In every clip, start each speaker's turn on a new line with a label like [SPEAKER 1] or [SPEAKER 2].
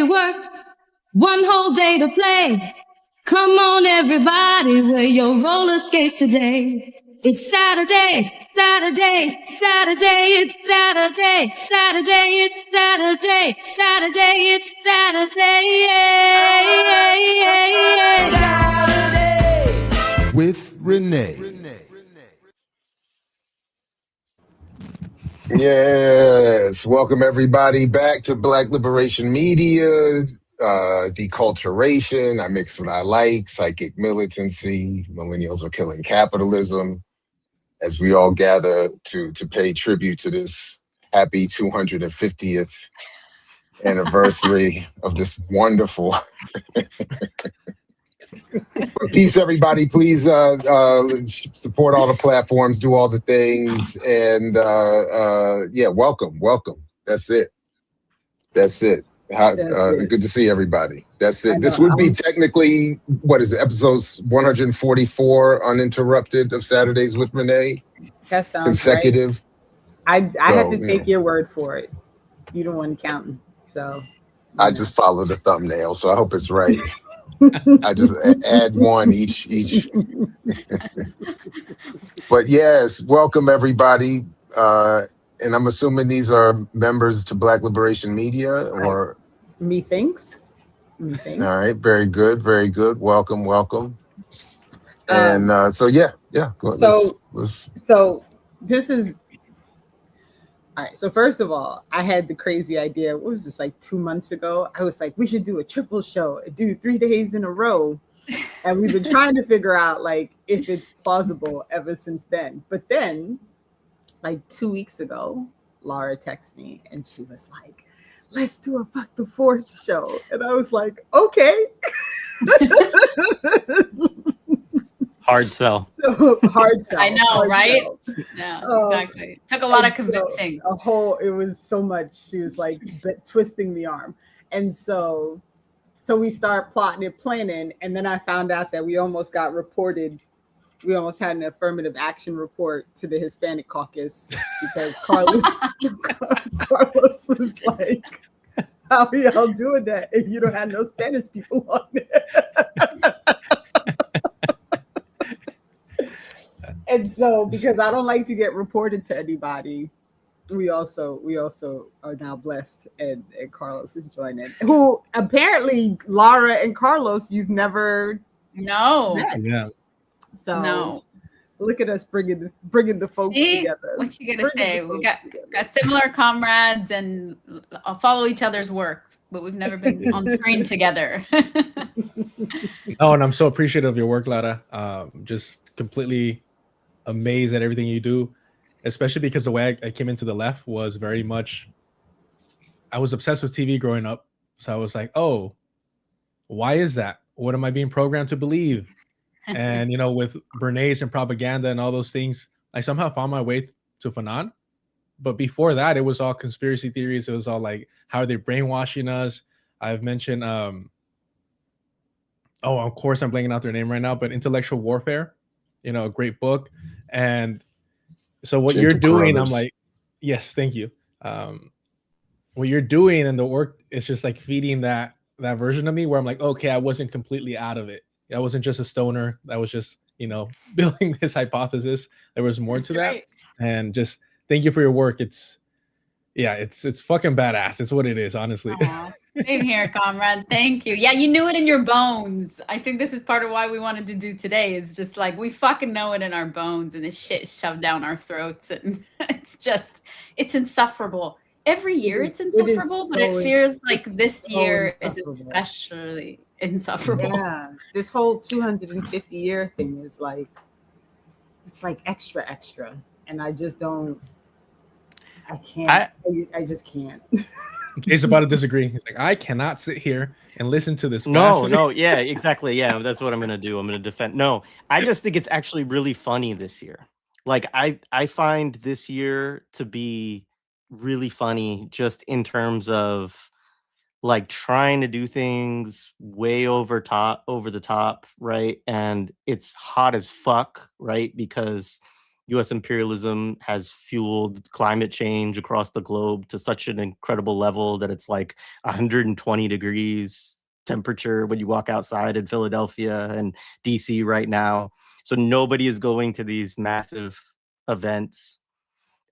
[SPEAKER 1] to work, one whole day to play. Come on, everybody, wear your roller skates today. It's Saturday, Saturday, Saturday, it's Saturday, Saturday, it's Saturday, Saturday, it's Saturday,
[SPEAKER 2] Saturday with Renee.
[SPEAKER 3] Yes, welcome everybody back to Black Liberation Media, deculturation. I mix what I like, psychic militancy, millennials are killing capitalism, as we all gather to pay tribute to this happy 250th anniversary of this wonderful. Peace, everybody. Please support all the platforms, do all the things, and yeah, welcome. That's it. Good to see everybody. That's it. This would be technically, what is it, episodes 144 uninterrupted of Saturdays with Renee?
[SPEAKER 4] That sounds
[SPEAKER 3] consecutive.
[SPEAKER 4] Right. I have to take your word for it. You don't want counting, so.
[SPEAKER 3] I just follow the thumbnail, so I hope it's right. I just add one each. But yes, welcome everybody. And I'm assuming these are members to Black Liberation Media, or
[SPEAKER 4] Methinks.
[SPEAKER 3] All right, very good. Welcome. And so yeah.
[SPEAKER 4] So this is all right. So first of all, I had the crazy idea. What was this, like 2 months ago? I was like, we should do a triple show and do 3 days in a row. And we've been trying to figure out like if it's plausible ever since then. But then, like 2 weeks ago, Laura texted me and she was like, let's do a Fuck the Fourth show. And I was like, okay.
[SPEAKER 5] Hard sell.
[SPEAKER 4] So hard sell.
[SPEAKER 6] I know, right? Yeah, exactly. Took a lot of convincing.
[SPEAKER 4] It was so much. She was like twisting the arm. And so we start plotting and planning. And then I found out that we almost got reported. We almost had an affirmative action report to the Hispanic caucus because Carlos was like, how are y'all doing that if you don't have no Spanish people on there? And so, because I don't like to get reported to anybody, we also are now blessed, and Carlos is joining. Who apparently Laura and Carlos, you've never met.
[SPEAKER 5] Yeah.
[SPEAKER 4] So look at us bringing the folks together.
[SPEAKER 6] What you gonna say? We got similar comrades and follow each other's work, but we've never been on screen together.
[SPEAKER 5] Oh, and I'm so appreciative of your work, Lara. Just completely amazed at everything you do, especially because the way I came into the left was very much, I was obsessed with TV growing up. So I was like, oh, why is that? What am I being programmed to believe? And, you know, with Bernays and propaganda and all those things, I somehow found my way to Fanon. But before that, it was all conspiracy theories. It was all like, how are they brainwashing us? I've mentioned, of course, I'm blanking out their name right now, but Intellectual Warfare, you know, a great book. And so what you're doing, I'm like, yes, thank you. What you're doing and the work is just like feeding that version of me where I'm like, okay, I wasn't completely out of it. I wasn't just a stoner. I was just, you know, building this hypothesis. There was more to that. And just thank you for your work. It's fucking badass. It's what it is, honestly.
[SPEAKER 6] Same here, comrade. Thank you. Yeah, you knew it in your bones. I think this is part of why we wanted to do today. Is just like we fucking know it in our bones, and this shit is shoved down our throats, and it's insufferable. Every year it's insufferable, but it feels like this year is especially insufferable.
[SPEAKER 4] Yeah, this whole 250 year thing is like, it's like extra, and I just don't. I can't. I just can't.
[SPEAKER 5] Jay's about to disagree. He's like, I cannot sit here and listen to this.
[SPEAKER 7] No, yeah, exactly. Yeah, that's what I'm gonna do. I'm gonna defend. No, I just think it's actually really funny this year. Like I find this year to be really funny, just in terms of like trying to do things way over the top, right? And it's hot as fuck, right? Because US imperialism has fueled climate change across the globe to such an incredible level that it's like 120 degrees temperature when you walk outside in Philadelphia and DC right now. So nobody is going to these massive events.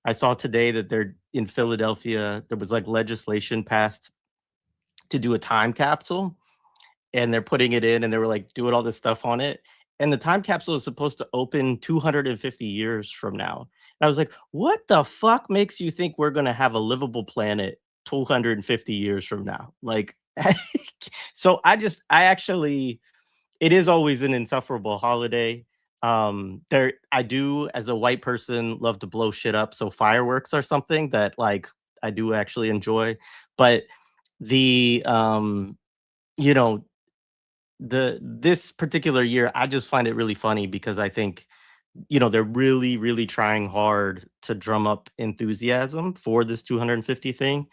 [SPEAKER 7] I saw today that they're in Philadelphia, there was like legislation passed to do a time capsule, and they're putting it in and they were like doing all this stuff on it. And the time capsule is supposed to open 250 years from now. And I was like, what the fuck makes you think we're going to have a livable planet 250 years from now? Like, so I actually, it is always an insufferable holiday. I do, as a white person, love to blow shit up. So fireworks are something that like I do actually enjoy. But the, you know, this particular year, I just find it really funny because I think, you know, they're really, really trying hard to drum up enthusiasm for this 250 thing.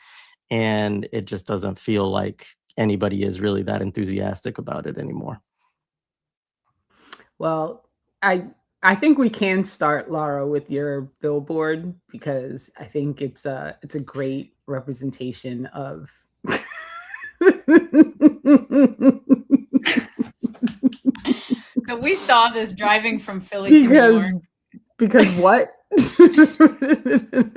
[SPEAKER 7] And it just doesn't feel like anybody is really that enthusiastic about it anymore.
[SPEAKER 4] Well, I think we can start, Laura, with your billboard, because I think it's a great representation of
[SPEAKER 6] So we saw this driving from Philly to New York.
[SPEAKER 4] Because what?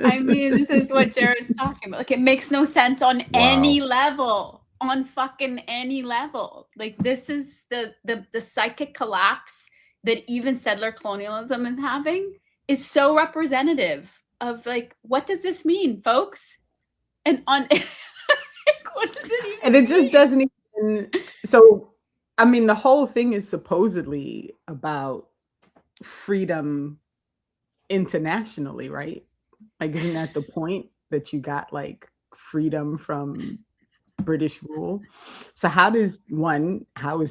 [SPEAKER 6] I mean, this is what Jared's talking about. Like, it makes no sense on any level, on fucking any level. Like, this is the psychic collapse that even settler colonialism is having is so representative of, like, what does this mean, folks? And on what does it even
[SPEAKER 4] And it just doesn't even. So, I mean, the whole thing is supposedly about freedom internationally, right? Like, isn't that the point, that you got like freedom from British rule? So how is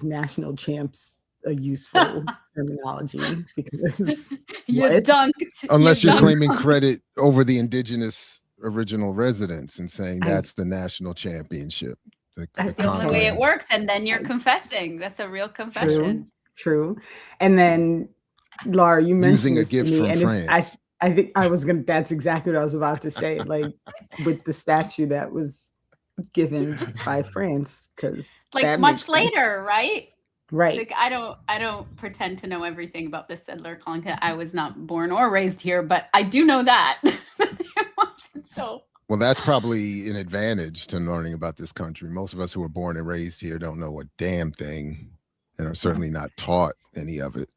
[SPEAKER 4] national champs a useful terminology? Because
[SPEAKER 6] you
[SPEAKER 4] what?
[SPEAKER 6] dunked.
[SPEAKER 3] Unless
[SPEAKER 6] You
[SPEAKER 3] you're
[SPEAKER 6] dunked.
[SPEAKER 3] claiming credit over the indigenous original residents and saying
[SPEAKER 4] I-
[SPEAKER 3] that's the national championship.
[SPEAKER 6] That's the only way it works, and then you're confessing. That's a real confession.
[SPEAKER 4] True. And then, Laura, you mentioned
[SPEAKER 3] Using a
[SPEAKER 4] this to
[SPEAKER 3] gift
[SPEAKER 4] me,
[SPEAKER 3] from
[SPEAKER 4] and
[SPEAKER 3] France.
[SPEAKER 4] I think I was gonna. That's exactly what I was about to say. Like, with the statue that was given by France, because
[SPEAKER 6] Like, much later, right?
[SPEAKER 4] right?
[SPEAKER 6] Like, I don't pretend to know everything about the settler colony. I was not born or raised here, but I do know that. It wasn't so.
[SPEAKER 3] Well, that's probably an advantage to learning about this country. Most of us who are born and raised here don't know a damn thing and are certainly not taught any of it.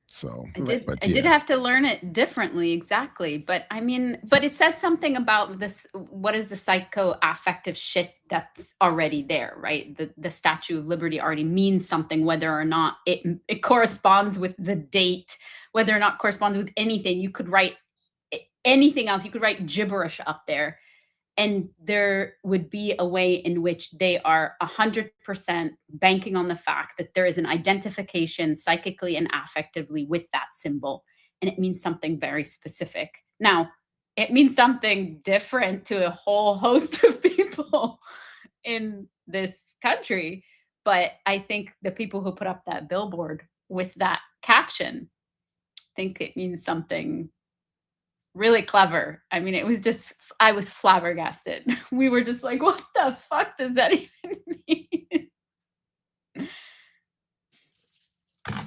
[SPEAKER 3] So
[SPEAKER 6] I did have to learn it differently, exactly. But I mean, but it says something about this. What is the psycho-affective shit that's already there, right? The Statue of Liberty already means something, whether or not it corresponds with the date, whether or not it corresponds with anything. You could write anything else. You could write gibberish up there, and there would be a way in which they are 100% banking on the fact that there is an identification psychically and affectively with that symbol. And it means something very specific. Now, it means something different to a whole host of people in this country. But I think the people who put up that billboard with that caption think it means something really clever. I mean, it was just, I was flabbergasted. We were just like, what the fuck does that even mean?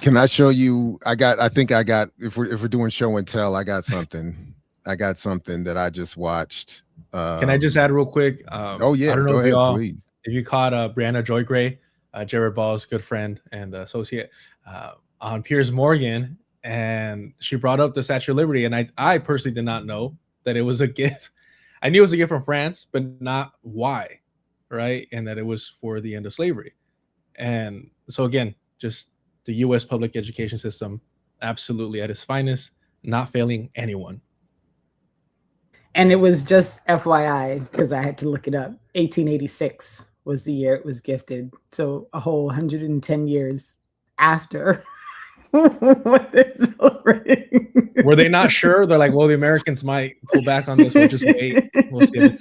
[SPEAKER 3] Can I show you? If we're doing show and tell, I got something that I just watched.
[SPEAKER 5] Can I just add real quick?
[SPEAKER 3] Oh yeah,
[SPEAKER 5] I don't know
[SPEAKER 3] go
[SPEAKER 5] if
[SPEAKER 3] ahead, please.
[SPEAKER 5] If you caught Brianna Joy Gray, Jared Ball's good friend and associate, on Piers Morgan, and she brought up the Statue of Liberty, and I personally did not know that it was a gift. I knew it was a gift from France, but not why, right? And that it was for the end of slavery. And so again, just the U.S. public education system, absolutely at its finest, not failing anyone.
[SPEAKER 4] And it was just FYI, because I had to look it up. 1886 was the year it was gifted. So a whole 110 years after what they're celebrating.
[SPEAKER 5] Were they not sure? They're like, well, the Americans might pull back on this. We'll just wait. We'll see if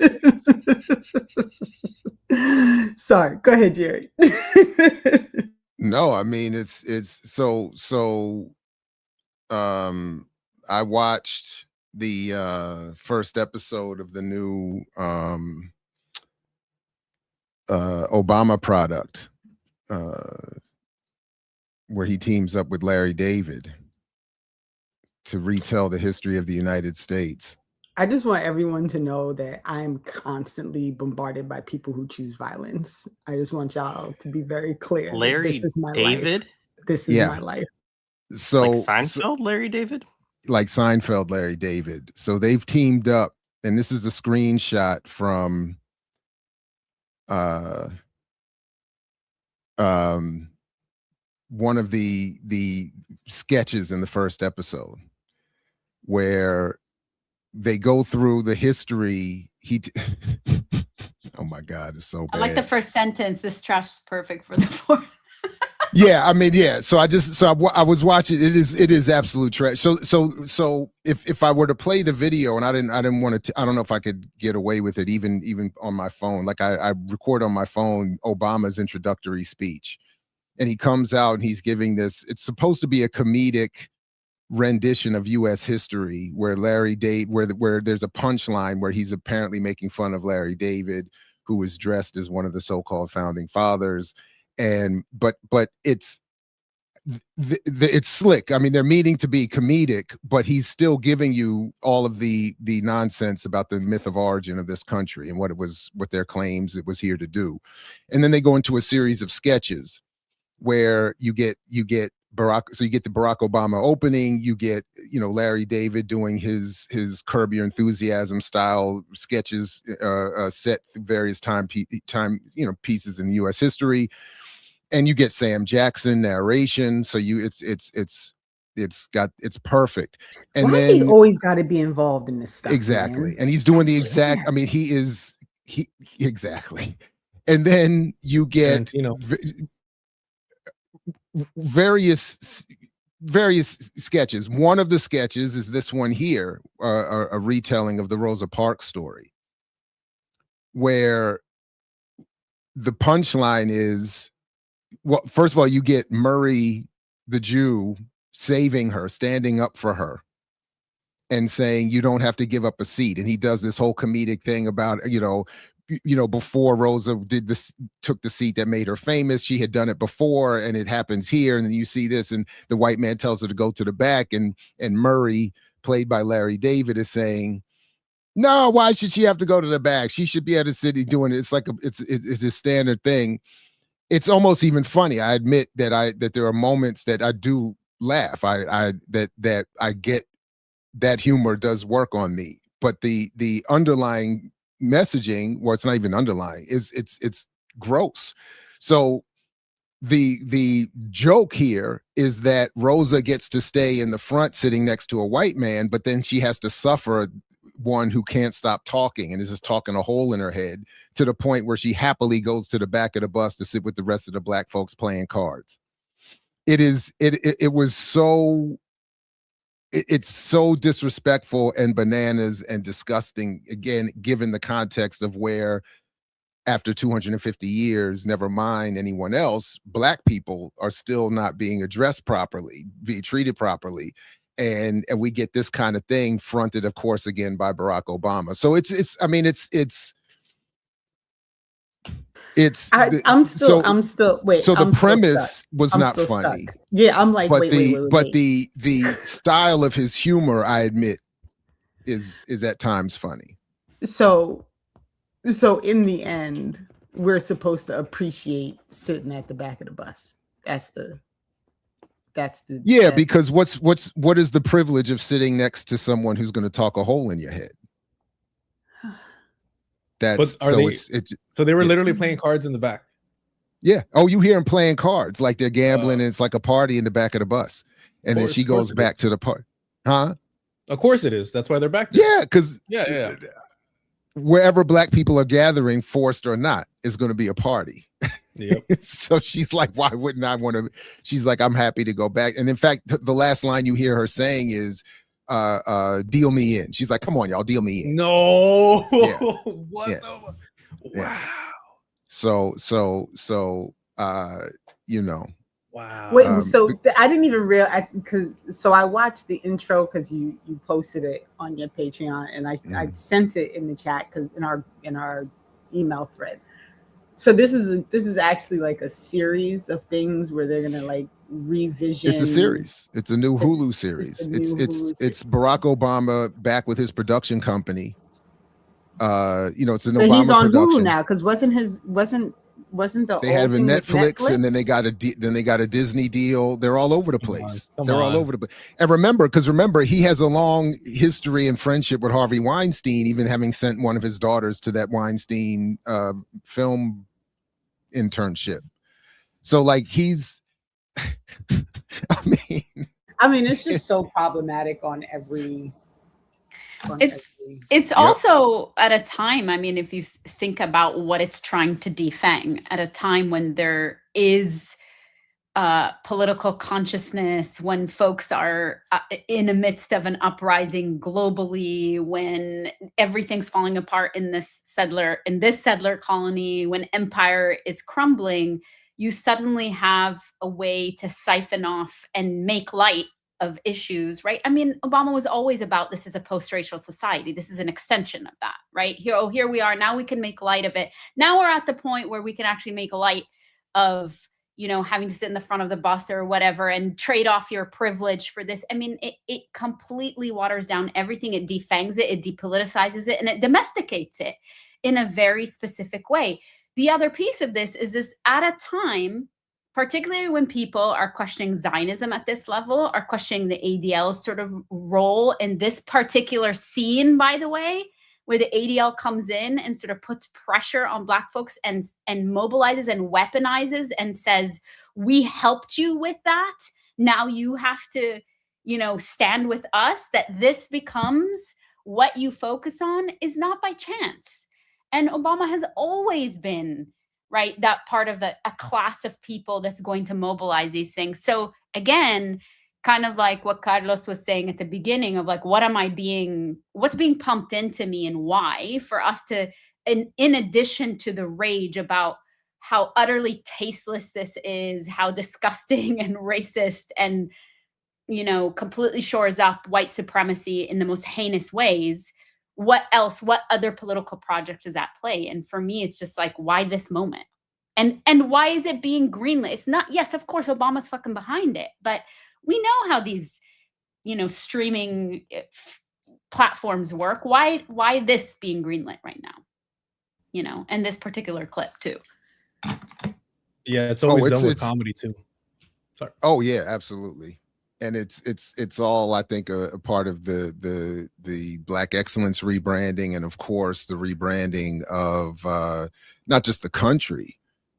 [SPEAKER 5] it's
[SPEAKER 4] Sorry, go ahead, Jerry.
[SPEAKER 3] No, I mean it's so I watched the first episode of the new Obama product, where he teams up with Larry David to retell the history of the United States.
[SPEAKER 4] I just want everyone to know that I'm constantly bombarded by people who choose violence. I just want y'all to be very clear.
[SPEAKER 7] Larry
[SPEAKER 4] this is my
[SPEAKER 7] David?
[SPEAKER 4] life. This is my life.
[SPEAKER 3] So
[SPEAKER 7] like Seinfeld, Larry David?
[SPEAKER 3] Like Seinfeld, Larry David. So they've teamed up, and this is a screenshot from one of the sketches in the first episode, where they go through the history. Oh my God, it's so bad.
[SPEAKER 6] I like the first sentence. This trash is perfect for the fourth.
[SPEAKER 3] Yeah, I mean, yeah. So I was watching. It is absolute trash. So if I were to play the video, and I didn't want to, I don't know if I could get away with it, even on my phone. Like I record on my phone Obama's introductory speech, and he comes out and he's giving this. It's supposed to be a comedic rendition of U.S. history, where Larry David, where there's a punchline where he's apparently making fun of Larry David, who was dressed as one of the so-called founding fathers. And but it's slick. I mean, they're meaning to be comedic, but he's still giving you all of the nonsense about the myth of origin of this country and what their claims it was here to do. And then they go into a series of sketches where you get Barack. So you get the Barack Obama opening, you get, Larry David doing his Curb Your Enthusiasm style sketches, set through various time pieces in U.S. history. And you get Sam Jackson narration, so it's perfect. And
[SPEAKER 4] Why
[SPEAKER 3] then
[SPEAKER 4] he always got to be involved in this stuff?
[SPEAKER 3] Exactly,
[SPEAKER 4] man?
[SPEAKER 3] and he's doing the exact. I mean, he exactly. And then you get various sketches. One of the sketches is this one here, a retelling of the Rosa Parks story, where the punchline is. Well, first of all, you get Murray, the Jew, saving her, standing up for her, and saying you don't have to give up a seat. And he does this whole comedic thing about, before Rosa took the seat that made her famous, she had done it before, and it happens here. And then you see this, and the white man tells her to go to the back, and Murray, played by Larry David, is saying, no, why should she have to go to the back? She should be at a city doing it. It's like it's a standard thing. It's almost even funny. I admit that there are moments that I do laugh. That I get that humor does work on me. But the underlying messaging, well, it's not even underlying, it's gross. So the joke here is that Rosa gets to stay in the front sitting next to a white man, but then she has to suffer one who can't stop talking and is just talking a hole in her head, to the point where she happily goes to the back of the bus to sit with the rest of the black folks playing cards. It's so disrespectful and bananas and disgusting, again, given the context of where, after 250 years, never mind anyone else, black people are still not being addressed properly, being treated properly. And we get this kind of thing fronted, of course, again by Barack Obama. So I'm still wait. So the premise was not funny.
[SPEAKER 4] Stuck. Yeah, I'm like,
[SPEAKER 3] but
[SPEAKER 4] wait.
[SPEAKER 3] the style of his humor, I admit, is at times funny. So
[SPEAKER 4] in the end, we're supposed to appreciate sitting at the back of the bus.
[SPEAKER 3] Because what is the privilege of sitting next to someone who's going to talk a hole in your head?
[SPEAKER 5] So they were literally playing cards in the back.
[SPEAKER 3] Yeah. Oh, you hear them playing cards like they're gambling, and it's like a party in the back of the bus. And then she goes back to the party. Huh?
[SPEAKER 5] Of course it is. That's why they're back there.
[SPEAKER 3] Yeah, because wherever black people are gathering, forced or not, is going to be a party.
[SPEAKER 5] Yep.
[SPEAKER 3] So she's like, why wouldn't I want to? She's like, I'm happy to go back. And in fact, the last line you hear her saying is, deal me in. She's like, come on, y'all, deal me in.
[SPEAKER 5] No.
[SPEAKER 3] Yeah.
[SPEAKER 5] What?
[SPEAKER 3] Yeah.
[SPEAKER 5] Wow.
[SPEAKER 3] So
[SPEAKER 5] Wow.
[SPEAKER 4] Wait, so I didn't even realize, so I watched the intro because you posted it on your Patreon, and I sent it in the chat because in our email thread. So this is actually like a series of things where they're gonna like revision.
[SPEAKER 2] It's a series. It's a new Hulu series. It's Barack Obama back with his production company. It's an Obama
[SPEAKER 4] he's on
[SPEAKER 2] production.
[SPEAKER 4] Hulu now because wasn't the
[SPEAKER 2] they have a
[SPEAKER 4] Netflix,
[SPEAKER 2] and then they got a Disney deal. They're all over the place.
[SPEAKER 5] Come
[SPEAKER 2] They're
[SPEAKER 5] on.
[SPEAKER 2] all over the place. And remember, he has a long history and friendship with Harvey Weinstein, even having sent one of his daughters to that Weinstein film internship. So like he's I mean
[SPEAKER 4] it's just so problematic on every
[SPEAKER 6] it's also at a time, I mean, if you think about what it's trying to defang, at a time when there is political consciousness, when folks are in the midst of an uprising globally, when everything's falling apart in this settler colony, when empire is crumbling, you suddenly have a way to siphon off and make light of issues, right? I mean, Obama was always about this is a post-racial society. This is an extension of that, right? Here we are. Now we can make light of it. Now we're at the point where we can actually make light of, having to sit in the front of the bus or whatever and trade off your privilege for this. I mean, it completely waters down everything. It defangs it, it depoliticizes it, and it domesticates it in a very specific way. The other piece of this is this at a time, particularly when people are questioning Zionism at this level, are questioning the ADL's sort of role in this particular scene, by the way, where the ADL comes in and sort of puts pressure on Black folks and mobilizes and weaponizes and says, we helped you with that. Now you have to, stand with us, that this becomes what you focus on is not by chance. And Obama has always been, right, that part of a class of people that's going to mobilize these things. So again, kind of like what Carlos was saying at the beginning of like, what's being pumped into me and why, for us to, in addition to the rage about how utterly tasteless this is, how disgusting and racist and, completely shores up white supremacy in the most heinous ways, what other political project is at play? And for me, it's just like, why this moment? And why is it being greenlit? It's not, yes, of course, Obama's fucking behind it, but we know how these, streaming platforms work. Why this being greenlit right now? And this particular clip too.
[SPEAKER 5] Yeah, it's always done with comedy too. Sorry.
[SPEAKER 2] Oh yeah, absolutely. And it's all, I think, a part of the Black excellence rebranding, and of course the rebranding of not just the country,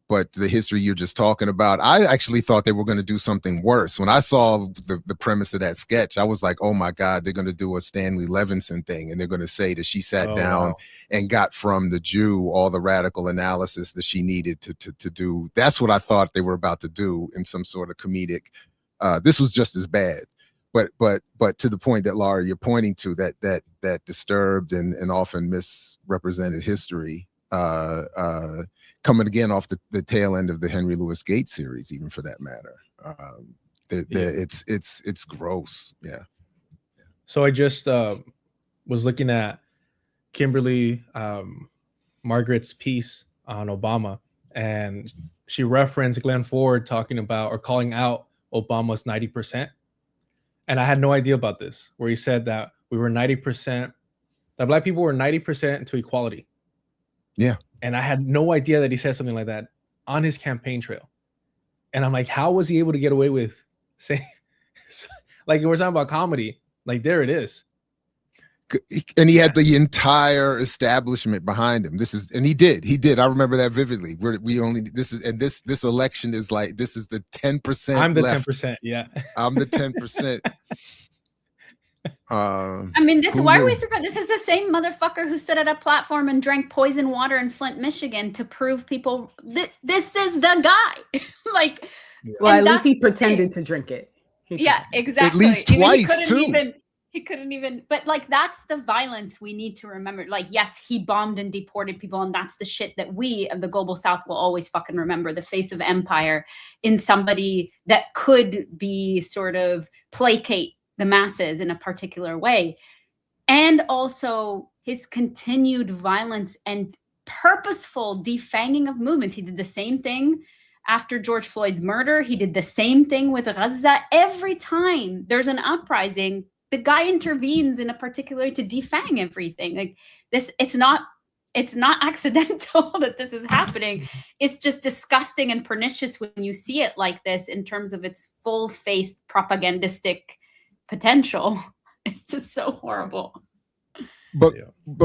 [SPEAKER 2] but the history you're just talking about. I actually thought they were going to do something worse. When I saw the premise of that sketch, I was like, oh my God, they're going to do a Stanley Levinson thing. And they're going to say that she sat down and got from the Jew all the radical analysis that she needed to do. That's what I thought they were about to do in some sort of comedic. This was just as bad. But to the point that, Laura, you're pointing to, that disturbed and often misrepresented history, coming again off the tail end of the Henry Louis Gates series, even for that matter. It's gross. Yeah.
[SPEAKER 5] So I just was looking at Kimberly Margaret's piece on Obama, and she referenced Glenn Ford talking about or calling out Obama's 90%. And I had no idea about this, where he said that we were 90%, that Black people were 90% to equality.
[SPEAKER 2] Yeah.
[SPEAKER 5] And I had no idea that he said something like that on his campaign trail. And I'm like, how was he able to get away with saying, like, we're talking about comedy, like, there it is.
[SPEAKER 2] And he had the entire establishment behind him. He did. I remember that vividly. This election is like, this is the 10%.
[SPEAKER 5] I'm the
[SPEAKER 2] left.
[SPEAKER 5] 10%. Yeah.
[SPEAKER 2] I'm the 10%.
[SPEAKER 6] I mean, why are we surprised? This is the same motherfucker who stood at a platform and drank poison water in Flint, Michigan to prove people this is the guy. Like,
[SPEAKER 4] well, at least he pretended to drink it.
[SPEAKER 6] Yeah, exactly.
[SPEAKER 2] At least twice, too.
[SPEAKER 6] He couldn't even, but like, that's the violence we need to remember. Like, yes, he bombed and deported people, and that's the shit that we of the global South will always fucking remember, the face of empire in somebody that could be sort of placate the masses in a particular way. And also his continued violence and purposeful defanging of movements. He did the same thing after George Floyd's murder. He did the same thing with Gaza. Every time there's an uprising, the guy intervenes in a particular way to defang everything. Like this, it's not accidental that this is happening. It's just disgusting and pernicious when you see it like this in terms of its full-faced propagandistic potential. It's just so horrible.
[SPEAKER 2] But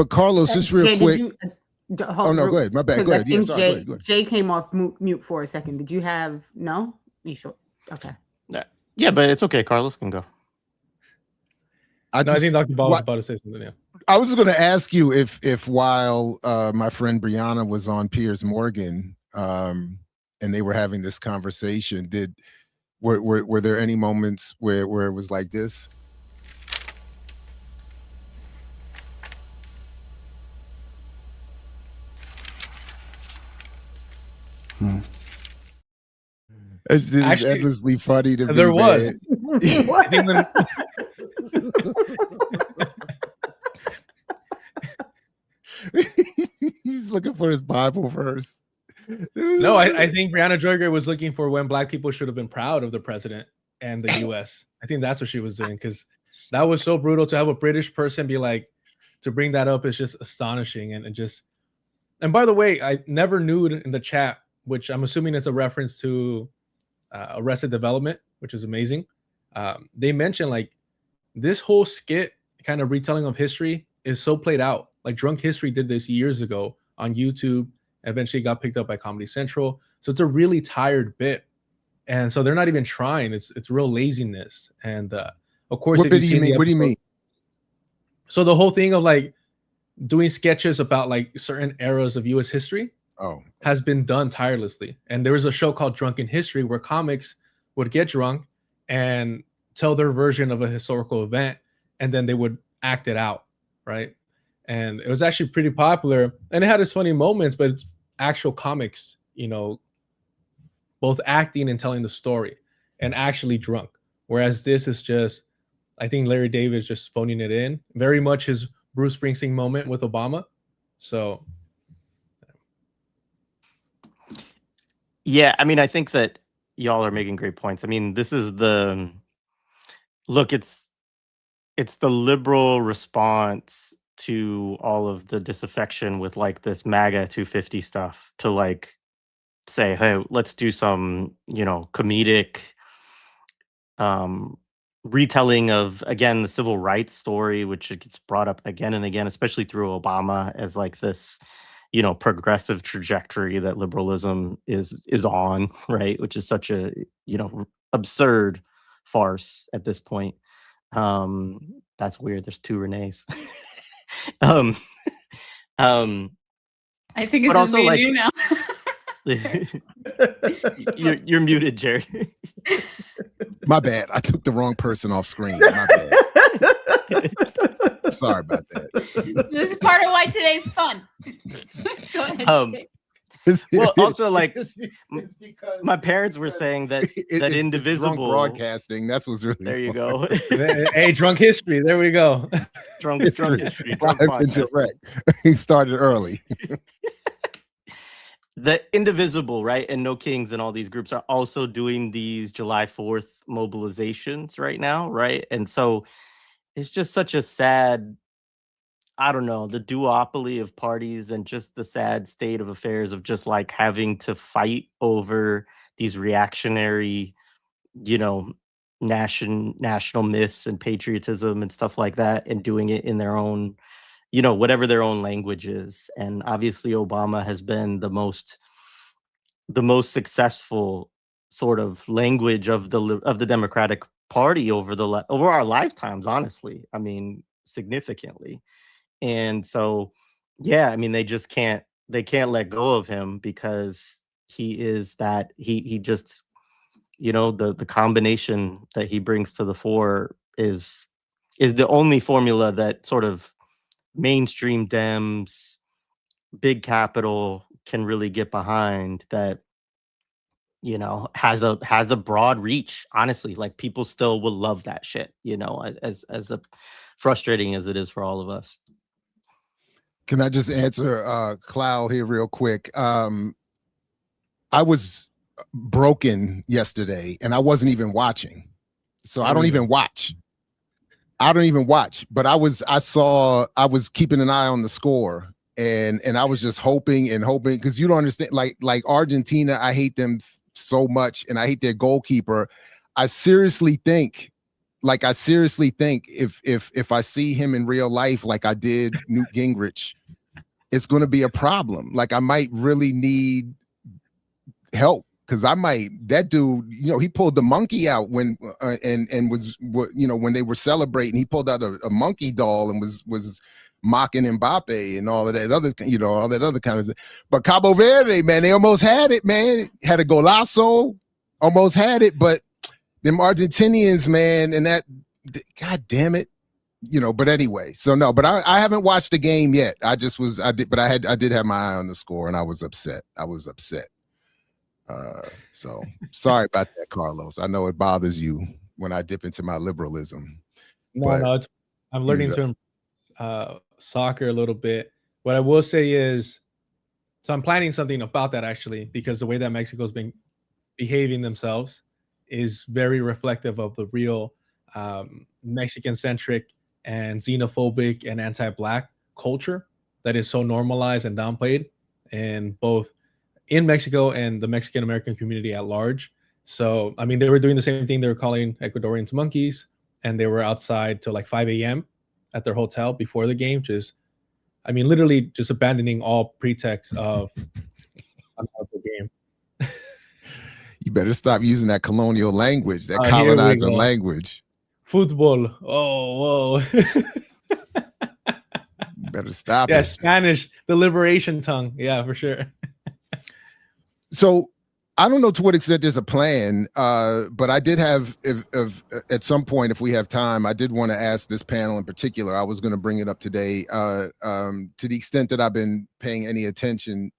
[SPEAKER 2] Carlos, just real
[SPEAKER 4] Jay,
[SPEAKER 2] quick.
[SPEAKER 4] Oh
[SPEAKER 2] no, go ahead. My bad. Go ahead. Yeah, sorry,
[SPEAKER 4] Jay,
[SPEAKER 2] go ahead.
[SPEAKER 4] Jay came off mute for a second. Did you have no? You sure? Okay.
[SPEAKER 7] Yeah, but it's okay. Carlos can go.
[SPEAKER 5] I think Dr. Ball was about to say something. Yeah.
[SPEAKER 2] I was going to ask you if while my friend Brianna was on Piers Morgan, and they were having this conversation, were there any moments where it was like this? It's actually endlessly funny to me.
[SPEAKER 5] There was.
[SPEAKER 4] What?
[SPEAKER 2] He's looking for his Bible verse.
[SPEAKER 5] No, I think Breonna Joyner was looking for when Black people should have been proud of the president and the U.S. I think that's what she was doing, because that was so brutal to have a British person be like, to bring that up is just astonishing. And by the way, I never knew in the chat, which I'm assuming is a reference to Arrested Development, which is amazing. They mentioned like this whole skit kind of retelling of history is so played out. Like Drunk History did this years ago on YouTube. Eventually got picked up by Comedy Central. So it's a really tired bit. And so they're not even trying. It's real laziness. And of course,
[SPEAKER 2] what do you mean? What do you mean?
[SPEAKER 5] So the whole thing of like doing sketches about like certain eras of US history has been done tirelessly. And there was a show called Drunken History where comics would get drunk and tell their version of a historical event, and then they would act it out, right? And it was actually pretty popular, and it had its funny moments, but it's actual comics, you know, both acting and telling the story and actually drunk. Whereas this is just, I think Larry David is just phoning it in, very much his Bruce Springsteen moment with Obama. So
[SPEAKER 7] yeah, I mean, I think that y'all are making great points. I mean, this is the look, it's the liberal response to all of the disaffection with like this MAGA 250 stuff, to like say, hey, let's do some, you know, comedic retelling of, again, the civil rights story, which gets brought up again and again, especially through Obama, as like this, you know, progressive trajectory that liberalism is on, right? Which is such a, you know, absurd farce at this point. That's weird. There's two Renees.
[SPEAKER 6] I think it's
[SPEAKER 7] but
[SPEAKER 6] just
[SPEAKER 7] also
[SPEAKER 6] me
[SPEAKER 7] like
[SPEAKER 6] and you now.
[SPEAKER 7] you're muted, Jared.
[SPEAKER 2] My bad. I took the wrong person off screen. My bad. I'm sorry about that.
[SPEAKER 6] This is part of why today's fun. Go ahead, Jake.
[SPEAKER 7] Well, also like
[SPEAKER 2] it's because
[SPEAKER 7] my parents were saying that that
[SPEAKER 2] it's
[SPEAKER 7] Indivisible
[SPEAKER 2] drunk broadcasting. That's what's really
[SPEAKER 7] there you
[SPEAKER 2] fun.
[SPEAKER 7] go.
[SPEAKER 5] hey, Drunk History. There we go.
[SPEAKER 7] drunk history. Drunk
[SPEAKER 2] Live and
[SPEAKER 7] podcast.
[SPEAKER 2] direct. He started early.
[SPEAKER 7] The Indivisible, right, and No Kings and all these groups are also doing these July 4th mobilizations right now, right? And so it's just such a sad, I don't know, the duopoly of parties and just the sad state of affairs of just like having to fight over these reactionary, you know, national myths and patriotism and stuff like that, and doing it in their own, you know, whatever their own language is. And obviously Obama has been the most successful sort of language of the Democratic Party over our lifetimes, honestly. I mean, significantly. And so, yeah, I mean, they can't let go of him, because he is that he just, you know, the combination that he brings to the fore is is the only formula that sort of mainstream Dems, big capital can really get behind, that has a broad reach. Honestly, like, people still will love that shit, as frustrating as it is for all of us.
[SPEAKER 2] Can I just answer Cloud here real quick? I was broken yesterday and I wasn't even watching. So I don't even watch. But I was keeping an eye on the score, and I was just hoping, because you don't understand, like Argentina, I hate them so much, and I hate their goalkeeper. I seriously think if I see him in real life like I did Newt Gingrich, it's going to be a problem. Like, I might really need help, because that dude, he pulled the monkey out when and was when they were celebrating, he pulled out a monkey doll and was mocking Mbappe and all of that other kind of stuff. But Cabo Verde, man, they almost had it, man. Had a golazo, almost had it, but them Argentinians, man, and that, God damn it. But anyway, so no, but I haven't watched the game yet. I did have my eye on the score, and I was upset. So sorry about that, Carlos. I know it bothers you when I dip into my liberalism.
[SPEAKER 5] No, I'm learning to soccer a little bit. What I will say is, so I'm planning something about that, actually, because the way that Mexico's been behaving themselves is very reflective of the real Mexican-centric and xenophobic and anti-Black culture that is so normalized and downplayed in both in Mexico and the Mexican American community at large. So, I mean, they were doing the same thing. They were calling Ecuadorians monkeys, and they were outside till like 5 a.m. at their hotel before the game. Literally just abandoning all pretext of the game.
[SPEAKER 2] You better stop using that colonial language, that colonizer language.
[SPEAKER 5] Football. Oh, whoa.
[SPEAKER 2] You better stop
[SPEAKER 5] it. Spanish, the liberation tongue. Yeah, for sure.
[SPEAKER 2] So I don't know to what extent there's a plan, but I did have, if at some point, if we have time, I did want to ask this panel in particular. I was going to bring it up today, to the extent that I've been paying any attention.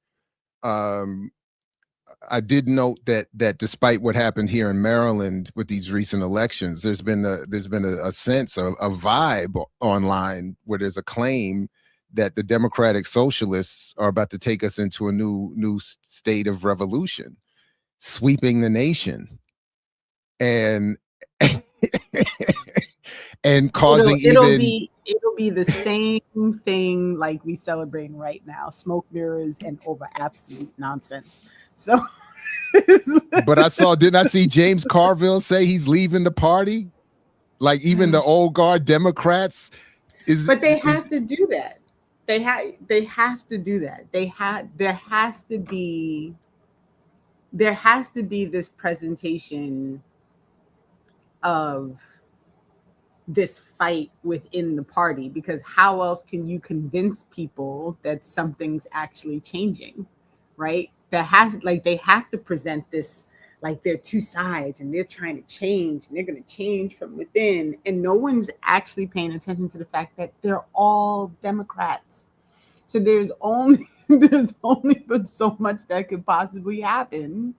[SPEAKER 2] I did note that despite what happened here in Maryland with these recent elections, there's been a sense of a vibe online where there's a claim that the democratic socialists are about to take us into a new state of revolution, sweeping the nation, and and causing
[SPEAKER 4] it'll be the same thing like we celebrating right now: smoke mirrors and over absolute nonsense. So,
[SPEAKER 2] but didn't I see James Carville say he's leaving the party? Like, even the old guard Democrats
[SPEAKER 4] but they have to do that. They have to do that. There has to be this presentation of this fight within the party, because how else can you convince people that something's actually changing, right? They have to present this like they're two sides and they're trying to change and they're going to change from within. And no one's actually paying attention to the fact that they're all Democrats. So there's only but so much that could possibly happen,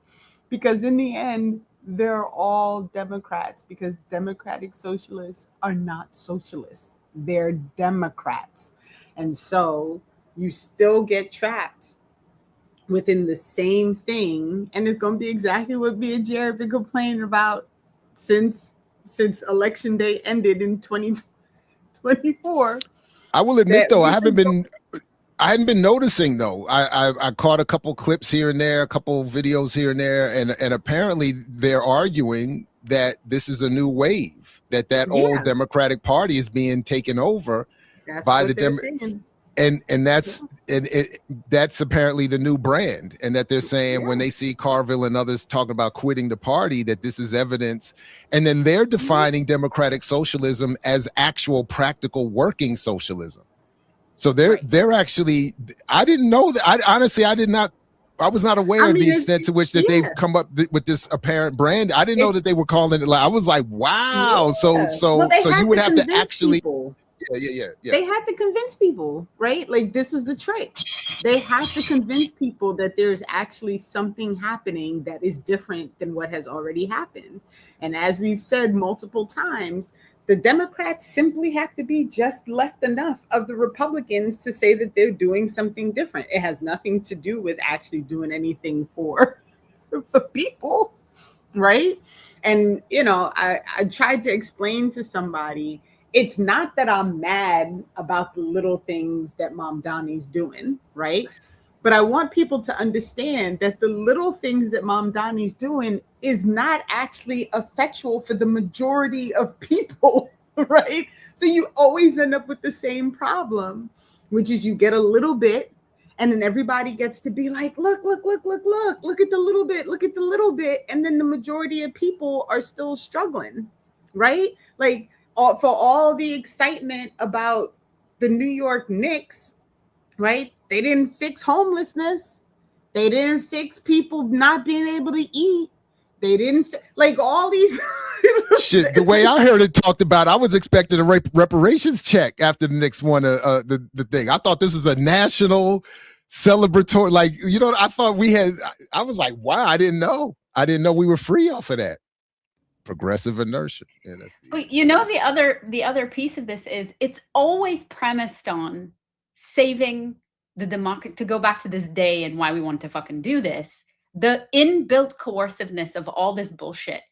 [SPEAKER 4] because in the end, they're all Democrats, because democratic socialists are not socialists. They're Democrats. And so you still get trapped within the same thing. And it's going to be exactly what me and Jared been complaining about since election day ended in 2024.
[SPEAKER 2] I will admit, though, I hadn't been noticing, though. I caught a couple clips here and there, a couple videos here and there, and apparently they're arguing that this is a new wave, that old Democratic Party is being taken over by the Democrats. And that's apparently the new brand, and that they're saying when they see Carville and others talking about quitting the party, that this is evidence. And then they're defining democratic socialism as actual practical working socialism. So they're actually, I didn't know that. I honestly did not I was not aware
[SPEAKER 4] I
[SPEAKER 2] of
[SPEAKER 4] mean,
[SPEAKER 2] the extent to which that they've
[SPEAKER 4] yeah.
[SPEAKER 2] come up with this apparent brand. I didn't know that
[SPEAKER 4] It's
[SPEAKER 2] they were calling it. Like, I was like, wow.
[SPEAKER 4] yeah. Well, they
[SPEAKER 2] So
[SPEAKER 4] had
[SPEAKER 2] you would
[SPEAKER 4] to
[SPEAKER 2] have to
[SPEAKER 4] convince
[SPEAKER 2] actually,
[SPEAKER 4] people.
[SPEAKER 2] yeah.
[SPEAKER 4] They had to convince people, right? Like, this is the trick. They have to convince people that there's actually something happening that is different than what has already happened. And as we've said multiple times, the Democrats simply have to be just left enough of the Republicans to say that they're doing something different. It has nothing to do with actually doing anything for the people, right? And I tried to explain to somebody, it's not that I'm mad about the little things that Mom Donnie's doing, right? But I want people to understand that the little things that Mom Donnie's doing is not actually effectual for the majority of people, right? So you always end up with the same problem, which is you get a little bit, and then everybody gets to be like, look at the little bit, look at the little bit. And then the majority of people are still struggling, right? Like, for all the excitement about the New York Knicks, right? They didn't fix homelessness. They didn't fix people not being able to eat. They didn't like all these.
[SPEAKER 2] Shit, the way I heard it talked about, I was expecting a reparations check after the Knicks won the thing. I thought this was a national celebratory, like, I thought we had. I was like, wow, I didn't know we were free off of that progressive inertia. Yeah,
[SPEAKER 6] the other piece of this is it's always premised on saving the democracy. To go back to this day and why we want to fucking do this, the inbuilt coerciveness of all this bullshit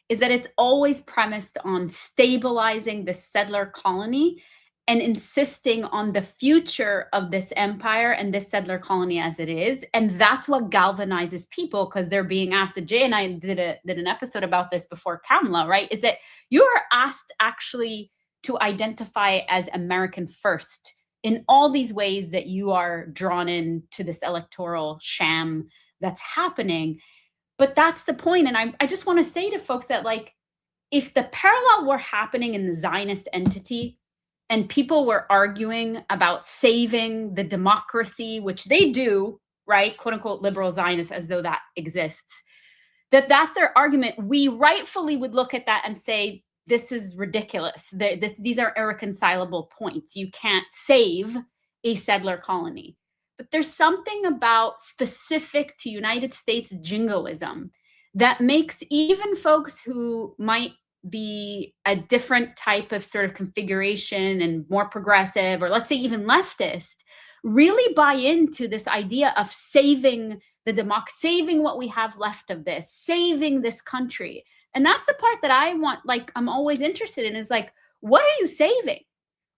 [SPEAKER 6] is that it's always premised on stabilizing the settler colony and insisting on the future of this empire and this settler colony as it is. And that's what galvanizes people, because they're being asked. Jay and I did an episode about this before Kamala, right? Is that you are asked actually to identify as American first in all these ways that you are drawn into this electoral sham that's happening. But that's the point. And I just want to say to folks that, like, if the parallel were happening in the Zionist entity and people were arguing about saving the democracy, which they do, right? Quote unquote, liberal Zionists, as though that exists, that's their argument. We rightfully would look at that and say, this is ridiculous. These are irreconcilable points. You can't save a settler colony. But there's something about specific to United States jingoism that makes even folks who might be a different type of sort of configuration and more progressive, or let's say even leftist, really buy into this idea of saving the democracy, saving what we have left of this, saving this country. And that's the part that I want, like, I'm always interested in, is like, what are you saving?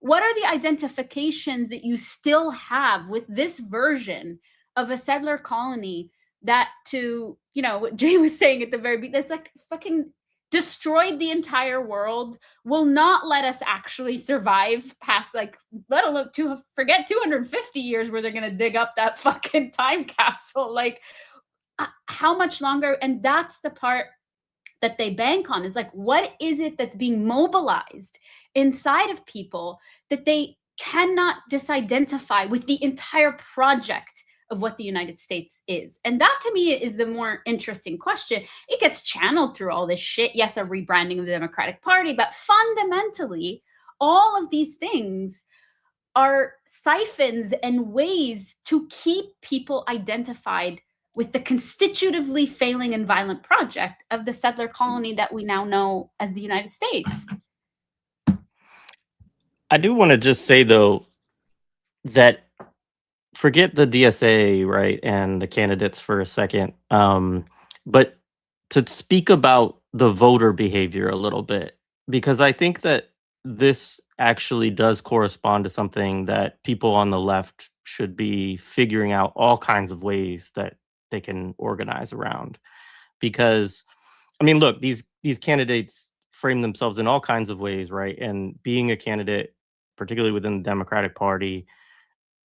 [SPEAKER 6] What are the identifications that you still have with this version of a settler colony that, to, what Jay was saying at the very beginning, that's like fucking destroyed the entire world, will not let us actually survive past, like, let alone forget 250 years where they're going to dig up that fucking time capsule. Like, how much longer? And that's the part that they bank on, is like, what is it that's being mobilized inside of people that they cannot disidentify with the entire project of what the United States is? And that, to me, is the more interesting question. It gets channeled through all this shit. Yes, a rebranding of the Democratic Party, but fundamentally, all of these things are siphons and ways to keep people identified with the constitutively failing and violent project of the settler colony that we now know as the United States.
[SPEAKER 7] I do want to just say, though, that forget the DSA, right, and the candidates for a second, but to speak about the voter behavior a little bit, because I think that this actually does correspond to something that people on the left should be figuring out all kinds of ways that they can organize around. Because, I mean, look, these candidates frame themselves in all kinds of ways, right? And being a candidate, particularly within the Democratic Party,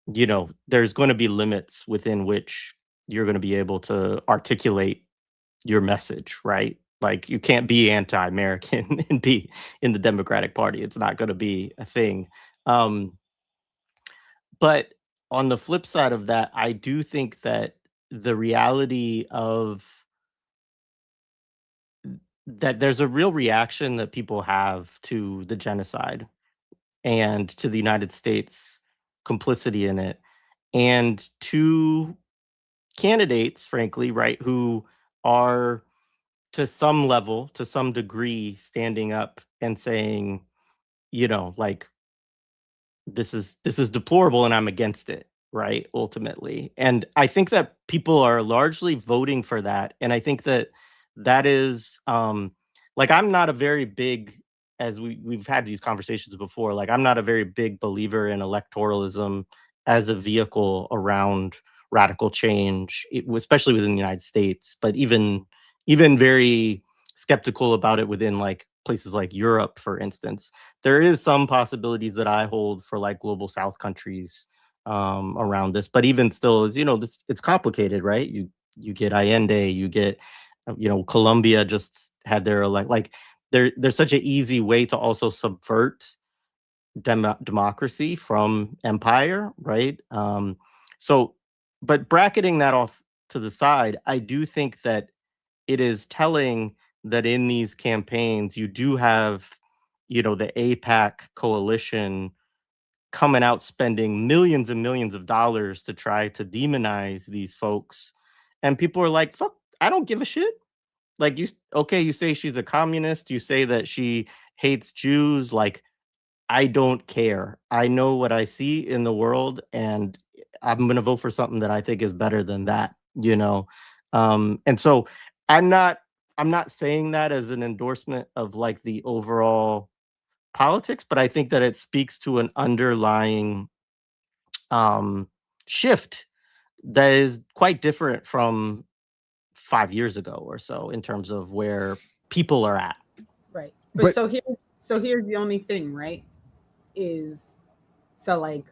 [SPEAKER 7] there's going to be limits within which you're going to be able to articulate your message, right? Like, you can't be anti-American and be in the Democratic Party. It's not going to be a thing. But on the flip side of that, I do think that the reality of that there's a real reaction that people have to the genocide and to the United States complicity in it, and to candidates, frankly, right, who are to some level, to some degree, standing up and saying, like, this is deplorable and I'm against it, right? Ultimately. And I think that people are largely voting for that. And I think that that is like, I'm not a very big, as we've had these conversations before, like I'm not a very big believer in electoralism as a vehicle around radical change, especially within the United States, but even very skeptical about it within like places like Europe, for instance. There is some possibilities that I hold for like global South countries around this, but even still, is it's complicated, right? You get Allende, you get Colombia just had their like there's such an easy way to also subvert democracy from empire, right? So, but bracketing that off to the side, I do think that it is telling that in these campaigns, you do have, the AIPAC coalition coming out spending millions and millions of dollars to try to demonize these folks. And people are like, fuck, I don't give a shit. Like, you say she's a communist, you say that she hates Jews, like, I don't care. I know what I see in the world, and I'm going to vote for something that I think is better than that. And so I'm not saying that as an endorsement of like the overall politics, but I think that it speaks to an underlying shift that is quite different from 5 years ago or so in terms of where people are at.
[SPEAKER 4] Right.
[SPEAKER 2] But-
[SPEAKER 4] So here's the only thing, right? Is so like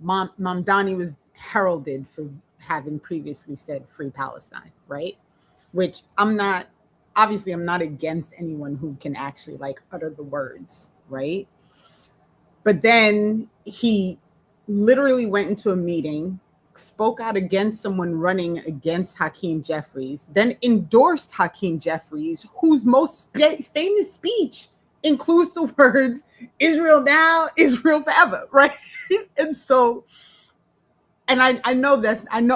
[SPEAKER 4] Mamdani was heralded for having previously said free Palestine, right? Which I'm not against anyone who can actually like utter the words, right? But then he literally went into a meeting, spoke out against someone running against Hakeem Jeffries, then endorsed Hakeem Jeffries, whose most famous speech includes the words Israel now, Israel forever, right? And so, and I know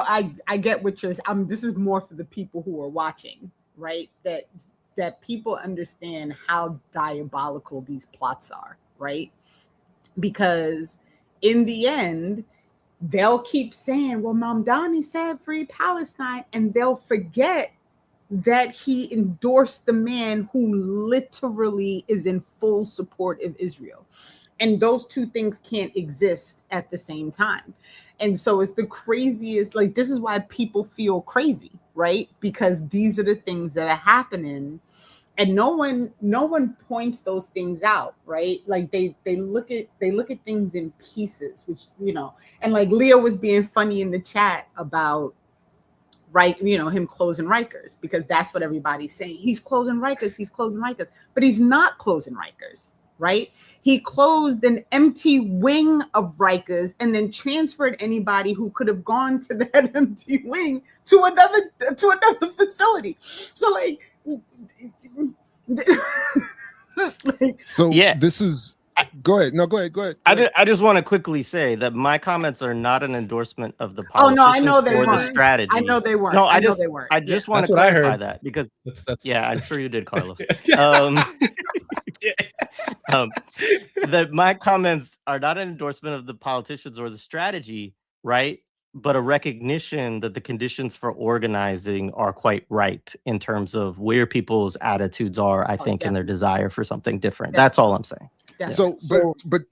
[SPEAKER 4] I get what you're this is more for the people who are watching, right? That people understand how diabolical these plots are, right? Because in the end, they'll keep saying, well, Mamdani said free Palestine, and they'll forget that he endorsed the man who literally is in full support of Israel. And those two things can't exist at the same time. And so it's the craziest, like, this is why people feel crazy, right? Because these are the things that are happening. And no one points those things out, right? Like they look at things in pieces, which, and like Leo was being funny in the chat about, right, him closing Rikers, because that's what everybody's saying. He's closing Rikers, but he's not closing Rikers, right? He closed an empty wing of Rikers and then transferred anybody who could have gone to that empty wing to another facility. So like,
[SPEAKER 2] so
[SPEAKER 7] Yeah.
[SPEAKER 2] this is go ahead.
[SPEAKER 7] I just want to quickly say that my comments are not an endorsement of the
[SPEAKER 4] Oh no, I
[SPEAKER 7] politicians
[SPEAKER 4] know they
[SPEAKER 7] or the
[SPEAKER 4] weren't.
[SPEAKER 7] strategy.
[SPEAKER 4] I know they weren't.
[SPEAKER 7] No,
[SPEAKER 4] I know they weren't.
[SPEAKER 7] I just want
[SPEAKER 5] That's
[SPEAKER 7] to
[SPEAKER 5] what I
[SPEAKER 7] clarify
[SPEAKER 5] heard.
[SPEAKER 7] that, because
[SPEAKER 5] That's
[SPEAKER 7] yeah, I'm sure you did, Carlos.
[SPEAKER 5] Yeah.
[SPEAKER 7] That my comments are not an endorsement of the politicians or the strategy, right? But a recognition that the conditions for organizing are quite ripe in terms of where people's attitudes are, I think, and their desire for something different. That's all I'm saying.
[SPEAKER 2] So, but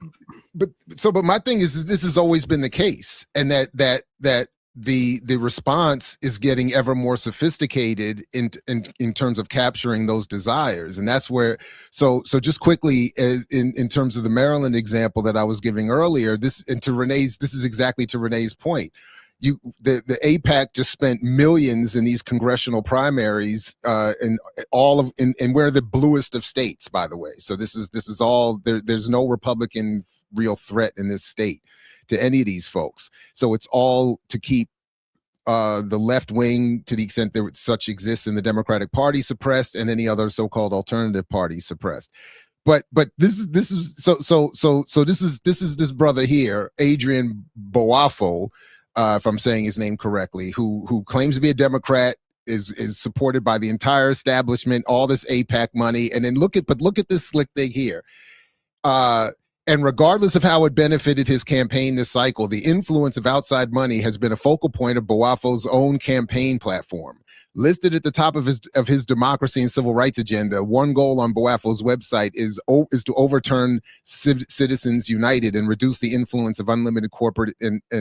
[SPEAKER 2] my thing is, this has always been the case, and that the response is getting ever more sophisticated in terms of capturing those desires. And that's where, so just quickly, in terms of the Maryland example that I was giving earlier, this is exactly to Renee's point. The AIPAC just spent millions in these congressional primaries, and we're the bluest of states, by the way. So this is all there's no Republican real threat in this state to any of these folks. So it's all to keep the left wing, to the extent that such exists in the Democratic Party, suppressed, and any other so-called alternative party suppressed. But this is this is this brother here, Adrian Boafo, if I'm saying his name correctly, who claims to be a Democrat, is supported by the entire establishment, all this AIPAC money, and then look at this slick thing here. And regardless of how it benefited his campaign this cycle, the influence of outside money has been a focal point of Boafo's own campaign platform. Listed at the top of his democracy and civil rights agenda, one goal on Boafo's website is to overturn Citizens United and reduce the influence of unlimited corporate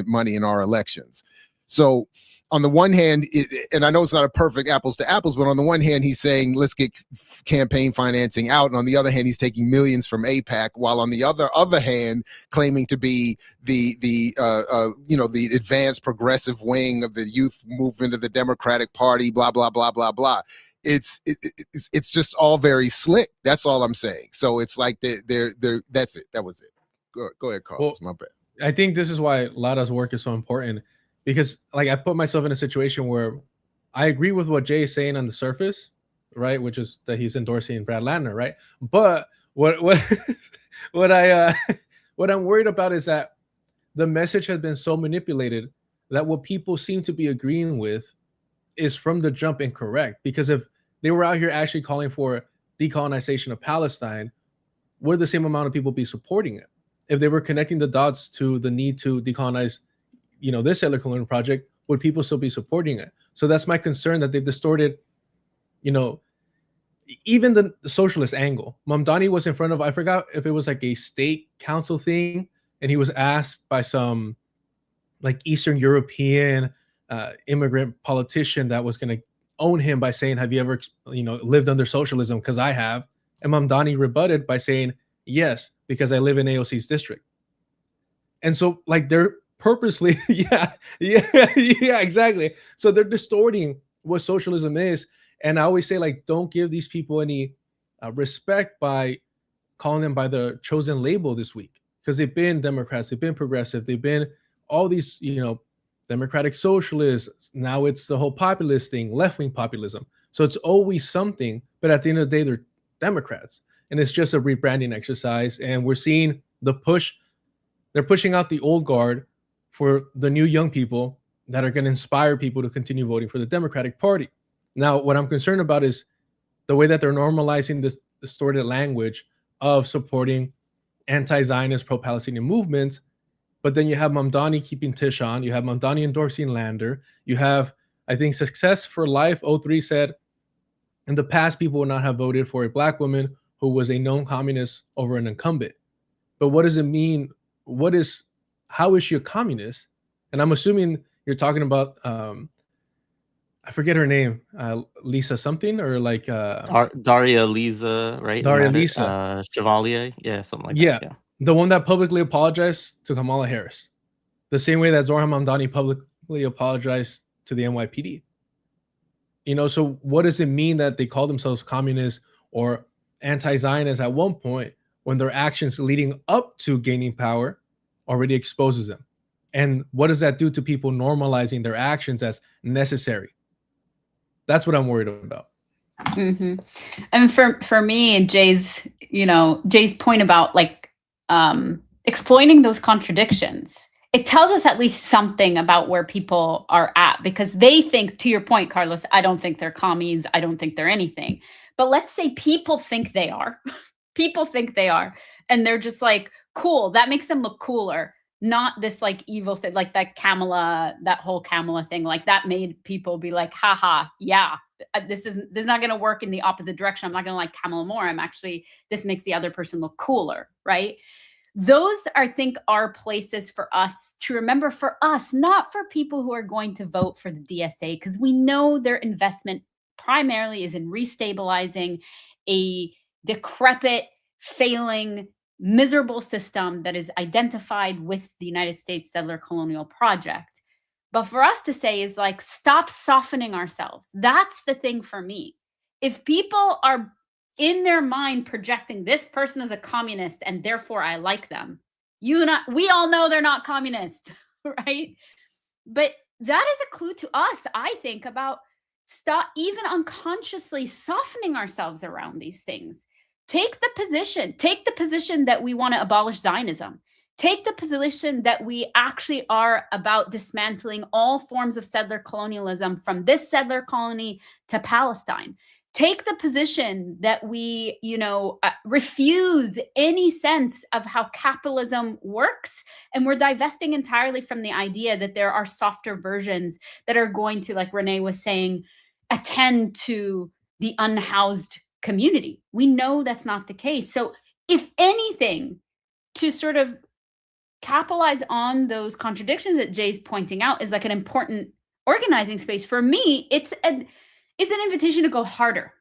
[SPEAKER 2] money in our elections. So, on the one hand, and I know it's not a perfect apples to apples, but on the one hand, he's saying, let's get campaign financing out. And on the other hand, he's taking millions from AIPAC, while on the other hand, claiming to be the advanced progressive wing of the youth movement of the Democratic Party, blah, blah, blah, blah, blah. It's just all very slick. That's all I'm saying. So it's like that's it. That was it. Go ahead, Carlos.
[SPEAKER 5] Well,
[SPEAKER 2] my bad.
[SPEAKER 5] I think this is why Lada's work is so important. Because like I put myself in a situation where I agree with what Jay is saying on the surface, right? Which is that he's endorsing Brad Landner, right? But what what I'm worried about is that the message has been so manipulated that what people seem to be agreeing with is from the jump incorrect. Because if they were out here actually calling for decolonization of Palestine, would the same amount of people be supporting it? If they were connecting the dots to the need to decolonize, this settler colonial project, would people still be supporting it? So that's my concern, that they've distorted, even the socialist angle. Mamdani was in front of, I forgot if it was like a state council thing, and he was asked by some like Eastern European immigrant politician that was going to own him by saying, have you ever, lived under socialism? Because I have. And Mamdani rebutted by saying, yes, because I live in AOC's district. And so like they're purposely, yeah, exactly. So they're distorting what socialism is. And I always say, like, don't give these people any respect by calling them by the chosen label this week, because they've been Democrats, they've been progressive, they've been all these, democratic socialists. Now it's the whole populist thing, left-wing populism. So it's always something, but at the end of the day, they're Democrats. And it's just a rebranding exercise. And we're seeing the push. They're pushing out the old guard for the new young people that are going to inspire people to continue voting for the Democratic Party. Now, what I'm concerned about is the way that they're normalizing this distorted language of supporting anti-Zionist, pro-Palestinian movements. But then you have Mamdani keeping Tish on. You have Mamdani endorsing Lander. You have, I think, Success for Life 03 said, in the past, people would not have voted for a Black woman who was a known communist over an incumbent. But what does it mean? How is she a communist? And I'm assuming you're talking about, I forget her name, Lisa something, or like
[SPEAKER 7] Daria Lisa, right?
[SPEAKER 5] Daria Lisa
[SPEAKER 7] Chevalier, yeah, something like
[SPEAKER 5] that.
[SPEAKER 7] Yeah,
[SPEAKER 5] the one that publicly apologized to Kamala Harris, the same way that Zohran Mamdani publicly apologized to the NYPD. So what does it mean that they call themselves communists or anti-Zionists at one point when their actions leading up to gaining power already exposes them? And what does that do to people normalizing their actions as necessary? That's what I'm worried about.
[SPEAKER 6] Mm-hmm. And for me, Jay's point about like exploiting those contradictions, it tells us at least something about where people are at, because they think, to your point, Carlos, I don't think they're commies. I don't think they're anything. But let's say people think they are. People think they are. And they're just like, cool. That makes them look cooler. Not this like evil thing, like that whole Kamala thing. Like that made people be like, haha, yeah, this is not going to work in the opposite direction. I'm not going to like Kamala more. This makes the other person look cooler, right? Those I think are places for us to remember, for us, not for people who are going to vote for the DSA, because we know their investment primarily is in restabilizing a decrepit, failing, miserable system that is identified with the United States settler colonial project. But for us to say is like, stop softening ourselves. That's the thing for me. If people are in their mind projecting this person is a communist and therefore I like them, we all know they're not communist, right? But that is a clue to us, I think, about stop even unconsciously softening ourselves around these things. Take the position that we want to abolish Zionism. Take the position that we actually are about dismantling all forms of settler colonialism from this settler colony to Palestine. Take the position that we, refuse any sense of how capitalism works, and we're divesting entirely from the idea that there are softer versions that are going to, like Renee was saying, attend to the unhoused community. We know that's not the case. So, if anything, to sort of capitalize on those contradictions that Jay's pointing out is like an important organizing space. For me, it's an invitation to go harder.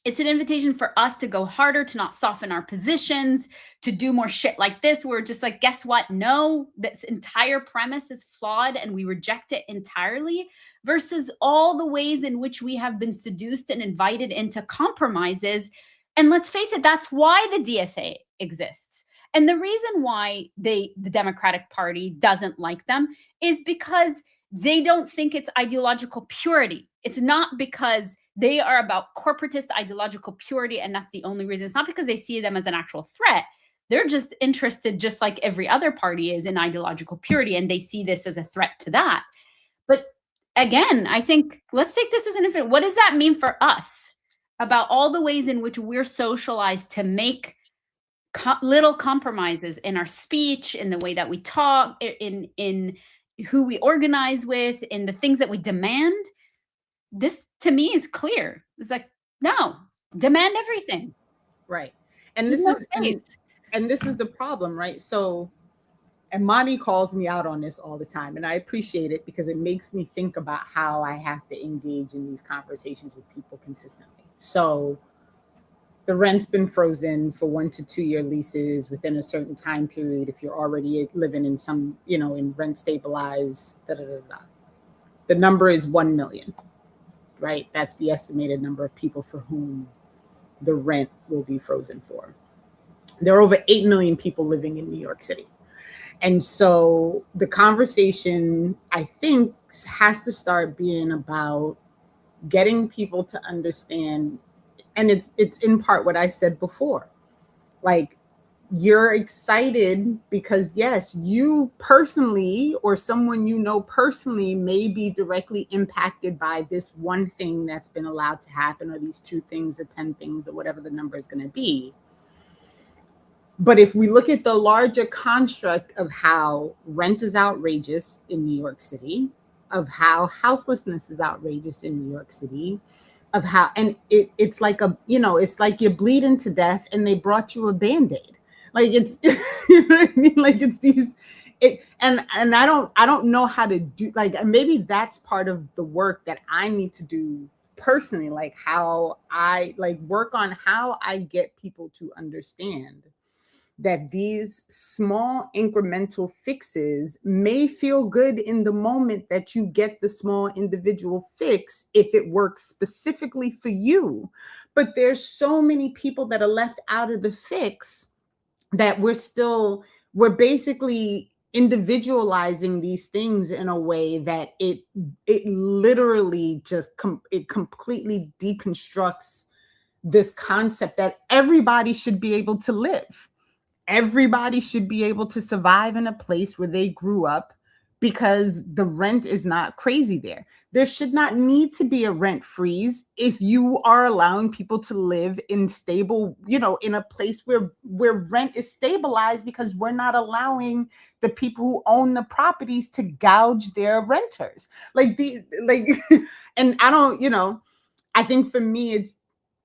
[SPEAKER 6] It's an invitation for us to go harder, to not soften our positions, to do more shit like this. We're just like, guess what? No, this entire premise is flawed and we reject it entirely, versus all the ways in which we have been seduced and invited into compromises. And let's face it, that's why the DSA exists. And the reason why the Democratic Party doesn't like them is because they don't think it's ideological purity. It's not because they are about corporatist ideological purity, and that's the only reason. It's not because they see them as an actual threat. They're just interested, just like every other party is, in ideological purity, and they see this as a threat to that. But again, I think let's take this as an infant. What does that mean for us about all the ways in which we're socialized to make little compromises in our speech, in the way that we talk, in who we organize with, in the things that we demand? This to me is clear. It's like, no, demand everything.
[SPEAKER 4] Right. And this is the problem, right? So, and Monty calls me out on this all the time, and I appreciate it because it makes me think about how I have to engage in these conversations with people consistently. So the rent's been frozen for 1 to 2 year leases within a certain time period. If you're already living in some, in rent stabilized, the number is 1 million. Right? That's the estimated number of people for whom the rent will be frozen for. There are over 8 million people living in New York City. And so the conversation, I think, has to start being about getting people to understand, and it's in part what I said before. Like, you're excited because, yes, you personally or someone you know personally may be directly impacted by this one thing that's been allowed to happen, or these 2 things or 10 things or whatever the number is going to be. But if we look at the larger construct of how rent is outrageous in New York City, of how houselessness is outrageous in New York City, of how, and it's like it's like you're bleeding to death and they brought you a Band-Aid. Like, it's, you know what I mean? Like, it's these, and I don't know how to do, like, maybe that's part of the work that I need to do personally, like how I work on how I get people to understand that these small incremental fixes may feel good in the moment that you get the small individual fix if it works specifically for you. But there's so many people that are left out of the fix that we're basically individualizing these things in a way that it literally just it completely deconstructs this concept that everybody should be able to live. Everybody should be able to survive in a place where they grew up because the rent is not crazy there. There should not need to be a rent freeze if you are allowing people to live in stable, in a place where rent is stabilized, because we're not allowing the people who own the properties to gouge their renters. And I don't, I think for me, it's,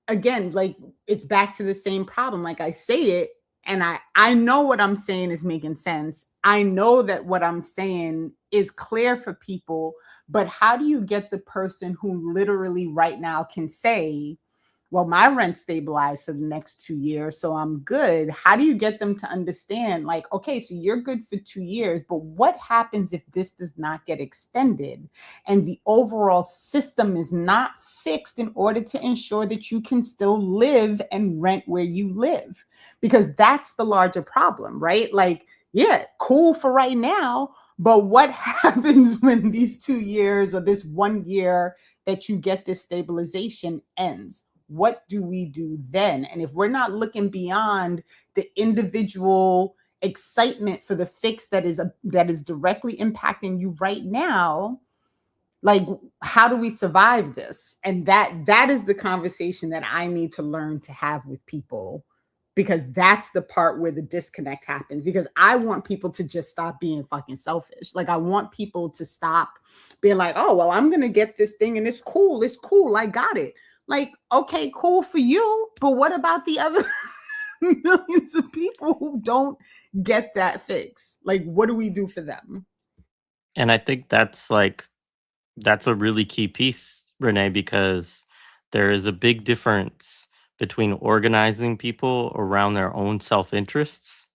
[SPEAKER 4] again, like, it's back to the same problem. Like, I say it, and I know what I'm saying is making sense. I know that what I'm saying is clear for people, but how do you get the person who literally right now can say, well, my rent stabilized for the next 2 years, so I'm good? How do you get them to understand, like, okay, so you're good for 2 years, but what happens if this does not get extended and the overall system is not fixed in order to ensure that you can still live and rent where you live? Because that's the larger problem, right? Like, yeah, cool for right now, But what happens when these 2 years or this 1 year that you get this stabilization ends? What do we do then? And if we're not looking beyond the individual excitement for the fix that is directly impacting you right now, like, how do we survive this? And that is the conversation that I need to learn to have with people, because that's the part where the disconnect happens. Because I want people to just stop being fucking selfish. Like, I want people to stop being like, oh, well, I'm gonna get this thing and it's cool, I got it. Like, okay, cool for you, but what about the other millions of people who don't get that fix? Like, what do we do for them?
[SPEAKER 7] And I think that's a really key piece, Renee, because there is a big difference between organizing people around their own self-interests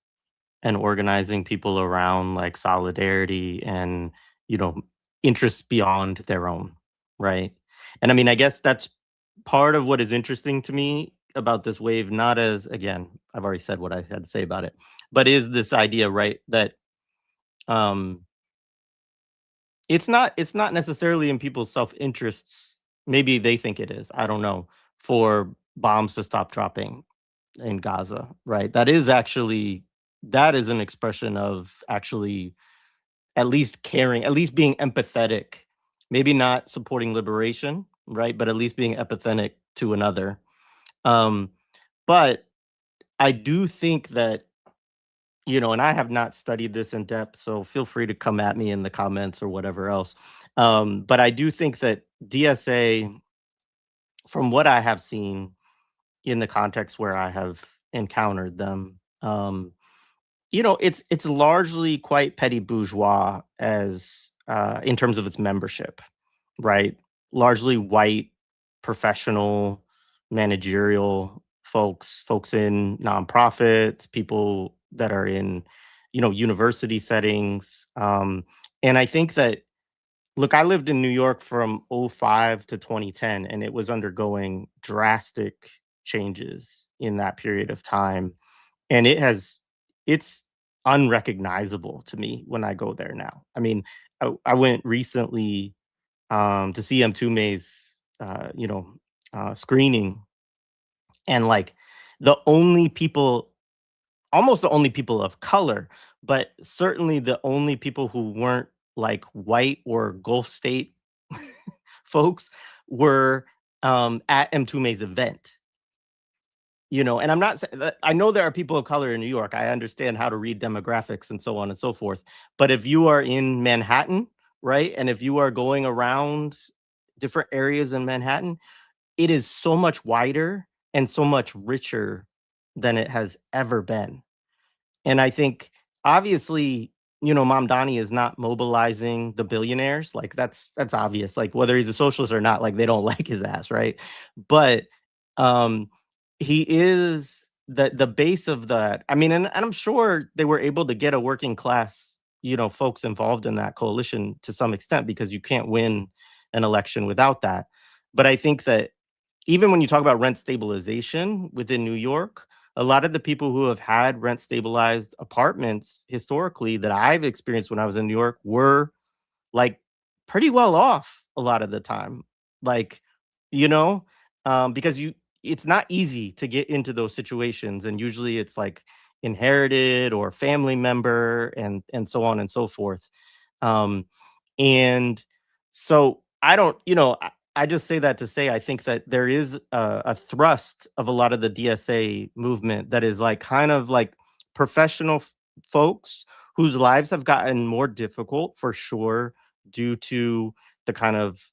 [SPEAKER 7] and organizing people around like solidarity and, you know, interests beyond their own, right? And I mean, I guess that's part of what is interesting to me about this wave, not as, again, I've already said what I had to say about it, but is this idea, right, that um it's not necessarily in people's self-interests. Maybe they think it is. I don't know. For bombs to stop dropping in Gaza, right? That is an expression of actually at least caring, at least being empathetic. Maybe not supporting liberation, right? But at least being empathetic to another. Um, but I do think that, and I have not studied this in depth, so feel free to come at me in the comments or whatever else. But I do think that DSA, from what I have seen in the context where I have encountered them, it's largely quite petty bourgeois as in terms of its membership, right? Largely white, professional, managerial folks in nonprofits, people that are in, university settings. And I think that, look, I lived in New York from '05 to 2010, and it was undergoing drastic changes in that period of time. And it's unrecognizable to me when I go there now. I mean, I went recently to see Mtume's screening, and like the only people, almost the only people of color, but certainly the only people who weren't like white or Gulf state folks were at Mtume's event. And I'm not saying, I know there are people of color in New York. I understand how to read demographics and so on and so forth. But if you are in Manhattan, right, and if you are going around different areas in Manhattan, it is so much wider and so much richer than it has ever been. And I think, obviously, Mamdani is not mobilizing the billionaires. Like, that's obvious. Like, whether he's a socialist or not, like, they don't like his ass, right? But um he is the base of that. I mean, and I'm sure they were able to get a working class, folks involved in that coalition to some extent, because you can't win an election without that. But I think that even when you talk about rent stabilization within New York, a lot of the people who have had rent stabilized apartments historically that I've experienced when I was in New York were like pretty well off a lot of the time. Like, because it's not easy to get into those situations. And usually it's like inherited or family member and so on and so forth. And so I don't, I just say that to say, I think that there is a thrust of a lot of the DSA movement that is like kind of like professional folks whose lives have gotten more difficult for sure due to the kind of,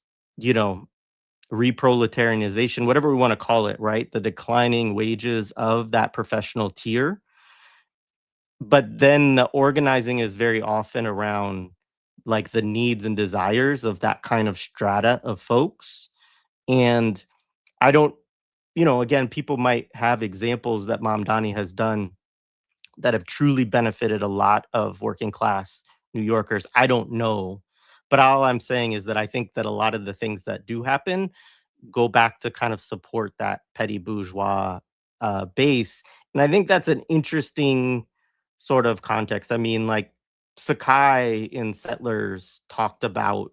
[SPEAKER 7] reproletarianization, whatever we want to call it, right? The declining wages of that professional tier. But then the organizing is very often around like the needs and desires of that kind of strata of folks. And I don't, again, people might have examples that Mamdani has done that have truly benefited a lot of working class New Yorkers. I don't know. But all I'm saying is that I think that a lot of the things that do happen go back to kind of support that petty bourgeois base. And I think that's an interesting sort of context. I mean, like, Sakai in Settlers talked about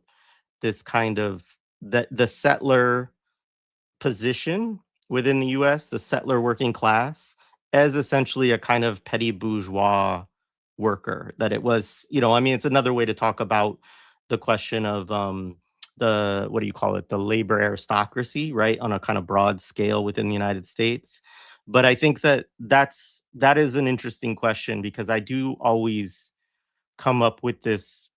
[SPEAKER 7] this kind of the settler position within the US, the settler working class, as essentially a kind of petty bourgeois worker. That it was, I mean, it's another way to talk about the question of the, what do you call it, the labor aristocracy, right, on a kind of broad scale within the United States. But I think that that is an interesting question, because I do always come up with this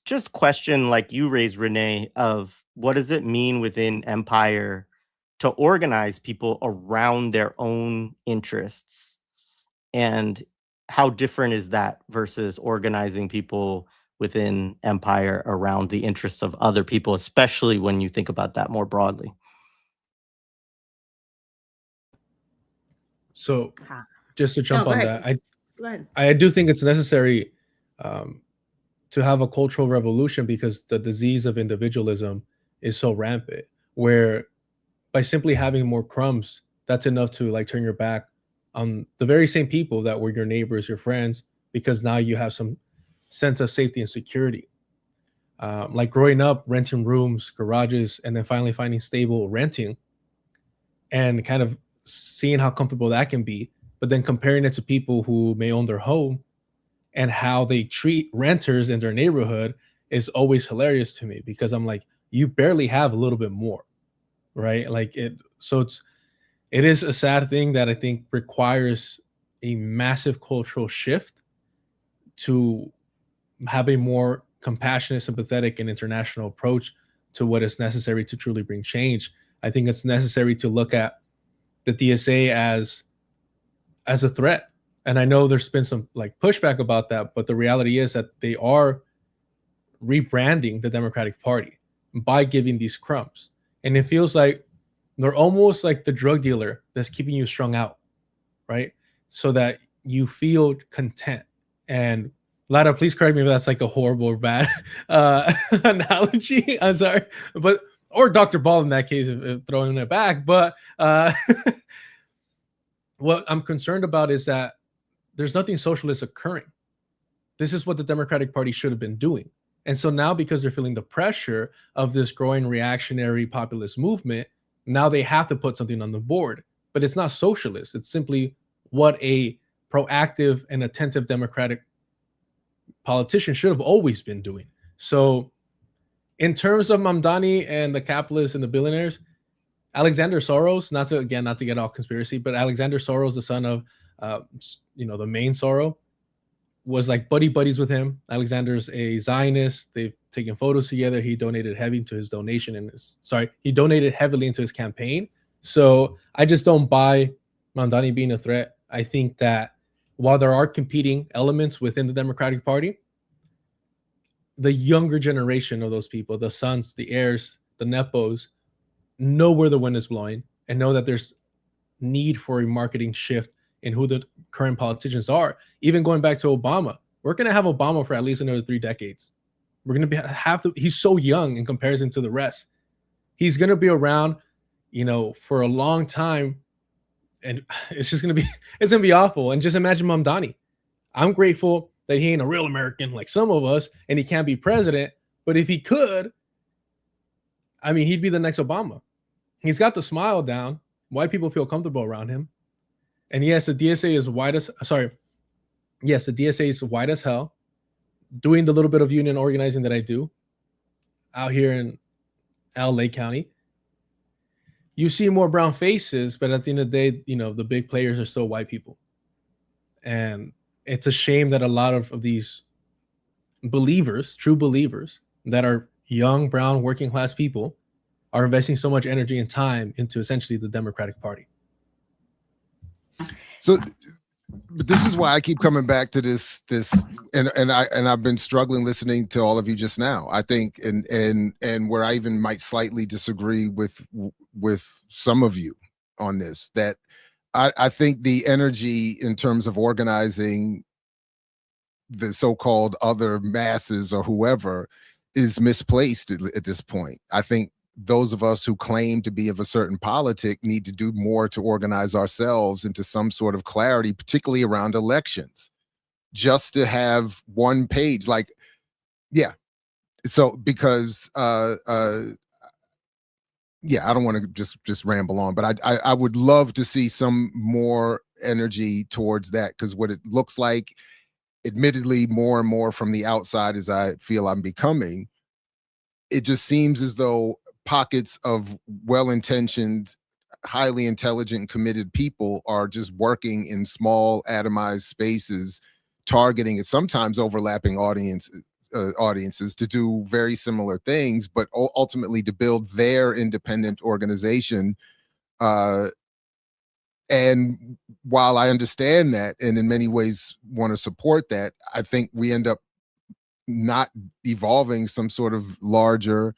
[SPEAKER 7] just question like you raised, Renee, of what does it mean within empire to organize people around their own interests, and how different is that versus organizing people within empire around the interests of other people, especially when you think about that more broadly.
[SPEAKER 5] So just to jump
[SPEAKER 4] go
[SPEAKER 5] on
[SPEAKER 4] ahead.
[SPEAKER 5] that,
[SPEAKER 4] Go ahead.
[SPEAKER 5] I do think it's necessary to have a cultural revolution, because the disease of individualism is so rampant, where by simply having more crumbs, that's enough to like turn your back on the very same people that were your neighbors, your friends, because now you have some sense of safety and security. Like growing up, renting rooms, garages, and then finally finding stable renting, and kind of seeing how comfortable that can be, but then comparing it to people who may own their home and how they treat renters in their neighborhood is always hilarious to me, because I'm like, you barely have a little bit more, right? Like it is a sad thing that I think requires a massive cultural shift to have a more compassionate, sympathetic, and international approach to what is necessary to truly bring change. I think it's necessary to look at the DSA as a threat. And I know there's been some like pushback about that, but the reality is that they are rebranding the Democratic Party by giving these crumbs. And it feels like they're almost like the drug dealer that's keeping you strung out, right? So that you feel content. And Lada, please correct me if that's like a horrible or bad analogy. I'm sorry. But or Dr. Ball in that case, if throwing it back. But what I'm concerned about is that there's nothing socialist occurring. This is what the Democratic Party should have been doing. And so now, because they're feeling the pressure of this growing reactionary populist movement, now they have to put something on the board. But it's not socialist. It's simply what a proactive and attentive Democratic politician should have always been doing. So in terms of Mamdani and the capitalists and the billionaires, Alexander Soros, not to get all conspiracy, but Alexander Soros, the son of the main Soros, was like buddies with him. Alexander's a Zionist. They've taken photos together. He donated heavily into his campaign. So I just don't buy Mamdani being a threat. I think that while there are competing elements within the Democratic Party, the younger generation of those people, the sons, the heirs, the nepos, know where the wind is blowing and know that there's need for a marketing shift in who the current politicians are. Even going back to Obama, we're going to have Obama for at least another 3 decades. We're going to he's so young in comparison to the rest. He's going to be around, for a long time. And it's going to be awful. And just imagine Mamdani. I'm grateful that he ain't a real American like some of us, and he can't be president. But if he could, I mean, he'd be the next Obama. He's got the smile down. White people feel comfortable around him. And yes, the DSA is white as hell. Doing the little bit of union organizing that I do out here in LA County, you see more brown faces, but at the end of the day, the big players are still white people. And it's a shame that a lot of these believers, true believers, that are young, brown, working class people are investing so much energy and time into essentially the Democratic Party.
[SPEAKER 2] So, but this is why I keep coming back to this, and I've been struggling listening to all of you just now. I think, and where I even might slightly disagree with some of you on this, that I think the energy in terms of organizing the so-called other masses or whoever is misplaced at this point. I think those of us who claim to be of a certain politic need to do more to organize ourselves into some sort of clarity, particularly around elections. just to have one page. Like, yeah. So because yeah, I don't want to just ramble on, but I would love to see some more energy towards that, because what it looks like, admittedly, more and more from the outside as I feel I'm becoming, it just seems as though pockets of well-intentioned, highly intelligent, committed people are just working in small, atomized spaces, targeting at sometimes overlapping audiences to do very similar things, but ultimately to build their independent organization. And while I understand that, and in many ways want to support that, I think we end up not evolving some sort of larger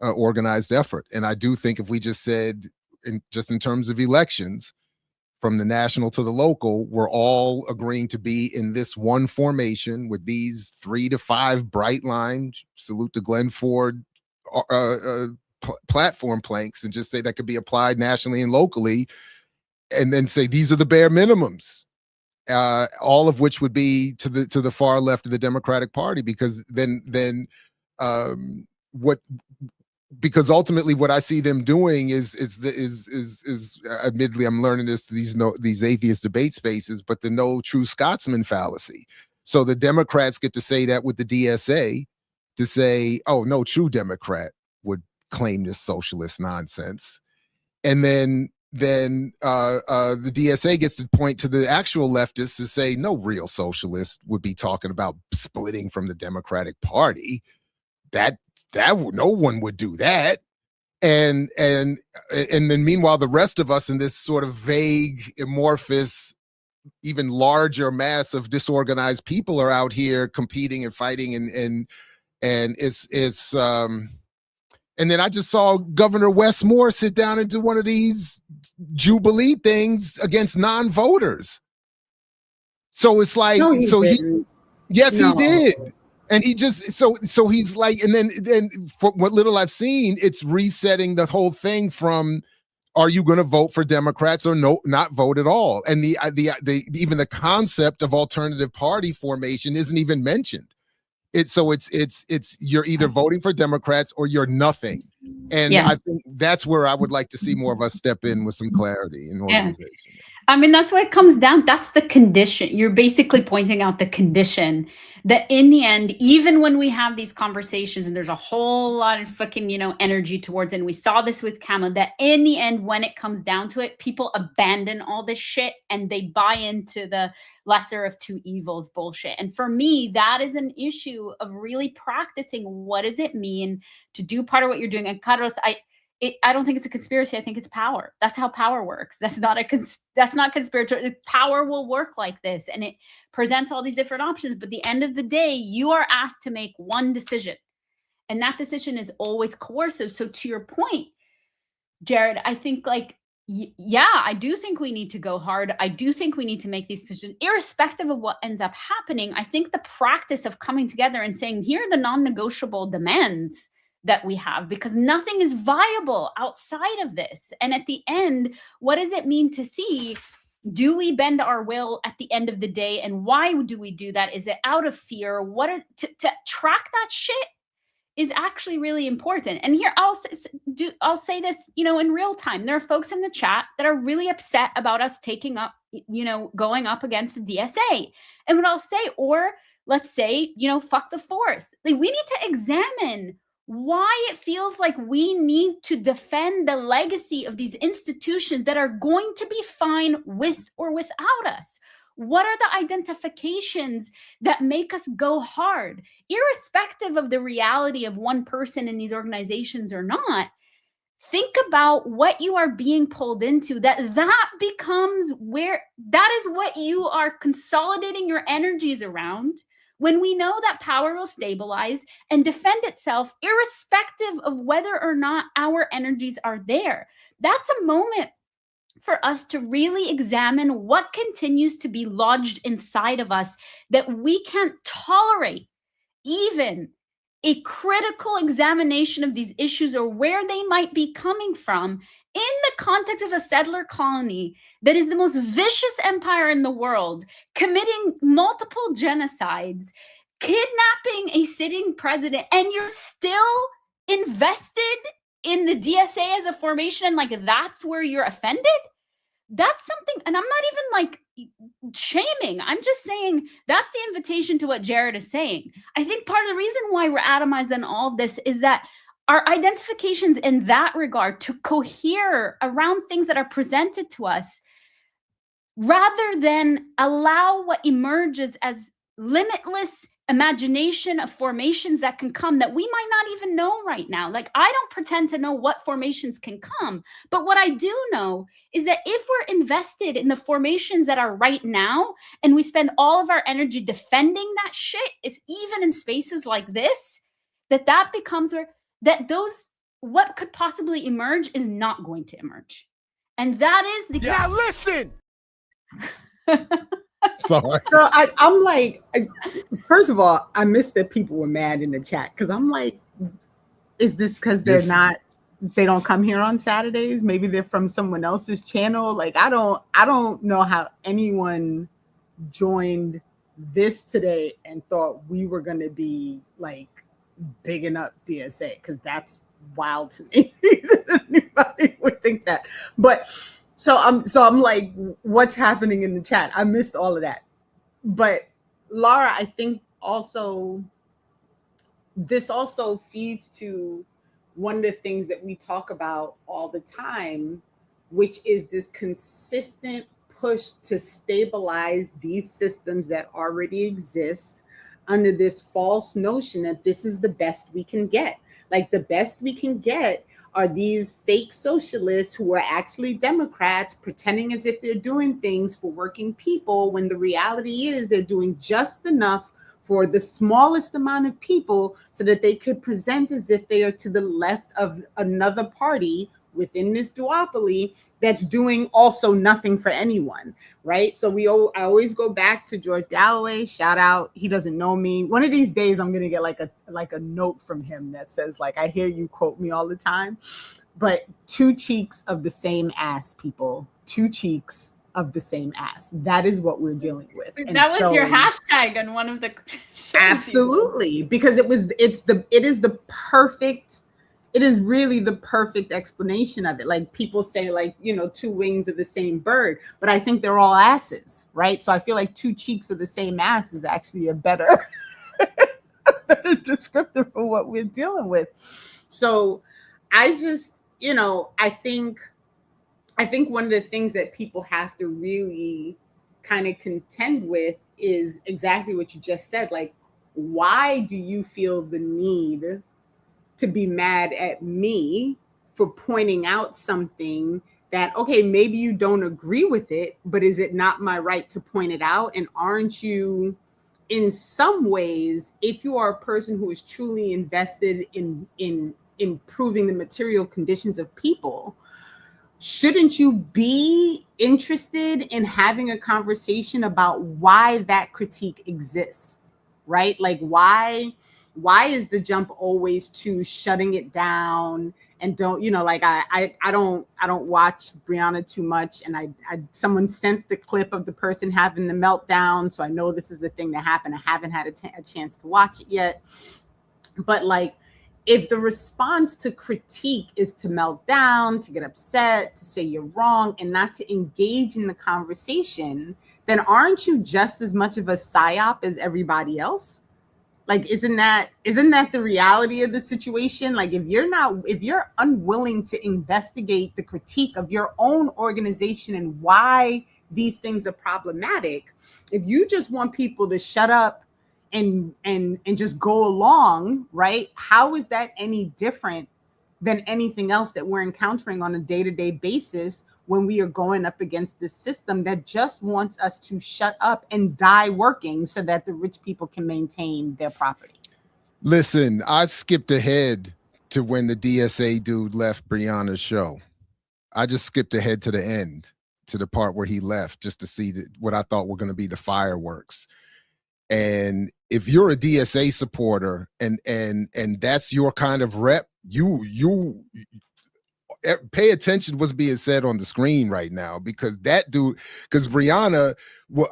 [SPEAKER 2] organized effort. And I do think if we just said, just in terms of elections, from the national to the local, we're all agreeing to be in this one formation with these 3 to 5 bright lines, salute to Glenn Ford, platform planks, and just say that could be applied nationally and locally, and then say these are the bare minimums, all of which would be to the far left of the Democratic Party, because then what because ultimately what I see them doing is admittedly, I'm learning this these atheist debate spaces, but the no true Scotsman fallacy. So the Democrats get to say that with the DSA, to say, oh, no true Democrat would claim this socialist nonsense, and then the DSA gets to point to the actual leftists to say no real socialist would be talking about splitting from the Democratic Party. That no one would do that. And then meanwhile, the rest of us in this sort of vague, amorphous, even larger mass of disorganized people are out here competing and fighting, and it's and then I just saw Governor Wes Moore sit down and do one of these Jubilee things against non-voters. So it's like,
[SPEAKER 4] No, he didn't.
[SPEAKER 2] Yes,
[SPEAKER 4] No.
[SPEAKER 2] he did. And he just, so he's like, and then for what little I've seen, it's resetting the whole thing from, are you going to vote for Democrats or no, not vote at all? And the even the concept of alternative party formation isn't even mentioned. It's you're either voting for Democrats or you're nothing. And
[SPEAKER 6] Yeah.
[SPEAKER 2] I think that's where I would like to see more of us step in with some clarity in organization.
[SPEAKER 6] Yeah. I mean, that's what it comes down. That's the condition. You're basically pointing out the condition that in the end, even when we have these conversations and there's a whole lot of fucking, energy towards it, and we saw this with Kama, that in the end, when it comes down to it, people abandon all this shit and they buy into the lesser of two evils bullshit. And for me, that is an issue of really practicing what does it mean to do part of what you're doing. And Carlos, I don't think it's a conspiracy. I think it's power. That's how power works. That's not conspiratorial. Power will work like this, and it presents all these different options. But at the end of the day, you are asked to make one decision, and that decision is always coercive. So to your point, Jared, I think I do think we need to go hard. I do think we need to make these decisions, irrespective of what ends up happening. I think the practice of coming together and saying, here are the non-negotiable demands that we have, because nothing is viable outside of this. And at the end, what does it mean to see, do we bend our will at the end of the day? And why do we do that? Is it out of fear? To track that shit is actually really important. And here I'll say this, in real time. There are folks in the chat that are really upset about us going up against the DSA. And what I'll say, or let's say, fuck the fourth. We need to examine why it feels like we need to defend the legacy of these institutions that are going to be fine with or without us. What are the identifications that make us go hard, irrespective of the reality of one person in these organizations or not? Think about what you are being pulled into, that becomes that is what you are consolidating your energies around, when we know that power will stabilize and defend itself, irrespective of whether or not our energies are there. That's a moment for us to really examine what continues to be lodged inside of us that we can't tolerate even a critical examination of these issues or where they might be coming from in the context of a settler colony that is the most vicious empire in the world, committing multiple genocides, kidnapping a sitting president, and you're still invested in the DSA as a formation, and like that's where you're offended? That's something, and I'm not even like shaming. I'm just saying that's the invitation to what Jared is saying. I think part of the reason why we're atomized in all of this is that our identifications in that regard to cohere around things that are presented to us, rather than allow what emerges as limitless imagination of formations that can come that we might not even know right now. Like, I don't pretend to know what formations can come, but what I do know is that if we're invested in the formations that are right now, and we spend all of our energy defending that shit, it's even in spaces like this, that becomes where what could possibly emerge is not going to emerge. And that is the
[SPEAKER 8] Now listen.
[SPEAKER 2] Sorry.
[SPEAKER 4] So I'm like, first of all, I missed that people were mad in the chat because I'm like, is this because they don't come here on Saturdays? Maybe they're from someone else's channel. Like, I don't know how anyone joined this today and thought we were going to be like bigging up DSA, because that's wild to me. Anybody would think that. But so I'm like, what's happening in the chat? I missed all of that. But Laura, I think also this also feeds to one of the things that we talk about all the time, which is this consistent push to stabilize these systems that already exist under this false notion that this is the best we can get. Like, the best we can get are these fake socialists who are actually Democrats pretending as if they're doing things for working people, when the reality is they're doing just enough for the smallest amount of people so that they could present as if they are to the left of another party within this duopoly that's doing also nothing for anyone, right? So I always go back to George Galloway, shout out. He doesn't know me. One of these days I'm gonna get like a note from him that says, like, I hear you quote me all the time, but two cheeks of the same ass, people. Two cheeks of the same ass. That is what we're dealing with. And
[SPEAKER 6] that was your hashtag on one of the shows.
[SPEAKER 4] Absolutely, because it is really the perfect explanation of it. Like, people say, like, two wings of the same bird, but I think they're all asses, right? So I feel like two cheeks of the same ass is actually a better descriptor for what we're dealing with. So I just, I think one of the things that people have to really kind of contend with is exactly what you just said. Like, why do you feel the need to be mad at me for pointing out something that, okay, maybe you don't agree with it, but is it not my right to point it out? And aren't you, in some ways, if you are a person who is truly invested in improving the material conditions of people, shouldn't you be interested in having a conversation about why that critique exists, right? Like, why is the jump always to shutting it down and don't, like, I don't watch Brianna too much, and I someone sent the clip of the person having the meltdown, so I know this is a thing that happened. I haven't had a chance to watch it yet, but like, if the response to critique is to melt down, to get upset, to say you're wrong, and not to engage in the conversation, then aren't you just as much of a psyop as everybody else? Like, isn't that the reality of the situation? Like, if you're unwilling to investigate the critique of your own organization and why these things are problematic, if you just want people to shut up and just go along, right? How is that any different than anything else that we're encountering on a day-to-day basis when we are going up against this system that just wants us to shut up and die working so that the rich people can maintain their property?
[SPEAKER 2] Listen, I skipped ahead to when the DSA dude left Brianna's show. I just skipped ahead to the end, to the part where he left, just to see what I thought were going to be the fireworks. And if you're a DSA supporter and that's your kind of rep, you pay attention to what's being said on the screen right now, because that dude, because Brianna, well,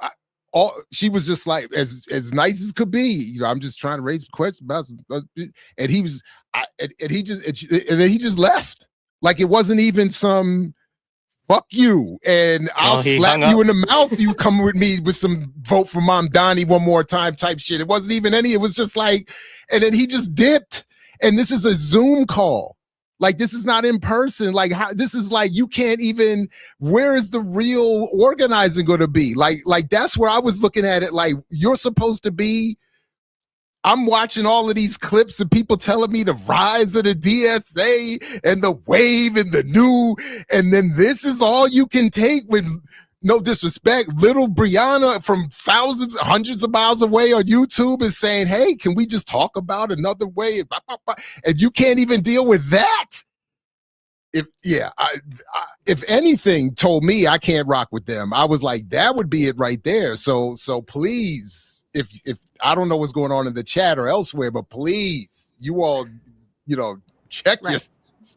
[SPEAKER 2] she was just like as nice as could be. You know, I'm just trying to raise questions about some, and he was, and then he just left. Like it wasn't even some fuck you and I'll slap you in the mouth. You come with me with some vote for Mom Donnie one more time type shit. It wasn't even any. It was just like, and then he just dipped. And this is a Zoom call. Like this is not in person. Like how, this is like you can't even. Where is the real organizing going to be? Like that's where I was looking at it. Like you're supposed to be. I'm watching all of these clips of people telling me the rise of the DSA and the wave and the new, and then this is all you can take with no disrespect. Little Brianna from thousands, hundreds of miles away on YouTube is saying, hey, can we just talk about another way? And you can't even deal with that. If anything told me I can't rock with them, I was like, that would be it right there. So please, if I don't know what's going on in the chat or elsewhere, but please, you all, check yourselves,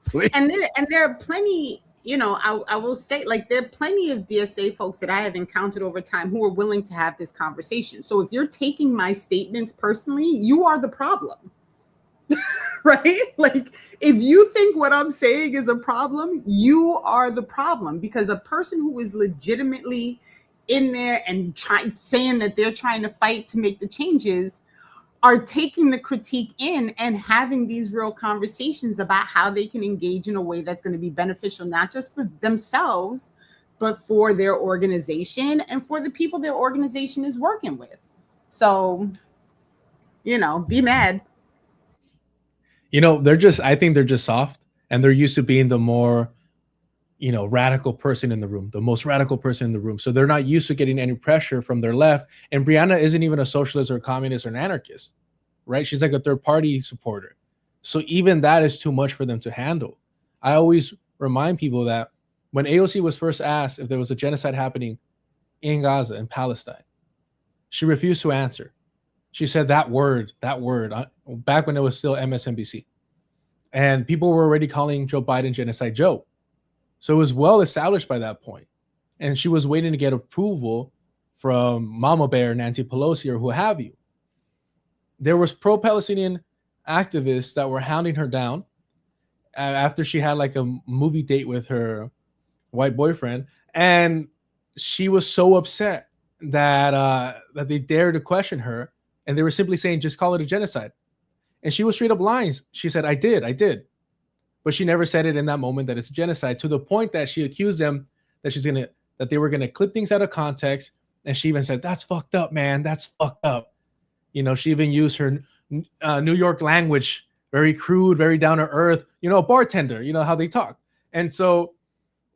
[SPEAKER 2] please.
[SPEAKER 4] And there are plenty, I will say, like, there are plenty of DSA folks that I have encountered over time who are willing to have this conversation. So if you're taking my statements personally, you are the problem. Right? Like, if you think what I'm saying is a problem, you are the problem, because a person who is legitimately in there and saying that they're trying to fight to make the changes are taking the critique in and having these real conversations about how they can engage in a way that's going to be beneficial, not just for themselves, but for their organization and for the people their organization is working with. So, be mad.
[SPEAKER 5] I think they're just soft, and they're used to being the more, radical person in the room, the most radical person in the room. So they're not used to getting any pressure from their left. And Brianna isn't even a socialist or a communist or an anarchist, right? She's like a third party supporter. So even that is too much for them to handle. I always remind people that when AOC was first asked if there was a genocide happening in Gaza, in Palestine, she refused to answer. She said that word, back when it was still MSNBC. And people were already calling Joe Biden Genocide Joe. So it was well established by that point. And she was waiting to get approval from Mama Bear, Nancy Pelosi, or who have you. There was pro-Palestinian activists that were hounding her down after she had like a movie date with her white boyfriend. And she was so upset that they dared to question her. And they were simply saying, just call it a genocide. And she was straight up lying. She said, I did. But she never said it in that moment that it's a genocide, to the point that she accused them that they were gonna clip things out of context. And she even said, that's fucked up, man. That's fucked up. She even used her New York language, very crude, very down to earth, a bartender, how they talk. And so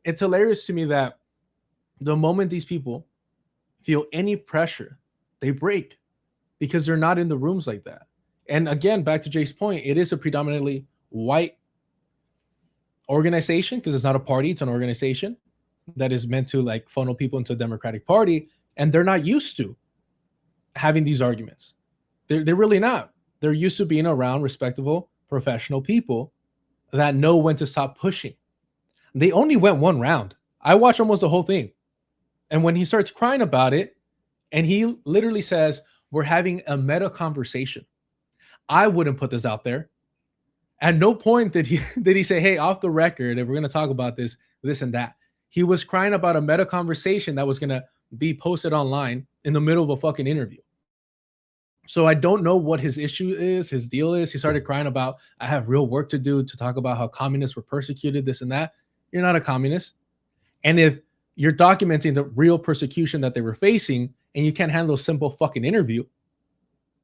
[SPEAKER 5] it's hilarious to me that the moment these people feel any pressure, they break, because they're not in the rooms like that. And again, back to Jay's point, it is a predominantly white organization, because it's not a party, it's an organization that is meant to like funnel people into a Democratic Party, and they're not used to having these arguments. They're really not. They're used to being around respectable, professional people that know when to stop pushing. They only went one round. I watched almost the whole thing. And when he starts crying about it, and he literally says, we're having a meta conversation, I wouldn't put this out there. At no point did he say, hey, off the record, if we're going to talk about this and that. He was crying about a meta conversation that was going to be posted online in the middle of a fucking interview. So I don't know what his issue is, his deal is. He started crying about, I have real work to do to talk about how communists were persecuted, this and that. You're not a communist. And if you're documenting the real persecution that they were facing, and you can't handle a simple fucking interview,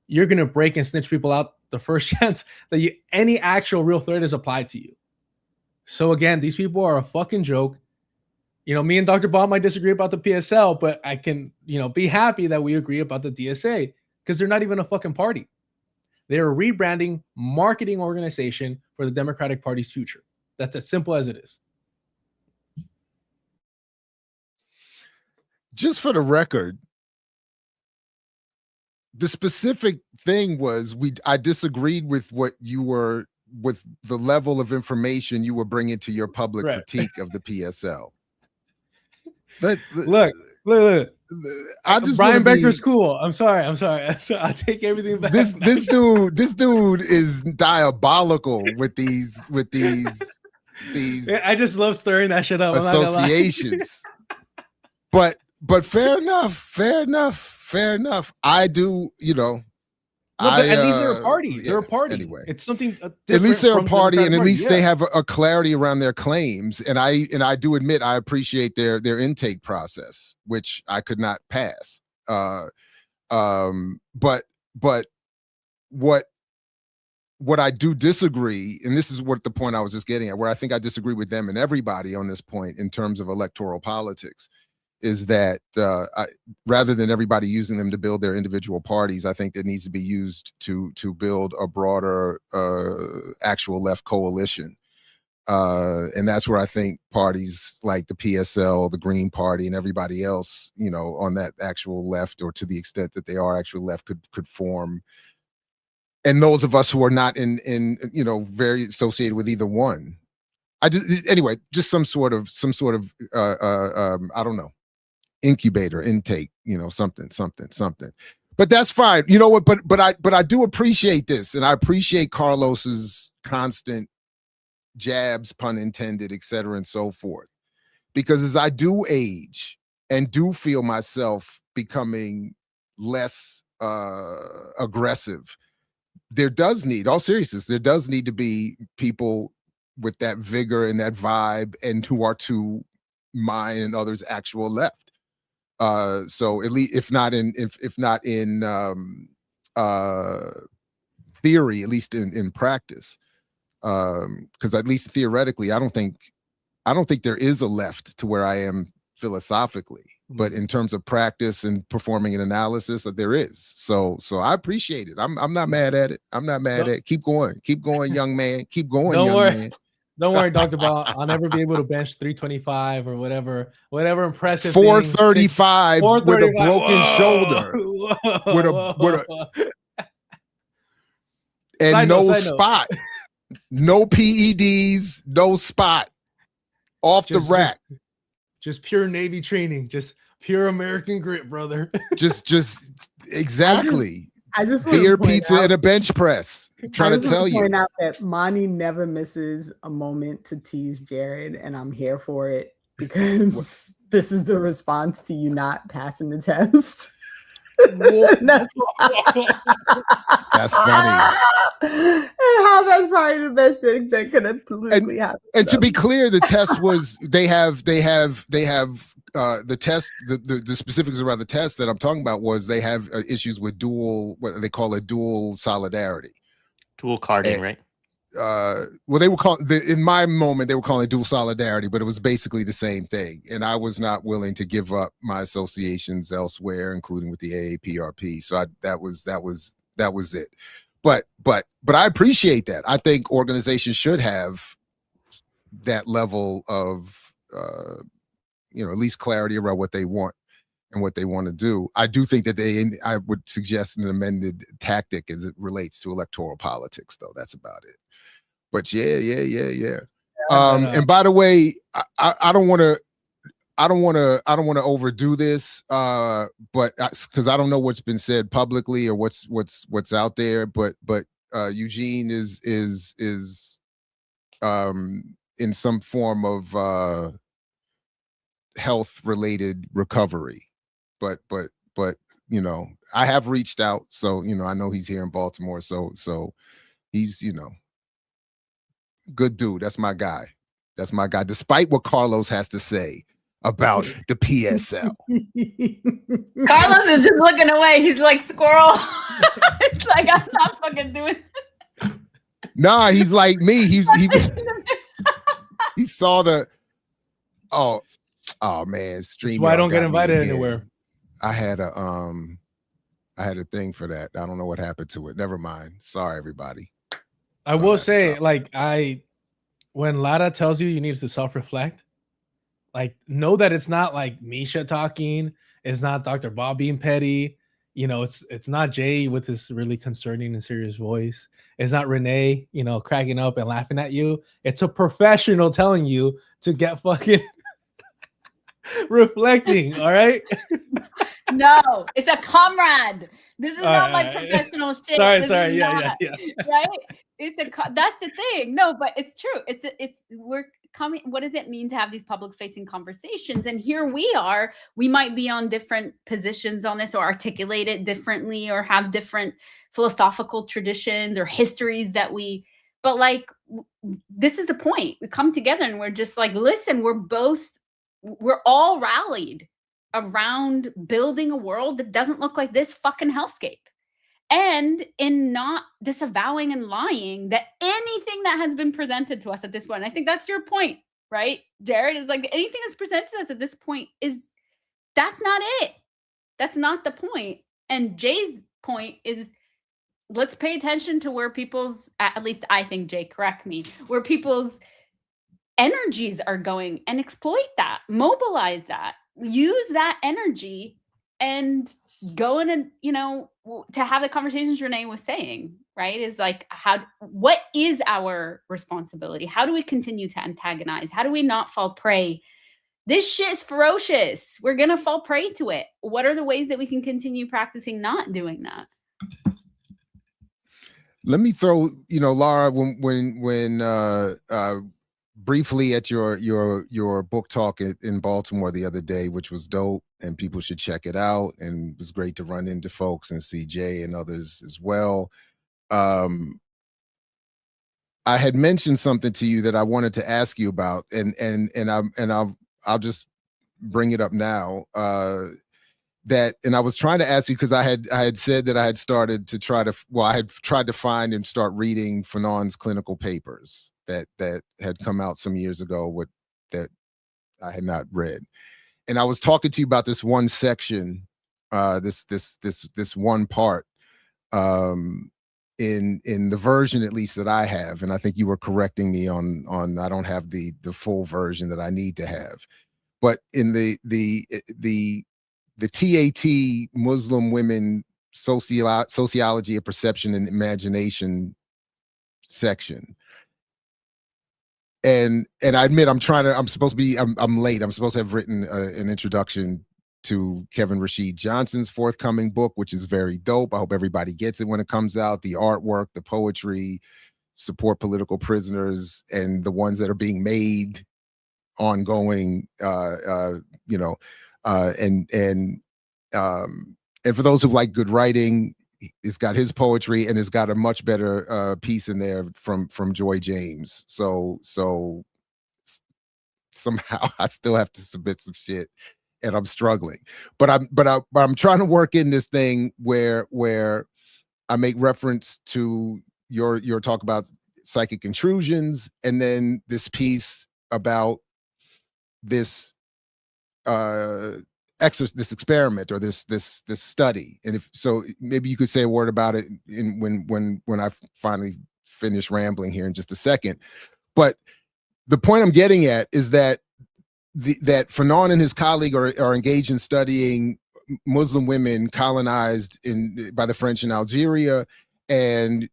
[SPEAKER 5] you're going to break and snitch people out the first chance that any actual real threat is applied to you. So again, these people are a fucking joke. Me and Dr. Bob might disagree about the PSL, but I can, be happy that we agree about the DSA, because they're not even a fucking party. They're a rebranding marketing organization for the Democratic Party's future. That's as simple as it is.
[SPEAKER 2] Just for the record, the specific thing was I disagreed with what you were the level of information you were bringing to your public
[SPEAKER 5] Right.
[SPEAKER 2] critique of the PSL. But
[SPEAKER 5] Look.
[SPEAKER 2] I just
[SPEAKER 5] Brian
[SPEAKER 2] wanna
[SPEAKER 5] Becker's cool. I'm sorry. I'll take everything back.
[SPEAKER 2] This dude is diabolical with these
[SPEAKER 5] I just love stirring that shit up.
[SPEAKER 2] associations. But fair enough. I do,
[SPEAKER 5] But at least they're a party.
[SPEAKER 2] yeah,
[SPEAKER 5] They're a party.
[SPEAKER 2] anyway.
[SPEAKER 5] It's something.
[SPEAKER 2] At least they're a party, and at least they
[SPEAKER 5] yeah.
[SPEAKER 2] have a clarity around their claims. And I do admit I appreciate their intake process, which I could not pass. But what I do disagree, and this is what the point I was just getting at, where I think I disagree with them and everybody on this point in terms of electoral politics, is that rather than everybody using them to build their individual parties, I think it needs to be used to build a broader actual left coalition. And that's where I think parties like the PSL, the Green Party, and everybody else, on that actual left, or to the extent that they are actual left, could form. And those of us who are not in very associated with either one, just some sort of I don't know, incubator, intake, something. But that's fine. You know what? But I do appreciate this, and I appreciate Carlos's constant jabs, pun intended, et cetera, and so forth. Because as I do age and do feel myself becoming less aggressive, there does need to be people with that vigor and that vibe, and who are to mine and others' actual left. So at least, if not in theory, at least in practice, because at least theoretically, I don't think there is a left to where I am philosophically, but in terms of practice and performing an analysis, there is. So I appreciate it. I'm not mad at it. I'm not mad at it. Keep going, young man. Keep going, man.
[SPEAKER 5] Don't worry, Dr. Ball. I'll never be able to bench 325 or whatever impressive
[SPEAKER 2] 435 with a broken shoulder. And no spot. No PEDs, no spot. Off the rack.
[SPEAKER 5] Just pure Navy training. Just pure American grit, brother.
[SPEAKER 2] just exactly.
[SPEAKER 4] I just
[SPEAKER 2] beer, pizza, and a bench press. I'm trying to tell you.
[SPEAKER 4] Point out that Monty never misses a moment to tease Jared, and I'm here for it, because this is the response to you not passing the test.
[SPEAKER 2] That's funny.
[SPEAKER 4] And how that's probably the best thing that could have politically happened.
[SPEAKER 2] And to be clear, the test was they have the test, the specifics around the test that I'm talking about was they have issues with what they call dual solidarity,
[SPEAKER 7] dual carding, right?
[SPEAKER 2] Well, they were calling in my moment they were calling it dual solidarity, but it was basically the same thing. And I was not willing to give up my associations elsewhere, including with the AAPRP. So that was it. But I appreciate that. I think organizations should have that level of at least clarity around what they want and what they want to do. I do think that I would suggest an amended tactic as it relates to electoral politics, though. That's about it. But yeah. And by the way, I don't want to overdo this, but because I don't know what's been said publicly or what's out there. But Eugene is in some form of health related recovery. But I have reached out, so I know he's here in Baltimore. So he's good dude. That's my guy. Despite what Carlos has to say about the PSL.
[SPEAKER 6] Carlos is just looking away. He's like, squirrel. It's like, I'm not fucking doing it.
[SPEAKER 2] Nah, he's like me. He saw the oh man, stream.
[SPEAKER 5] That's why I don't get invited anywhere.
[SPEAKER 2] I had a thing for that. I don't know what happened to it. Never mind. Sorry, everybody.
[SPEAKER 5] I will say, when Lara tells you need to self-reflect, know that it's not like Misha talking. It's not Dr. Bob being petty. you know, it's not Jay with his really concerning and serious voice. It's not Renee, you know, cracking up and laughing at you. It's a professional telling you to get fucking reflecting. All right.
[SPEAKER 6] No, it's a comrade. This is not my
[SPEAKER 5] All right.
[SPEAKER 6] professional shit.
[SPEAKER 5] Sorry,
[SPEAKER 6] This
[SPEAKER 5] sorry.
[SPEAKER 6] is
[SPEAKER 5] Yeah,
[SPEAKER 6] not,
[SPEAKER 5] yeah.
[SPEAKER 6] right? That's the thing. No, but it's true. We're coming. What does it mean to have these public facing conversations? And here we are. We might be on different positions on this, or articulate it differently, or have different philosophical traditions or histories that we. But like, this is the point. We come together and we're just like, listen. We're all rallied around building a world that doesn't look like this fucking hellscape. And in not disavowing and lying that anything that has been presented to us at this point, I think that's your point, right, Jared? Is like anything that's presented to us at this point that's not it. That's not the point. And Jay's point is, let's pay attention to where at least I think, Jay, correct me, where people's energies are going, and exploit that, mobilize that, use that energy, and go in and, you know, to have the conversations Renee was saying, right? Is like, what is our responsibility? How do we continue to antagonize? How do we not fall prey? This shit is ferocious. We're going to fall prey to it. What are the ways that we can continue practicing not doing that?
[SPEAKER 2] Let me throw, you know, Laura, when briefly at your book talk in Baltimore the other day, which was dope, and people should check it out, and it was great to run into folks and see Jay and others as well. I had mentioned something to you that I wanted to ask you about, and I'll just bring it up now. And I was trying to ask you because I had said that I had started to I had tried to find and start reading Fanon's clinical papers that had come out some years ago that I had not read. And I was talking to you about this one section, this one part, in the version at least that I have, and I think you were correcting me on I don't have the full version that I need to have, but in the TAT Muslim women sociology of perception and imagination section. And I admit I'm late. I'm supposed to have written an introduction to Kevin Rashid Johnson's forthcoming book, which is very dope. I hope everybody gets it when it comes out. The artwork, the poetry, support political prisoners and the ones that are being made ongoing, you know, and for those who like good writing, it's got his poetry, and it's got a much better piece in there from Joy James. So somehow I still have to submit some shit, and I'm struggling. But I'm trying to work in this thing where I make reference to your talk about psychic intrusions, and then this piece about this this experiment or this study. And if so, maybe you could say a word about it when I finally finish rambling here in just a second. But the point I'm getting at is that that Fanon and his colleague are engaged in studying Muslim women colonized by the French in Algeria, and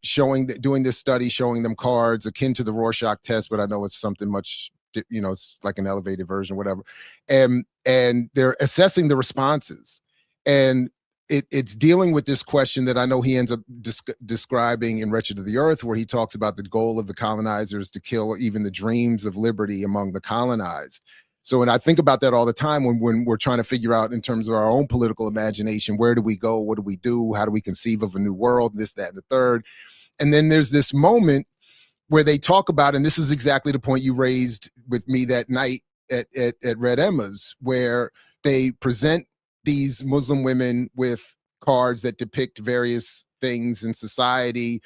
[SPEAKER 2] doing this study, showing them cards akin to the Rorschach test, but I know it's something much, you know, it's like an elevated version, whatever. And they're assessing the responses, and it's dealing with this question that I know he ends up describing in Wretched of the Earth, where he talks about the goal of the colonizers to kill even the dreams of liberty among the colonized. So, and I think about that all the time when we're trying to figure out in terms of our own political imagination, where do we go? What do we do? How do we conceive of a new world? This, that, and the third. And then there's this moment where they talk about, and this is exactly the point you raised with me that night at Red Emma's, where they present these Muslim women with cards that depict various things in society.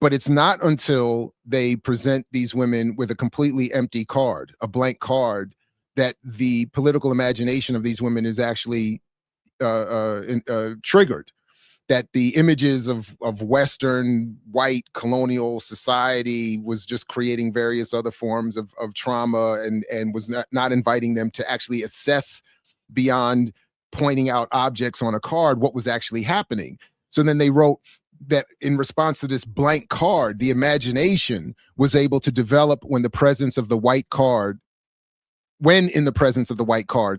[SPEAKER 2] But it's not until they present these women with a completely empty card, a blank card, that the political imagination of these women is actually triggered. That the images of Western white colonial society was just creating various other forms of trauma, and was not inviting them to actually assess beyond pointing out objects on a card, what was actually happening. So then they wrote that in response to this blank card, the imagination was able to develop when in the presence of the white card,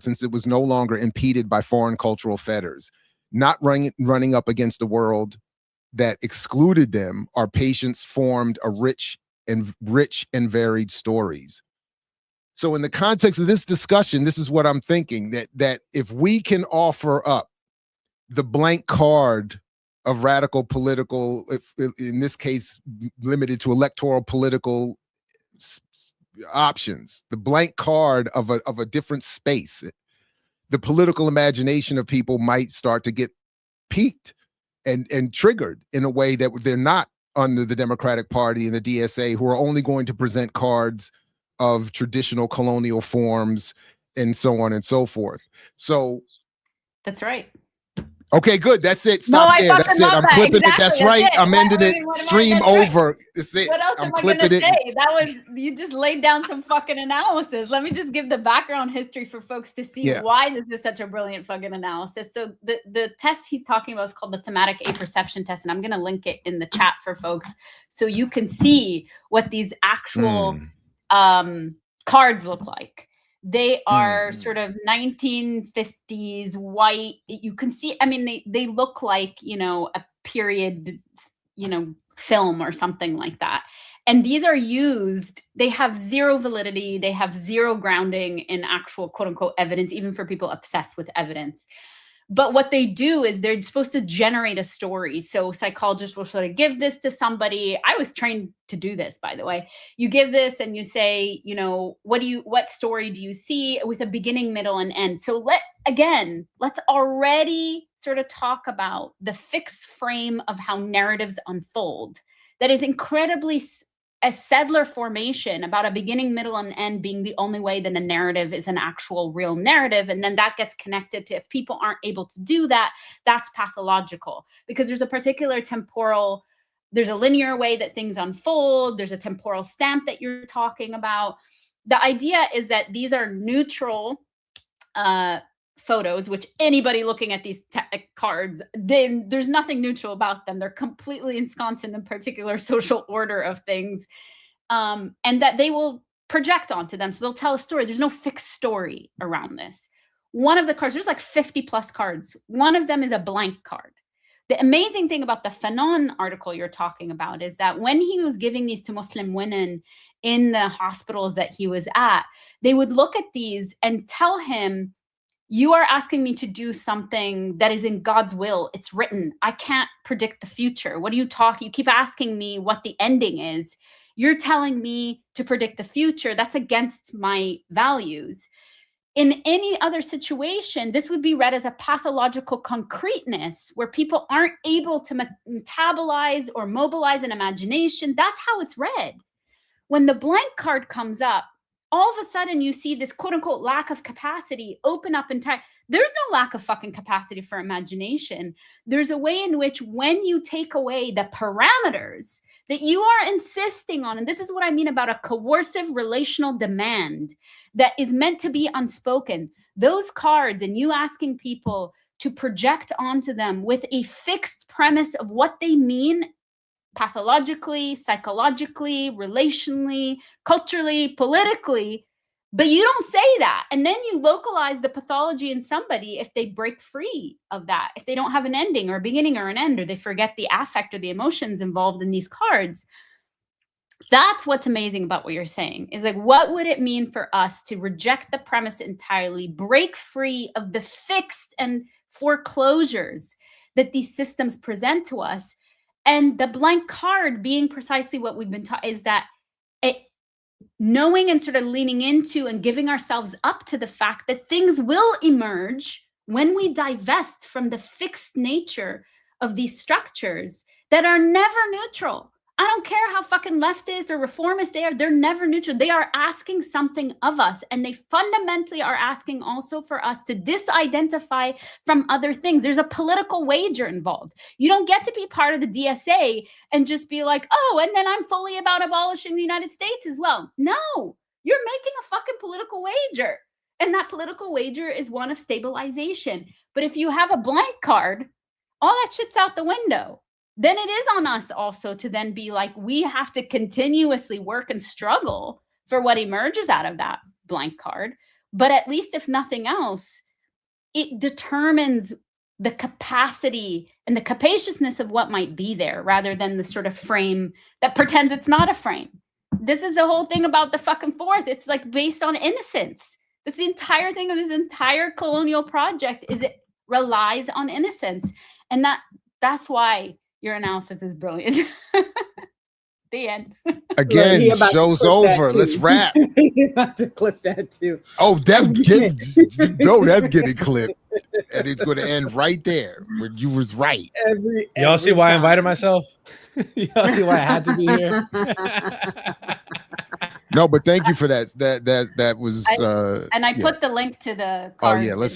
[SPEAKER 2] since it was no longer impeded by foreign cultural fetters, not running up against a world that excluded them, our patients formed a rich and varied stories. So in the context of this discussion, this is what I'm thinking, that if we can offer up the blank card of radical political, if in this case limited to electoral political options, the blank card of a different space, the political imagination of people might start to get piqued and triggered in a way that they're not under the Democratic Party and the DSA, who are only going to present cards of traditional colonial forms and so on and so forth. So
[SPEAKER 6] that's right.
[SPEAKER 2] Okay, good. That's it. Stop there. That's it. I'm clipping it. That's right. I'm ending it. Stream over. That's it.
[SPEAKER 6] What else am I gonna say? That was, you just laid down some fucking analysis. Let me just give the background history for folks to see why this is such a brilliant fucking analysis. So the test he's talking about is called the thematic apperception test, and I'm gonna link it in the chat for folks so you can see what these actual cards look like. They are sort of 1950s white. You can see, I mean, they look like, you know, a period, you know, film or something like that. And these are used, they have zero validity. They have zero grounding in actual quote unquote evidence, even for people obsessed with evidence. But what they do is they're supposed to generate a story. So psychologists will sort of give this to somebody. I was trained to do this, by the way. You give this and you say, you know, what story do you see with a beginning, middle, and end? So let's already sort of talk about the fixed frame of how narratives unfold. That is incredibly a settler formation about a beginning, middle, and end being the only way that a narrative is an actual real narrative. And then that gets connected to, if people aren't able to do that, that's pathological, because there's a particular temporal, there's a linear way that things unfold. There's a temporal stamp that you're talking about. The idea is that these are neutral photos, which anybody looking at these cards, there's nothing neutral about them. They're completely ensconced in the particular social order of things, and that they will project onto them. So they'll tell a story. There's no fixed story around this. One of the cards, there's like 50 plus cards. One of them is a blank card. The amazing thing about the Fanon article you're talking about is that when he was giving these to Muslim women in the hospitals that he was at, they would look at these and tell him, you are asking me to do something that is in God's will. It's written. I can't predict the future. What are you talking? You keep asking me what the ending is. You're telling me to predict the future. That's against my values. In any other situation, this would be read as a pathological concreteness where people aren't able to metabolize or mobilize an imagination. That's how it's read. When the blank card comes up, all of a sudden you see this quote unquote lack of capacity open up entire. There's no lack of fucking capacity for imagination. There's a way in which when you take away the parameters that you are insisting on, and this is what I mean about a coercive relational demand that is meant to be unspoken, those cards and you asking people to project onto them with a fixed premise of what they mean pathologically, psychologically, relationally, culturally, politically, but you don't say that. And then you localize the pathology in somebody if they break free of that, if they don't have an ending or a beginning or an end, or they forget the affect or the emotions involved in these cards. That's what's amazing about what you're saying, is like, what would it mean for us to reject the premise entirely, break free of the fixed and foreclosures that these systems present to us? And the blank card being precisely what we've been taught is that knowing and sort of leaning into and giving ourselves up to the fact that things will emerge when we divest from the fixed nature of these structures that are never neutral. I don't care how fucking leftist or reformist they are, they're never neutral. They are asking something of us, and they fundamentally are asking also for us to disidentify from other things. There's a political wager involved. You don't get to be part of the DSA and just be like, oh, and then I'm fully about abolishing the United States as well. No, you're making a fucking political wager. And that political wager is one of stabilization. But if you have a blank card, all that shit's out the window. Then it is on us also to then be like, we have to continuously work and struggle for what emerges out of that blank card. But at least if nothing else, it determines the capacity and the capaciousness of what might be there rather than the sort of frame that pretends it's not a frame. This is the whole thing about the fucking fourth. It's like based on innocence. That's the entire thing of this entire colonial project is it relies on innocence. And that's why your analysis is brilliant. The end.
[SPEAKER 2] Again,
[SPEAKER 4] Look,
[SPEAKER 2] show's over. Let's wrap.
[SPEAKER 4] You're about to clip that too.
[SPEAKER 2] Oh, that's getting clipped. And it's going to end right there when you was right.
[SPEAKER 5] Y'all see why I invited myself? Y'all see why I had to be here?
[SPEAKER 2] No, but thank you for that. That was
[SPEAKER 6] and I put the link to the cards.
[SPEAKER 2] Oh yeah, let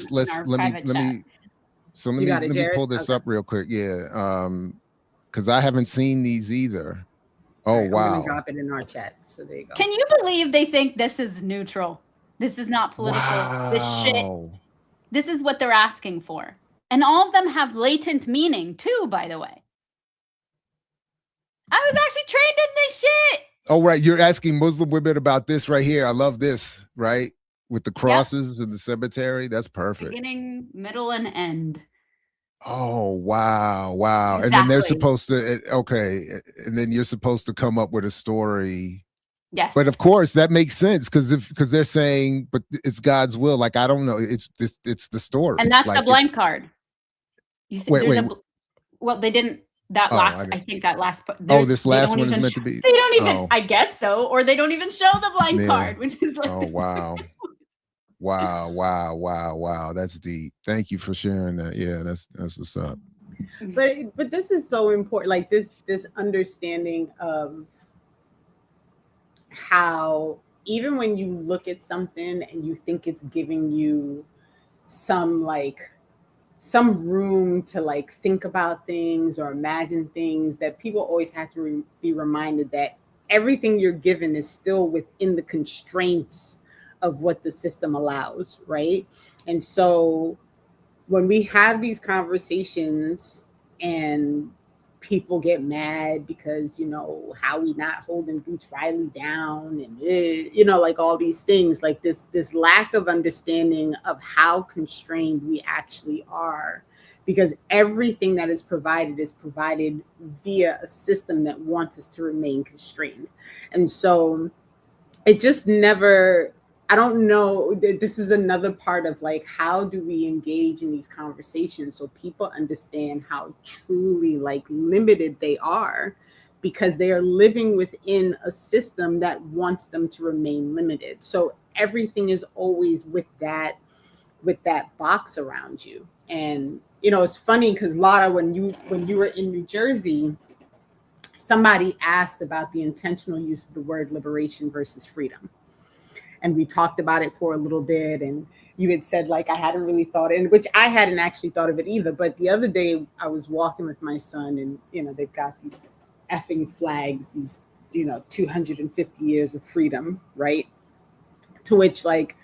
[SPEAKER 2] me pull this up real quick. Yeah. Because I haven't seen these either. Oh
[SPEAKER 4] right,
[SPEAKER 2] wow.
[SPEAKER 4] I'm gonna drop it in our chat. So there you go.
[SPEAKER 6] Can you believe they think this is neutral? This is not political.
[SPEAKER 2] Wow.
[SPEAKER 6] This shit. This is what they're asking for. And all of them have latent meaning too, by the way. I was actually trained in this shit.
[SPEAKER 2] Oh, right. You're asking Muslim women about this right here. I love this, right? With the crosses in the cemetery. That's perfect.
[SPEAKER 6] Beginning, middle, and end.
[SPEAKER 2] Oh, wow. Wow.
[SPEAKER 6] Exactly.
[SPEAKER 2] And then they're supposed to, okay. And then you're supposed to come up with a story.
[SPEAKER 6] Yes.
[SPEAKER 2] But of course, that makes sense because they're saying, but it's God's will. Like, I don't know. It's the story.
[SPEAKER 6] And that's
[SPEAKER 2] like,
[SPEAKER 6] the blank card. You see, well, they didn't. I think that last.
[SPEAKER 2] This last one is meant to be.
[SPEAKER 6] They don't even. I guess so, or they don't even show the blank card, which is like.
[SPEAKER 2] Oh wow, wow! That's deep. Thank you for sharing that. Yeah, that's what's up.
[SPEAKER 4] But this is so important. Like this understanding of how even when you look at something and you think it's giving you some room to like think about things or imagine things, that people always have to be reminded that everything you're given is still within the constraints of what the system allows, right? And so when we have these conversations and people get mad because, how we not holding Boots Riley down and, like all these things, like this lack of understanding of how constrained we actually are, because everything that is provided via a system that wants us to remain constrained. And so it just never, I don't know, this is another part of like, how do we engage in these conversations so people understand how truly like limited they are, because they are living within a system that wants them to remain limited. So everything is always with that box around you. And, it's funny because Lara, when you were in New Jersey, somebody asked about the intentional use of the word liberation versus freedom. And we talked about it for a little bit, and you had said like, I hadn't really thought it, which I hadn't actually thought of it either. But the other day I was walking with my son, and they've got these effing flags, these 250 years of freedom, right? To which like,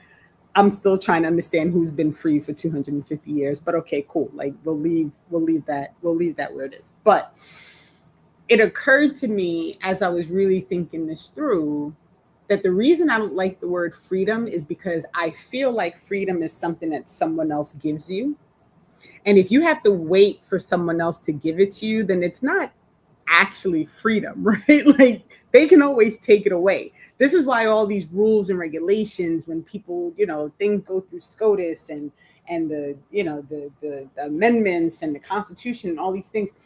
[SPEAKER 4] I'm still trying to understand who's been free for 250 years, but okay, cool. Like we'll leave that where it is. But it occurred to me as I was really thinking this through, that the reason I don't like the word freedom is because I feel like freedom is something that someone else gives you. And if you have to wait for someone else to give it to you, then it's not actually freedom, right? Like they can always take it away. This is why all these rules and regulations, when people, things go through SCOTUS and the amendments and the Constitution and all these things,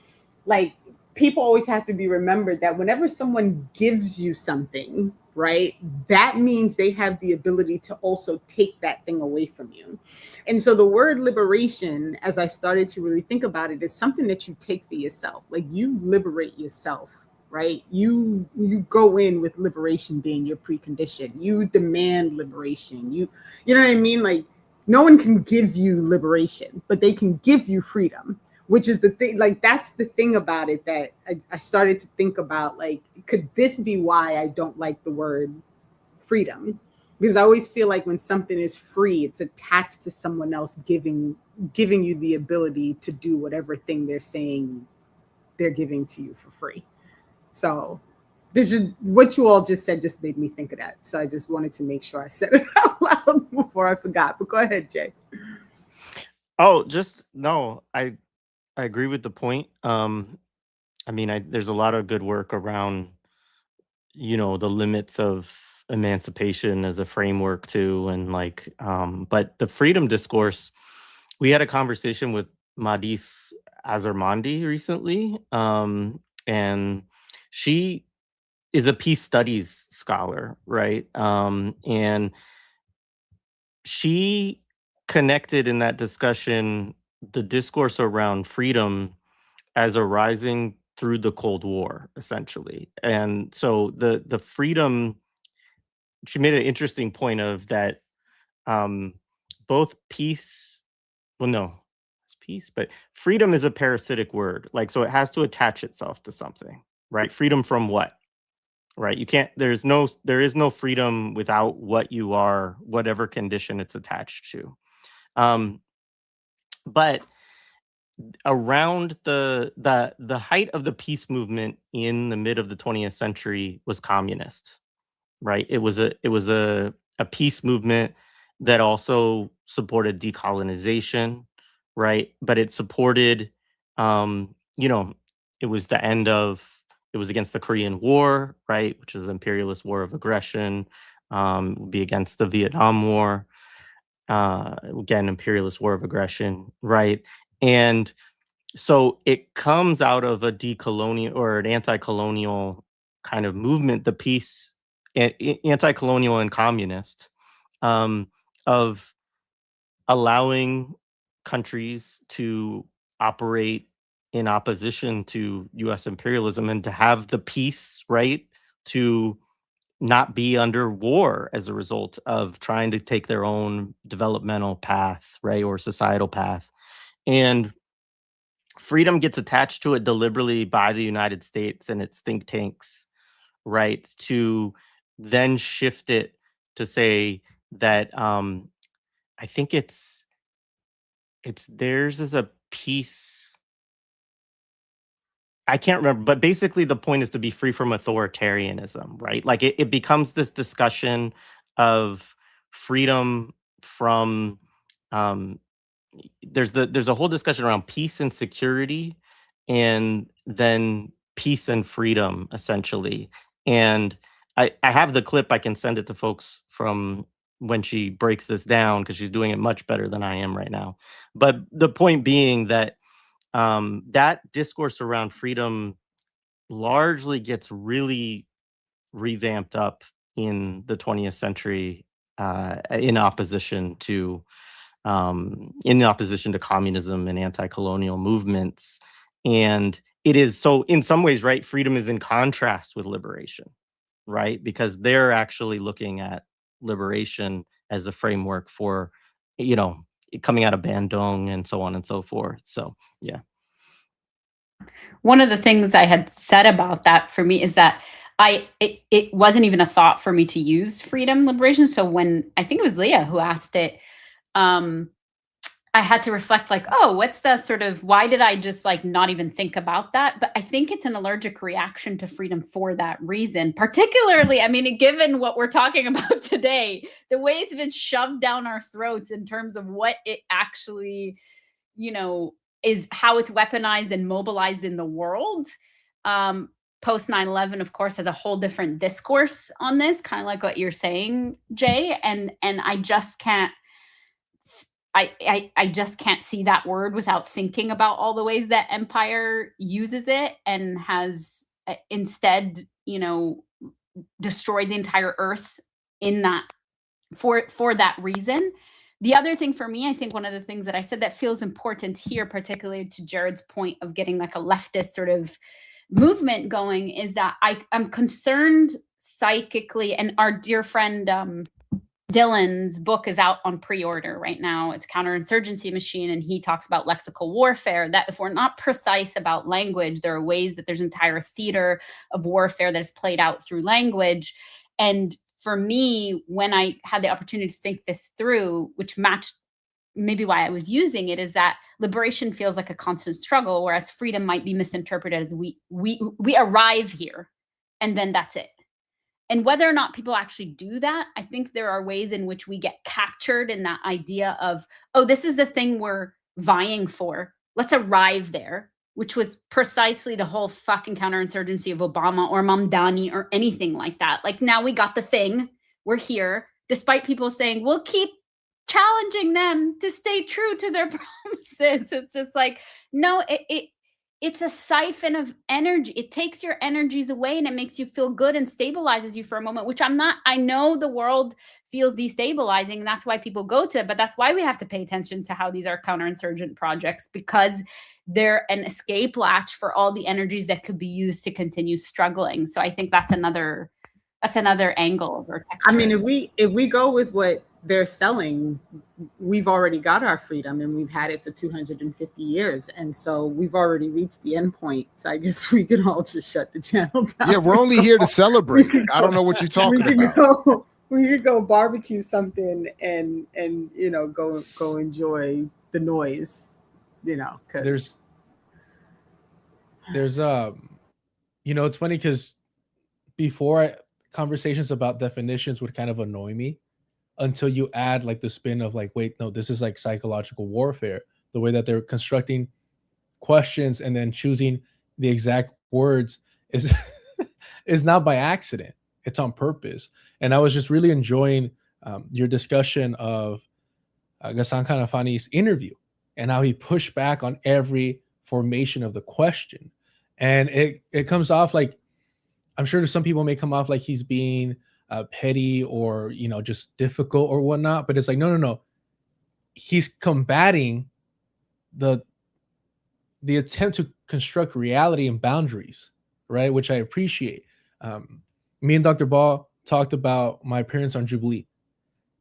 [SPEAKER 4] like people always have to be remembered that whenever someone gives you something, right, that means they have the ability to also take that thing away from you. And so the word liberation, as I started to really think about it, is something that you take for yourself. Like you liberate yourself, right? You go in with liberation being your precondition. You demand liberation. You know what I mean? Like no one can give you liberation, but they can give you freedom. Which is the thing, like, that's the thing about it that I started to think about, like, could this be why I don't like the word freedom? Because I always feel like when something is free, it's attached to someone else giving you the ability to do whatever thing they're saying they're giving to you for free. So this just what you all just said just made me think of that. So I just wanted to make sure I said it out loud before I forgot. But go ahead, Jay.
[SPEAKER 7] Oh, just no, I agree with the point. I mean, there's a lot of good work around, the limits of emancipation as a framework too, and like, but the freedom discourse. We had a conversation with Madis Azarmandi recently, and she is a peace studies scholar, right? And she connected in that discussion the discourse around freedom as arising through the Cold War, essentially. And so the freedom, she made an interesting point of that, both peace, well, no, it's peace, but freedom is a parasitic word. Like, so it has to attach itself to something, right? Freedom from what? Right? You can't, there is no freedom without what you are, whatever condition it's attached to. But around the height of the peace movement in the mid of the 20th century was communist, right? It was a peace movement that also supported decolonization, right? But it supported, it was it was against the Korean War, right? Which is an imperialist war of aggression. Would be against the Vietnam War, again, imperialist war of aggression, right? And so it comes out of a decolonial or an anti-colonial kind of movement, the peace, anti-colonial and communist, of allowing countries to operate in opposition to U.S. imperialism and to have the peace, right, to not be under war as a result of trying to take their own developmental path, right, or societal path. And freedom gets attached to it deliberately by the United States and its think tanks, right, to then shift it to say that, I think it's theirs as a peace. I can't remember, but basically the point is to be free from authoritarianism, right? Like it becomes this discussion of freedom from, um, there's a whole discussion around peace and security, and then peace and freedom, essentially. And I have the clip. I can send it to folks from when she breaks this down, because she's doing it much better than I am right now. But the point being that, that discourse around freedom largely gets really revamped up in the 20th century, in opposition to, communism and anti-colonial movements. And it is so, in some ways, right, freedom is in contrast with liberation, right? Because they're actually looking at liberation as a framework for, coming out of Bandung and so on and so forth. So, yeah.
[SPEAKER 6] One of the things I had said about that for me is that it wasn't even a thought for me to use freedom liberation. So when I think it was Leah who asked it, I had to reflect like, oh, what's the sort of, why did I just like not even think about that? But I think it's an allergic reaction to freedom for that reason. Particularly, I mean, given what we're talking about today, the way it's been shoved down our throats in terms of what it actually, is how it's weaponized and mobilized in the world. Post 9/11, of course, has a whole different discourse on this, kind of like what you're saying, Jay. And I just can't, I just can't see that word without thinking about all the ways that empire uses it and has instead, destroyed the entire earth in that for that reason. The other thing for me, I think one of the things that I said that feels important here, particularly to Jared's point of getting like a leftist sort of movement going, is that I'm concerned psychically, and our dear friend Dylan's book is out on pre-order right now. It's Counterinsurgency Machine, and he talks about lexical warfare, that if we're not precise about language, there are ways that there's entire theater of warfare that is played out through language. And for me, when I had the opportunity to think this through, which matched maybe why I was using it, is that liberation feels like a constant struggle, whereas freedom might be misinterpreted as we arrive here and then that's it. And whether or not people actually do that, I think there are ways in which we get captured in that idea of, oh, this is the thing we're vying for. Let's arrive there, which was precisely the whole fucking counterinsurgency of Obama or Mamdani or anything like that. Like, now we got the thing. We're here, despite people saying, we'll keep challenging them to stay true to their promises. It's just like, no, it's a siphon of energy. It takes your energies away and it makes you feel good and stabilizes you for a moment, which I know the world feels destabilizing, and that's why people go to it, but that's why we have to pay attention to how these are counterinsurgent projects, because they're an escape latch for all the energies that could be used to continue struggling. So I think that's another angle or texture.
[SPEAKER 4] I mean, if we go with what they're selling, we've already got our freedom and we've had it for 250 years. And so we've already reached the end point. So I guess we can all just shut the channel down.
[SPEAKER 2] Yeah, we're only here to celebrate. I don't know what you're talking about.
[SPEAKER 4] We could go barbecue something and you know, go enjoy the noise, you know, because
[SPEAKER 5] there's you know, it's funny because before conversations about definitions would kind of annoy me, until you add like the spin of like, wait, no, this is like psychological warfare. The way that they're constructing questions and then choosing the exact words is is not by accident. It's on purpose. And I was just really enjoying your discussion of Ghassan Kanafani's interview and how he pushed back on every formation of the question. And it comes off like, I'm sure some people may come off like he's being petty or, you know, just difficult or whatnot, but it's like, no. He's combating the attempt to construct reality and boundaries, right? Which I appreciate. Me and Dr. Ball talked about my appearance on Jubilee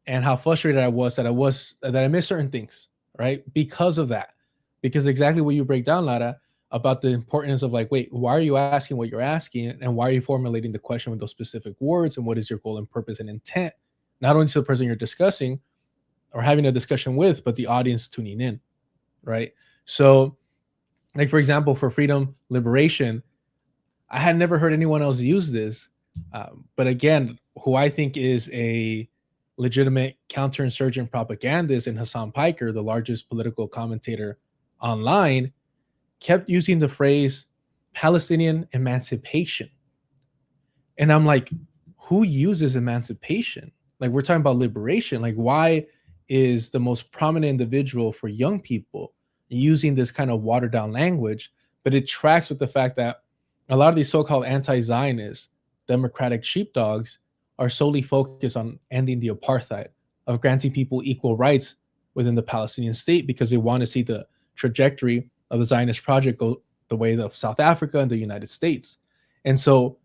[SPEAKER 5] and how frustrated I was that I missed certain things, right? Because of that, because exactly what you break down, Lara, about the importance of like, wait, why are you asking what you're asking? And why are you formulating the question with those specific words? And what is your goal and purpose and intent? Not only to the person you're discussing or having a discussion with, but the audience tuning in, right? So like, for example, for freedom, liberation, I had never heard anyone else use this. But again, who I think is a legitimate counterinsurgent propagandist in Hassan Piker, the largest political commentator online, kept using the phrase Palestinian emancipation. And I'm like, who uses emancipation? Like, we're talking about liberation. Like, why is the most prominent individual for young people using this kind of watered down language? But it tracks with the fact that a lot of these so-called anti-Zionist democratic sheepdogs are solely focused on ending the apartheid, of granting people equal rights within the Palestinian state, because they want to see the trajectory of the Zionist project go the way of South Africa and the United States. And so,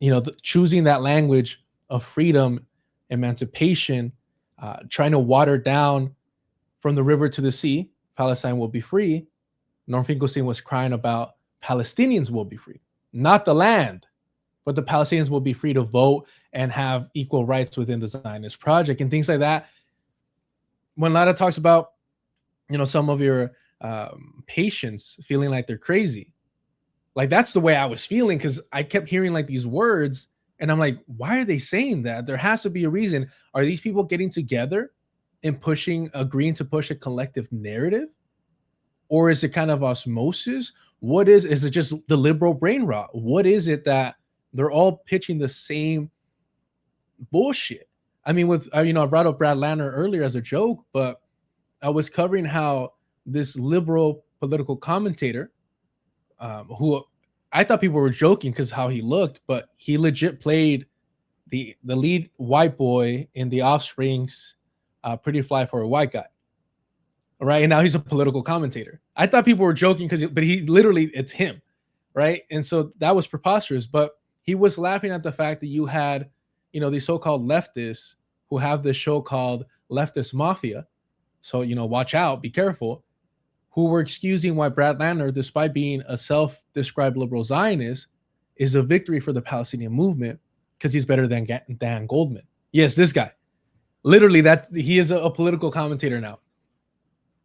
[SPEAKER 5] you know, choosing that language of freedom, emancipation, trying to water down from the river to the sea, Palestine will be free. Norm Finkelstein was crying about Palestinians will be free, not the land, but the Palestinians will be free to vote and have equal rights within the Zionist project and things like that. When Lada talks about, you know, some of your patients feeling like they're crazy, like that's the way I was feeling, because I kept hearing like these words and I'm like, why are they saying that? There has to be a reason. Are these people getting together and agreeing to push a collective narrative? Or is it kind of osmosis? Is it just the liberal brain rot? What is it that they're all pitching the same bullshit? I mean, I brought up Brad Lanner earlier as a joke, but I was covering how this liberal political commentator, who I thought people were joking because how he looked, but he legit played the lead white boy in The Offspring's Pretty Fly for a White Guy. Right. And now he's a political commentator. I thought people were joking but he literally, it's him. Right. And so that was preposterous. But he was laughing at the fact that you had, you know, these so-called leftists who have this show called Leftist Mafia. So, you know, watch out, be careful, who were excusing why Brad Lanner, despite being a self-described liberal Zionist, is a victory for the Palestinian movement because he's better than Dan Goldman. Yes, this guy. Literally, that he is a political commentator now.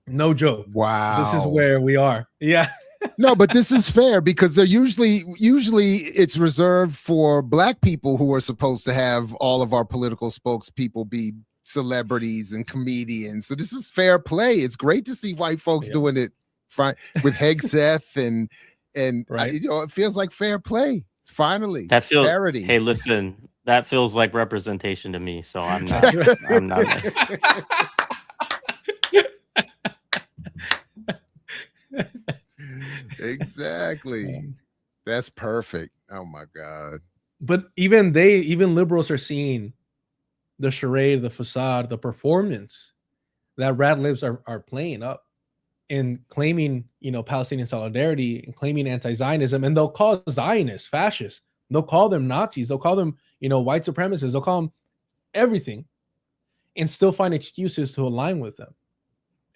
[SPEAKER 5] No joke.
[SPEAKER 2] Wow.
[SPEAKER 5] This is where we are. Yeah.
[SPEAKER 2] No, but this is fair because they're usually it's reserved for Black people who are supposed to have all of our political spokespeople be celebrities and comedians. So this is fair play. It's great to see white folks doing it fine with Hegseth and
[SPEAKER 5] right.
[SPEAKER 2] you know, it feels like fair play. Finally,
[SPEAKER 7] that feels
[SPEAKER 2] parity.
[SPEAKER 7] Hey, listen, that feels like representation to me. So I'm not. I'm not.
[SPEAKER 2] Exactly. That's perfect. Oh my God.
[SPEAKER 5] But even liberals are seeing the charade, the facade, the performance that Rad Libs are playing up and claiming, you know, Palestinian solidarity and claiming anti-Zionism, and they'll call Zionists fascists. They'll call them Nazis. They'll call them, you know, white supremacists. They'll call them everything and still find excuses to align with them.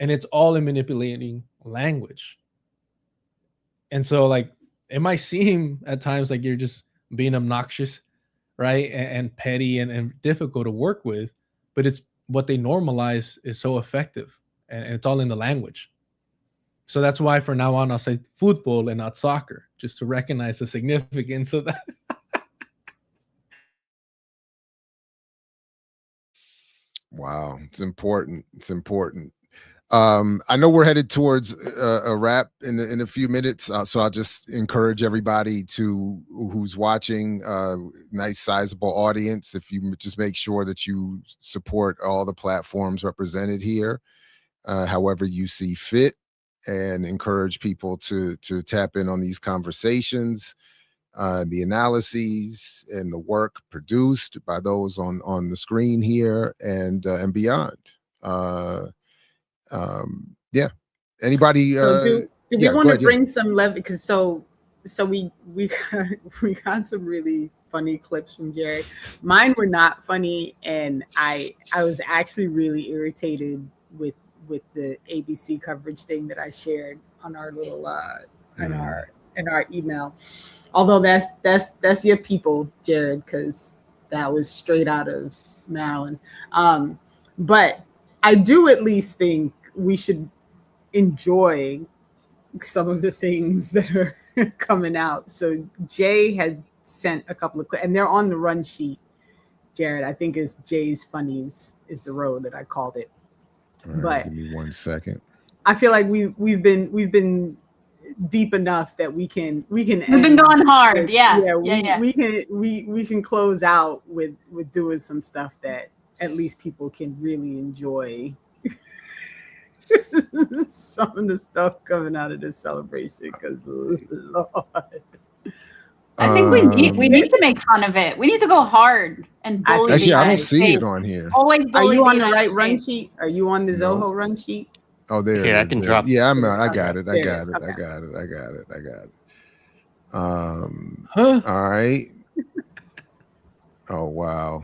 [SPEAKER 5] And it's all in manipulating language. And so, like, it might seem at times like you're just being obnoxious, right? And petty and difficult to work with, but it's what they normalize is so effective, and it's all in the language. So that's why from now on, I'll say football and not soccer, just to recognize the significance of that.
[SPEAKER 2] Wow. It's important. It's important. I know we're headed towards a wrap in a few minutes, so I'll just encourage everybody who's watching, nice sizable audience, if you just make sure that you support all the platforms represented here, however you see fit, and encourage people to tap in on these conversations, the analyses and the work produced by those on the screen here and beyond. Yeah. Anybody?
[SPEAKER 4] So do we
[SPEAKER 2] yeah,
[SPEAKER 4] want to
[SPEAKER 2] ahead,
[SPEAKER 4] bring some levity? Because so we got some really funny clips from Jared. Mine were not funny, and I was actually really irritated with the ABC coverage thing that I shared on our little in our email. Although that's your people, Jared, because that was straight out of Maryland. But I do at least think we should enjoy some of the things that are coming out. So Jay had sent a couple of clips, and they're on the run sheet. Jared, I think is Jay's Funnies is the road that I called it.
[SPEAKER 2] right,
[SPEAKER 4] but
[SPEAKER 2] give me 1 second.
[SPEAKER 4] I feel like we've been deep enough that we can
[SPEAKER 6] We've been going hard.
[SPEAKER 4] We can close out with doing some stuff that at least people can really enjoy. Some of the stuff coming out of this celebration, because Lord,
[SPEAKER 6] I think we need to make fun of it. We need to go hard and bully.
[SPEAKER 2] Actually, I don't
[SPEAKER 6] the
[SPEAKER 2] see
[SPEAKER 6] United
[SPEAKER 2] it on
[SPEAKER 6] States.
[SPEAKER 2] here.
[SPEAKER 6] Always
[SPEAKER 4] are
[SPEAKER 6] bully
[SPEAKER 4] you on
[SPEAKER 6] the
[SPEAKER 4] the right
[SPEAKER 6] United
[SPEAKER 4] run
[SPEAKER 6] States.
[SPEAKER 4] sheet? Are you on the Zoho run sheet?
[SPEAKER 2] Oh, there
[SPEAKER 7] Here,
[SPEAKER 2] it
[SPEAKER 7] I
[SPEAKER 2] is.
[SPEAKER 7] can
[SPEAKER 2] There.
[SPEAKER 7] drop.
[SPEAKER 2] Yeah, I got it. I
[SPEAKER 4] There it
[SPEAKER 2] got
[SPEAKER 4] is.
[SPEAKER 2] it.
[SPEAKER 4] Okay.
[SPEAKER 2] I got it. I got it. I got it.
[SPEAKER 5] Huh?
[SPEAKER 2] All right. Oh wow.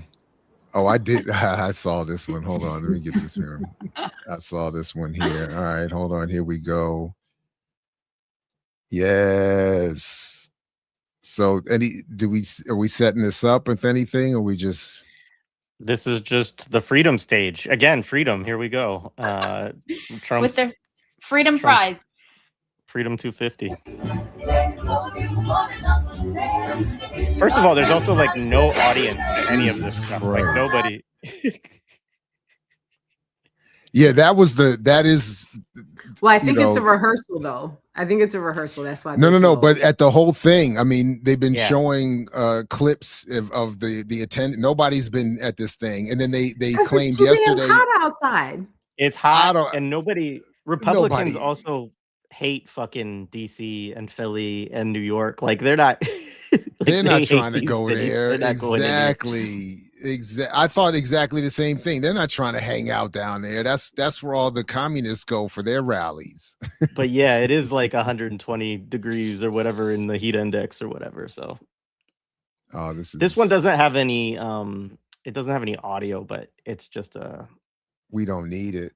[SPEAKER 2] Oh, I did. I saw this one. Hold on. Let me get this here. I saw this one here. All right. Hold on. Here we go. Yes. So, are we setting this up with anything, or we just?
[SPEAKER 7] This is just the freedom stage again. Freedom. Here we go. Trump's
[SPEAKER 6] With the freedom
[SPEAKER 7] Trump's
[SPEAKER 6] fries.
[SPEAKER 7] Freedom 250. First of all, there's also like no audience to any of this stuff. Like nobody.
[SPEAKER 2] Yeah, that is.
[SPEAKER 4] Well, I think it's a rehearsal, though. I think it's a rehearsal. That's why.
[SPEAKER 2] No. But at the whole thing, I mean, they've been
[SPEAKER 7] Yeah.
[SPEAKER 2] showing clips of the attendant. Nobody's been at this thing, and then they claimed
[SPEAKER 4] it's too
[SPEAKER 2] yesterday.
[SPEAKER 4] damn hot outside.
[SPEAKER 7] It's hot, and Republicans also hate fucking DC and Philly and New York. Like they're not.
[SPEAKER 2] They're not trying to
[SPEAKER 7] these
[SPEAKER 2] go
[SPEAKER 7] cities.
[SPEAKER 2] there.
[SPEAKER 7] They're not going anywhere.
[SPEAKER 2] Exactly. I thought exactly the same thing. They're not trying to hang out down there. That's where all the communists go for their rallies.
[SPEAKER 7] But yeah, it is like 120 degrees or whatever in the heat index or whatever. So this one doesn't have any it doesn't have any audio, but it's just
[SPEAKER 2] we don't need it.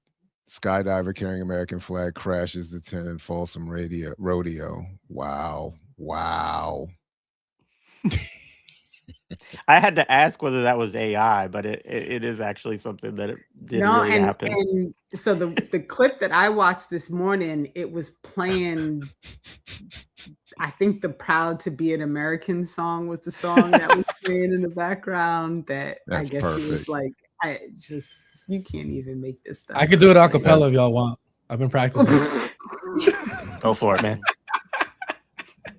[SPEAKER 2] Skydiver carrying American flag crashes the tent in Folsom rodeo. Wow.
[SPEAKER 7] I had to ask whether that was AI, but it is actually something that it did
[SPEAKER 4] No,
[SPEAKER 7] really happen.
[SPEAKER 4] and so the clip that I watched this morning, it was playing. I think the "Proud to Be an American" song was the song that was playing in the background. That
[SPEAKER 2] That's
[SPEAKER 4] I guess it was
[SPEAKER 2] perfect.
[SPEAKER 4] like, you can't even make this stuff.
[SPEAKER 5] I could do it a
[SPEAKER 4] up.
[SPEAKER 5] cappella if y'all want. I've been practicing.
[SPEAKER 7] Go for it, man.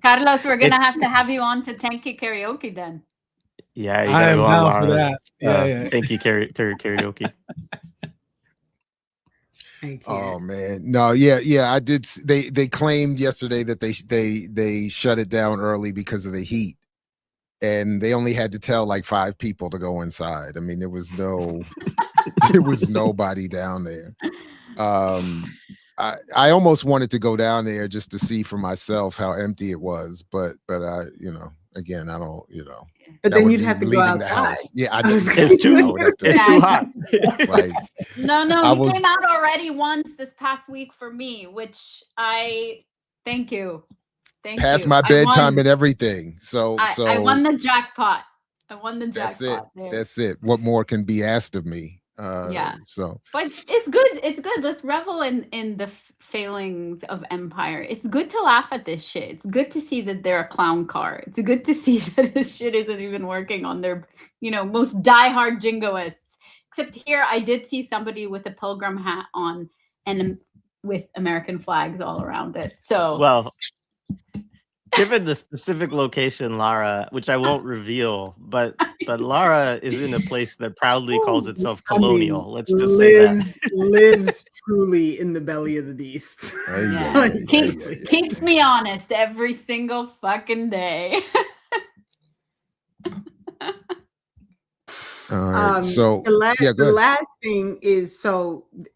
[SPEAKER 6] Carlos, we're gonna have to have you on to Tanky Karaoke then.
[SPEAKER 7] Yeah, you
[SPEAKER 5] I
[SPEAKER 7] gotta
[SPEAKER 5] am
[SPEAKER 7] go on
[SPEAKER 5] down for
[SPEAKER 7] Laura's,
[SPEAKER 5] that. Yeah.
[SPEAKER 7] Thank you, karaoke.
[SPEAKER 2] Oh man, no, yeah. I did. They claimed yesterday that they shut it down early because of the heat, and they only had to tell like 5 people to go inside. I mean, there was nobody down there. I almost wanted to go down there just to see for myself how empty it was, but I, again, I don't,
[SPEAKER 4] But then you'd have to go outside.
[SPEAKER 2] The house. Yeah,
[SPEAKER 7] It's too hot.
[SPEAKER 2] Like,
[SPEAKER 6] no, he came out already once this past week for me, which thank you.
[SPEAKER 2] Past my bedtime and everything. So
[SPEAKER 6] I won the jackpot. I won the jackpot.
[SPEAKER 2] That's it. What more can be asked of me? So,
[SPEAKER 6] but it's good. Let's revel in the failings of empire. It's good to laugh at this shit. It's good to see that they're a clown car. It's good to see that this shit isn't even working on their most diehard jingoists. Except here I did see somebody with a pilgrim hat on and with American flags all around it. So
[SPEAKER 7] well, given the specific location, Lara, which I won't reveal, but Lara is in a place that proudly calls itself colonial. Let's just say that.
[SPEAKER 4] Lives truly in the belly of the beast.
[SPEAKER 6] Keeps me honest every single fucking day.
[SPEAKER 2] All right. So
[SPEAKER 4] the last thing is,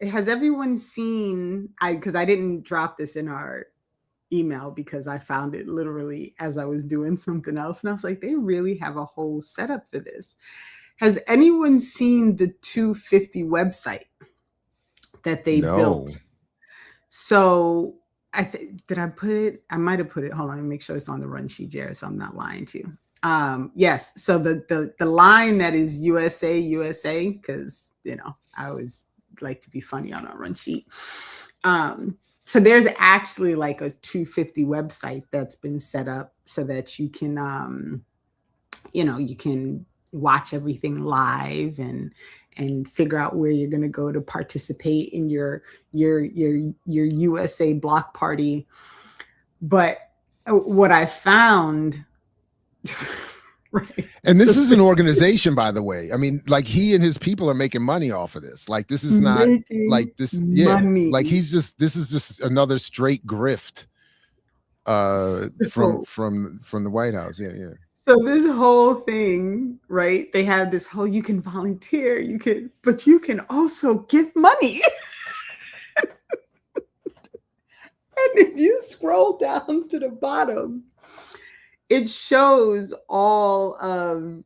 [SPEAKER 4] has everyone seen? Because I didn't drop this in our email because I found it literally as I was doing something else, and I was like, they really have a whole setup for this. Has anyone seen the 250 website that they built? So did I put it? I might have put it. Hold on, let me make sure it's on the run sheet, Jared, so I'm not lying to you. Yes. So the line that is USA, because I always like to be funny on our run sheet. So there's actually like a 250 website that's been set up so that you can, you can watch everything live and figure out where you're going to go to participate in your USA block party. But what I found, right.
[SPEAKER 2] And this is an organization, by the way. I mean, like, he and his people are making money off of this. Like, this is not like this. Yeah. Money. Like, this is just another straight grift from the White House. Yeah.
[SPEAKER 4] So this whole thing, right? They have this whole, you can volunteer, but you can also give money. And if you scroll down to the bottom, it shows all of,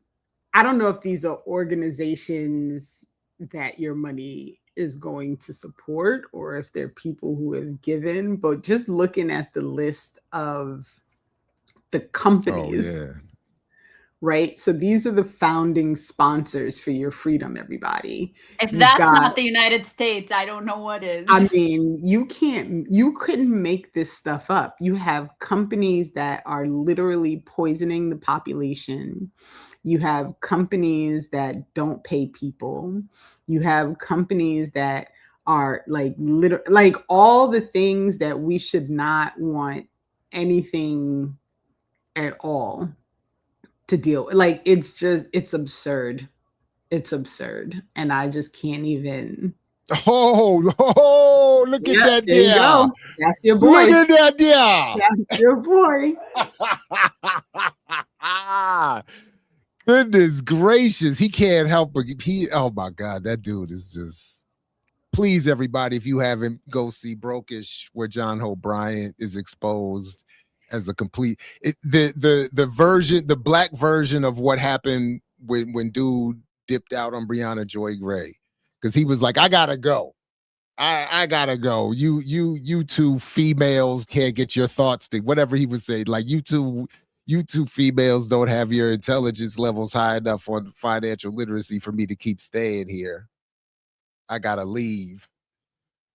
[SPEAKER 4] I don't know if these are organizations that your money is going to support or if they're people who have given, but just looking at the list of the companies, right? So these are the founding sponsors for your freedom, everybody.
[SPEAKER 6] If that's not the United States, I don't know what is.
[SPEAKER 4] I mean, you couldn't make this stuff up. You have companies that are literally poisoning the population. You have companies that don't pay people. You have companies that are like all the things that we should not want anything at all to deal with. Like, it's absurd. It's absurd. And I just can't even.
[SPEAKER 2] Oh, look at that
[SPEAKER 4] there. You go. That's your boy.
[SPEAKER 2] Look at that there.
[SPEAKER 4] That's your boy.
[SPEAKER 2] Goodness gracious. He can't help but oh my God, that dude is just, please, everybody, if you haven't, go see Brokish, where John Hope Bryant is exposed as a complete the black version of what happened when dude dipped out on Breonna Joy Gray, because he was like, I gotta go. I gotta go. You two females can't get your thoughts to whatever he would say. Like, you two You two females don't have your intelligence levels high enough on financial literacy for me to keep staying here. I gotta leave.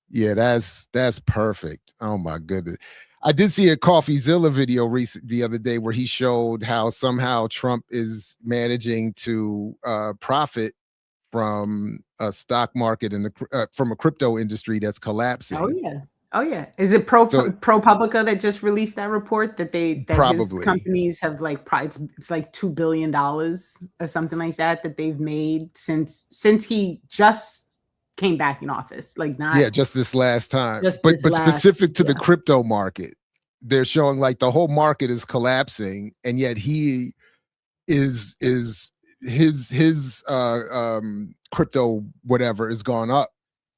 [SPEAKER 2] Yeah, that's perfect. Oh my goodness. I did see a CoffeeZilla video the other day where he showed how somehow Trump is managing to profit from a stock market and from a crypto industry that's collapsing.
[SPEAKER 4] Oh yeah. Is it ProPublica that just released that report that his companies have like it's like $2 billion or something like that they've made since he just came back in office, like not
[SPEAKER 2] just this last time, but specific to the crypto market, they're showing like the whole market is collapsing, and yet he is his crypto whatever has gone up.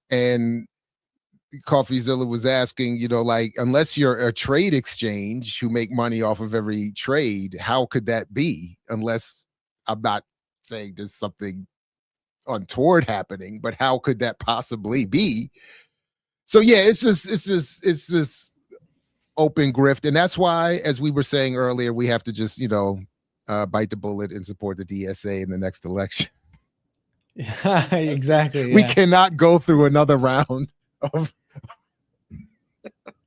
[SPEAKER 2] And CoffeeZilla was asking, like, unless you're a trade exchange who make money off of every trade, how could that be? Unless, I'm not saying there's something untoward happening, but how could that possibly be? So yeah, it's this open grift, and that's why, as we were saying earlier, we have to just bite the bullet and support the DSA in the next election.
[SPEAKER 5] Yeah, exactly. Yeah.
[SPEAKER 2] We cannot go through another round of.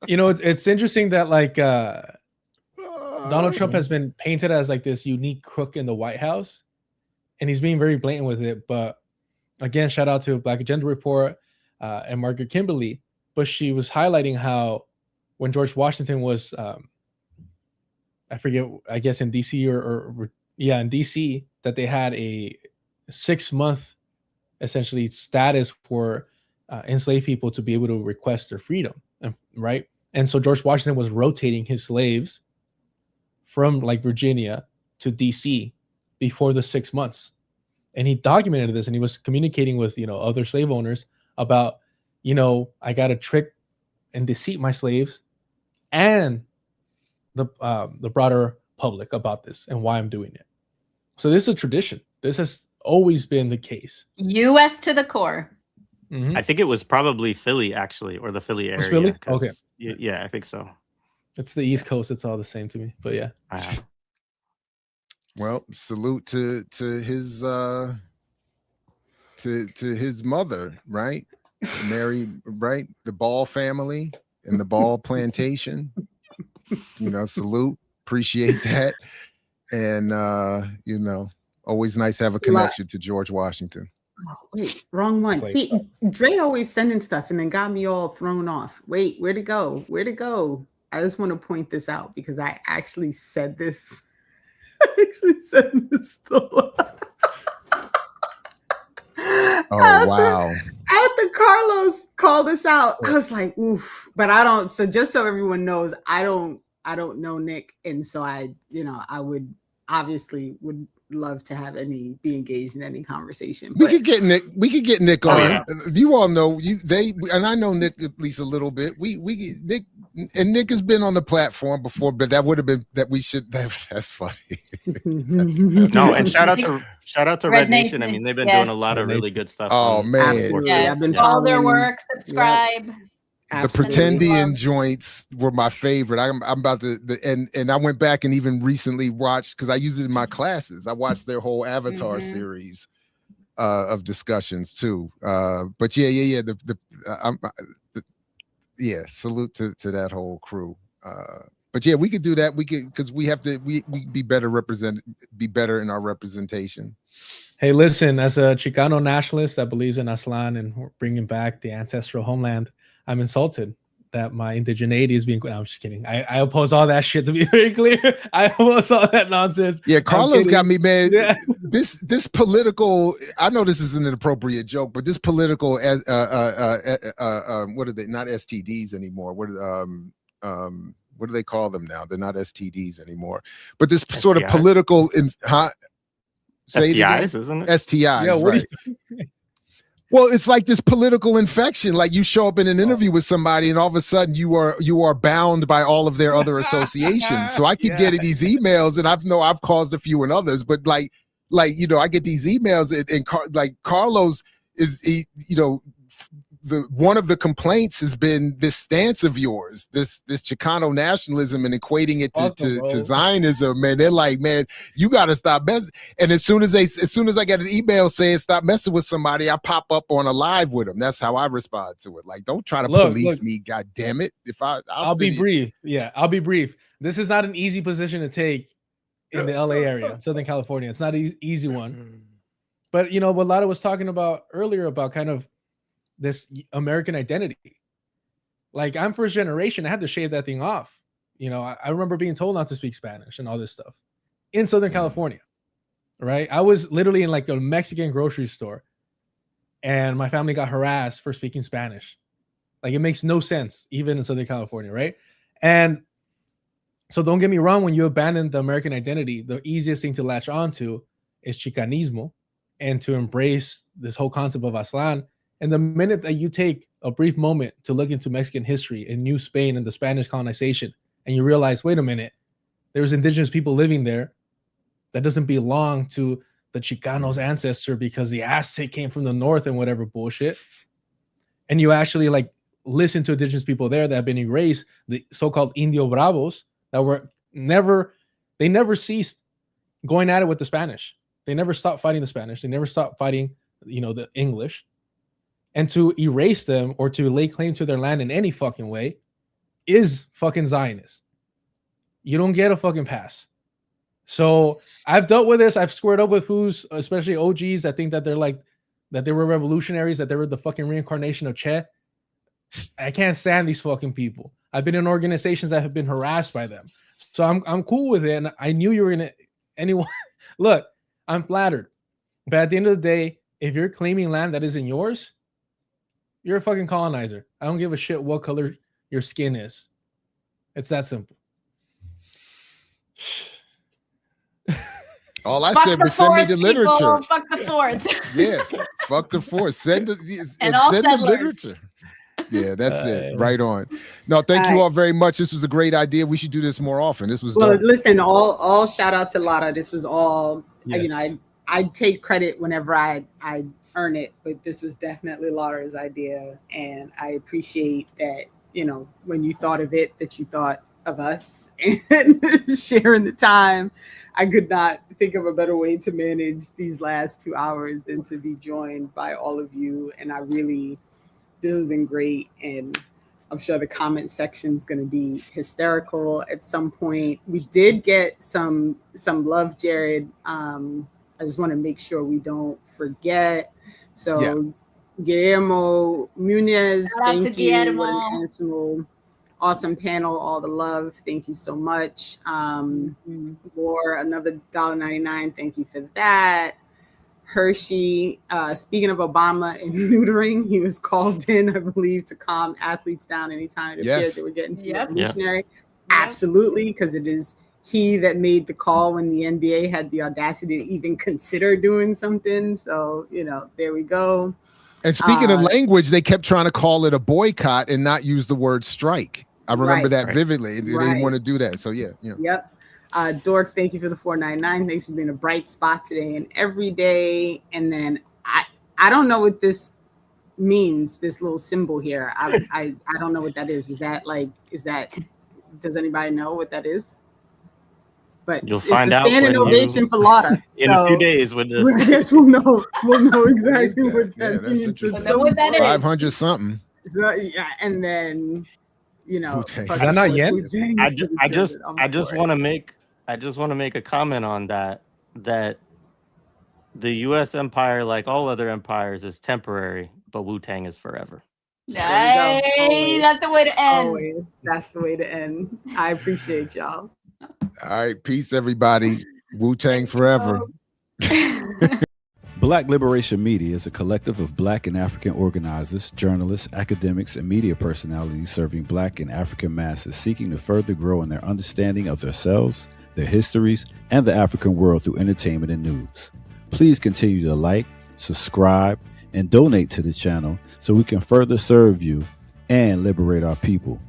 [SPEAKER 5] It's interesting that like Donald Trump has been painted as like this unique crook in the White House, and he's being very blatant with it. But again, shout out to Black Agenda Report and Margaret Kimberly. But she was highlighting how when George Washington was, I forget, I guess in DC or in DC, that they had a 6-month essentially status for enslaved people to be able to request their freedom, right? And so George Washington was rotating his slaves from like Virginia to DC before the 6 months. And he documented this, and he was communicating with, other slave owners about, I got to trick and deceive my slaves and the broader public about this and why I'm doing it. So this is a tradition. This has always been the case.
[SPEAKER 6] U.S. to the core.
[SPEAKER 5] Mm-hmm.
[SPEAKER 7] I think it was probably Philly, actually, or the Philly area.
[SPEAKER 5] Philly? Okay.
[SPEAKER 7] Yeah, I think so.
[SPEAKER 5] It's the East Coast. It's all the same to me. But yeah.
[SPEAKER 2] Well, salute to his to his mother, right? Mary, right? The Ball family and the Ball plantation. Salute. Appreciate that. And always nice to have a connection to George Washington.
[SPEAKER 4] Oh, wait, wrong one. See, Dre always sending stuff and then got me all thrown off. Wait, where'd it go? I just want to point this out because I actually said this. Store.
[SPEAKER 2] Wow.
[SPEAKER 4] After Carlos called us out, I was like, oof. But I don't, so just so everyone knows, I don't know Nick. And so I would love to be engaged in any conversation.
[SPEAKER 2] We could get Nick on. Yeah. You all know and I know Nick at least a little bit. Nick has been on the platform before, but that's funny.
[SPEAKER 7] No, and shout out to Red Nation. I mean, they've been doing a lot of really good stuff.
[SPEAKER 2] Oh man.
[SPEAKER 6] Yes. I've been follow their work, subscribe.
[SPEAKER 2] Yep. The Pretendian joints were my favorite. I'm about to and I went back and even recently watched, because I use it in my classes. I watched their whole Avatar series of discussions too. But yeah. Salute to that whole crew. But yeah, we could do that. We could, because we have to. We be better in our representation.
[SPEAKER 5] Hey, listen, as a Chicano nationalist that believes in Aslan and bringing back the ancestral homeland, I'm insulted that my indigeneity is being. No, I'm just kidding. I oppose all that shit, to be very clear. I oppose all that nonsense.
[SPEAKER 2] Yeah, Carlos got me, man. Yeah. This political. I know this is an inappropriate joke, but this political what are they? Not STDs anymore. What do they call them now? They're not STDs anymore. But this
[SPEAKER 7] STIs.
[SPEAKER 2] Sort of political
[SPEAKER 7] STIs, isn't it?
[SPEAKER 2] STIs,
[SPEAKER 5] yeah,
[SPEAKER 2] right? Well, it's like this political infection. Like you show up in an interview with somebody, and all of a sudden you are bound by all of their other associations. So I keep getting these emails, and I've caused a few and others, but I get these emails, and Carlos is one of the complaints has been this stance of yours, this Chicano nationalism, and equating it to Zionism. Man, they're like, man, you got to stop messing. And as soon as I get an email saying stop messing with somebody, I pop up on a live with them. That's how I respond to it. Like, don't try to police me, God damn it. If I'll
[SPEAKER 5] be brief. Yeah, I'll be brief. This is not an easy position to take in the LA area, Southern California. It's not an easy one. But you know what Lada was talking about earlier about kind of this American identity. Like, I'm first generation. I had to shave that thing off. You know, I remember being told not to speak Spanish and all this stuff in Southern California, right? I was literally in like a Mexican grocery store and my family got harassed for speaking Spanish. Like, it makes no sense, even in Southern California, right? And so don't get me wrong, when you abandon the American identity, the easiest thing to latch onto is Chicanismo and to embrace this whole concept of Aztlán. And the minute that you take a brief moment to look into Mexican history and New Spain and the Spanish colonization, and you realize, wait a minute, there's indigenous people living there that doesn't belong to the Chicano's ancestor because the Aztec came from the north and whatever bullshit. And you actually like listen to indigenous people there that have been erased, the so-called Indio Bravos, that were never ceased going at it with the Spanish. They never stopped fighting the Spanish. They never stopped fighting, you know, the English. And to erase them or to lay claim to their land in any fucking way is fucking Zionist. You don't get a fucking pass. So I've dealt with this. I've squared up with who's, especially OGs. I think that they're like, that they were revolutionaries, that they were the fucking reincarnation of Che. I can't stand these fucking people. I've been in organizations that have been harassed by them. So I'm cool with it. And I knew you were going to, anyone, look, I'm flattered. But at the end of the day, if you're claiming land that isn't yours, you're a fucking colonizer. I don't give a shit what color your skin is. It's that simple.
[SPEAKER 2] All I said was send me the literature.
[SPEAKER 6] People. Fuck the fourth.
[SPEAKER 2] Yeah, fuck the fourth. Send the literature. Yeah, that's it. Right on. No, thank you all very much. This was a great idea. We should do this more often. This was dope.
[SPEAKER 4] Listen, all shout out to Lada. This was all, you know, I take credit whenever I earn it, but this was definitely Lada's idea. And I appreciate that, you know, when you thought of it, that you thought of us and sharing the time. I could not think of a better way to manage these last 2 hours than to be joined by all of you. And this has been great. And I'm sure the comment section is going to be hysterical at some point. We did get some love, Jared. I just want to make sure we don't forget. So Guillermo Munez, thank you. Guillermo. What an handsome, awesome panel. All the love. Thank you so much. More another $1.99. Thank you for that. Hershey, speaking of Obama and neutering, he was called in, I believe, to calm athletes down anytime it appeared they were getting too revolutionary. Absolutely, because it is he that made the call when the NBA had the audacity to even consider doing something. So, you know, there we go.
[SPEAKER 2] And speaking of language, they kept trying to call it a boycott and not use the word strike. I remember that vividly. They didn't want to do that. So, Yep. Dork, thank you for the $4.99. Thanks for being a bright spot today and every day. And then I don't know what this means, this little symbol here. I don't know what that is. Does anybody know what that is? But
[SPEAKER 7] you'll find out.
[SPEAKER 4] Standing ovation for Lada.
[SPEAKER 7] In a few days, I
[SPEAKER 4] guess we'll know exactly what that means.
[SPEAKER 6] So what that is.
[SPEAKER 2] 500 something.
[SPEAKER 4] So, yeah, and then you know,
[SPEAKER 5] is that not yet?
[SPEAKER 7] I just want to make a comment on that the U.S. empire, like all other empires, is temporary, but Wu-Tang is forever.
[SPEAKER 6] Hey, that's the way to end.
[SPEAKER 4] Always. That's the way to end. I appreciate y'all.
[SPEAKER 2] All right, peace, everybody. Wu-Tang forever.
[SPEAKER 8] Black Liberation Media is a collective of Black and African organizers, journalists, academics, and media personalities serving Black and African masses seeking to further grow in their understanding of themselves, their histories, and the African world through entertainment and news. Please continue to like, subscribe, and donate to the channel so we can further serve you and liberate our people.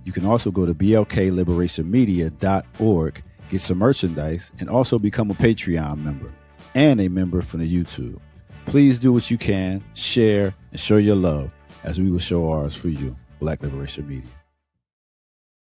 [SPEAKER 8] You can also go to blkliberationmedia.org, get some merchandise, and also become a Patreon member and a member from the YouTube. Please do what you can, share, and show your love. as we will show ours for you. Black Liberation Media.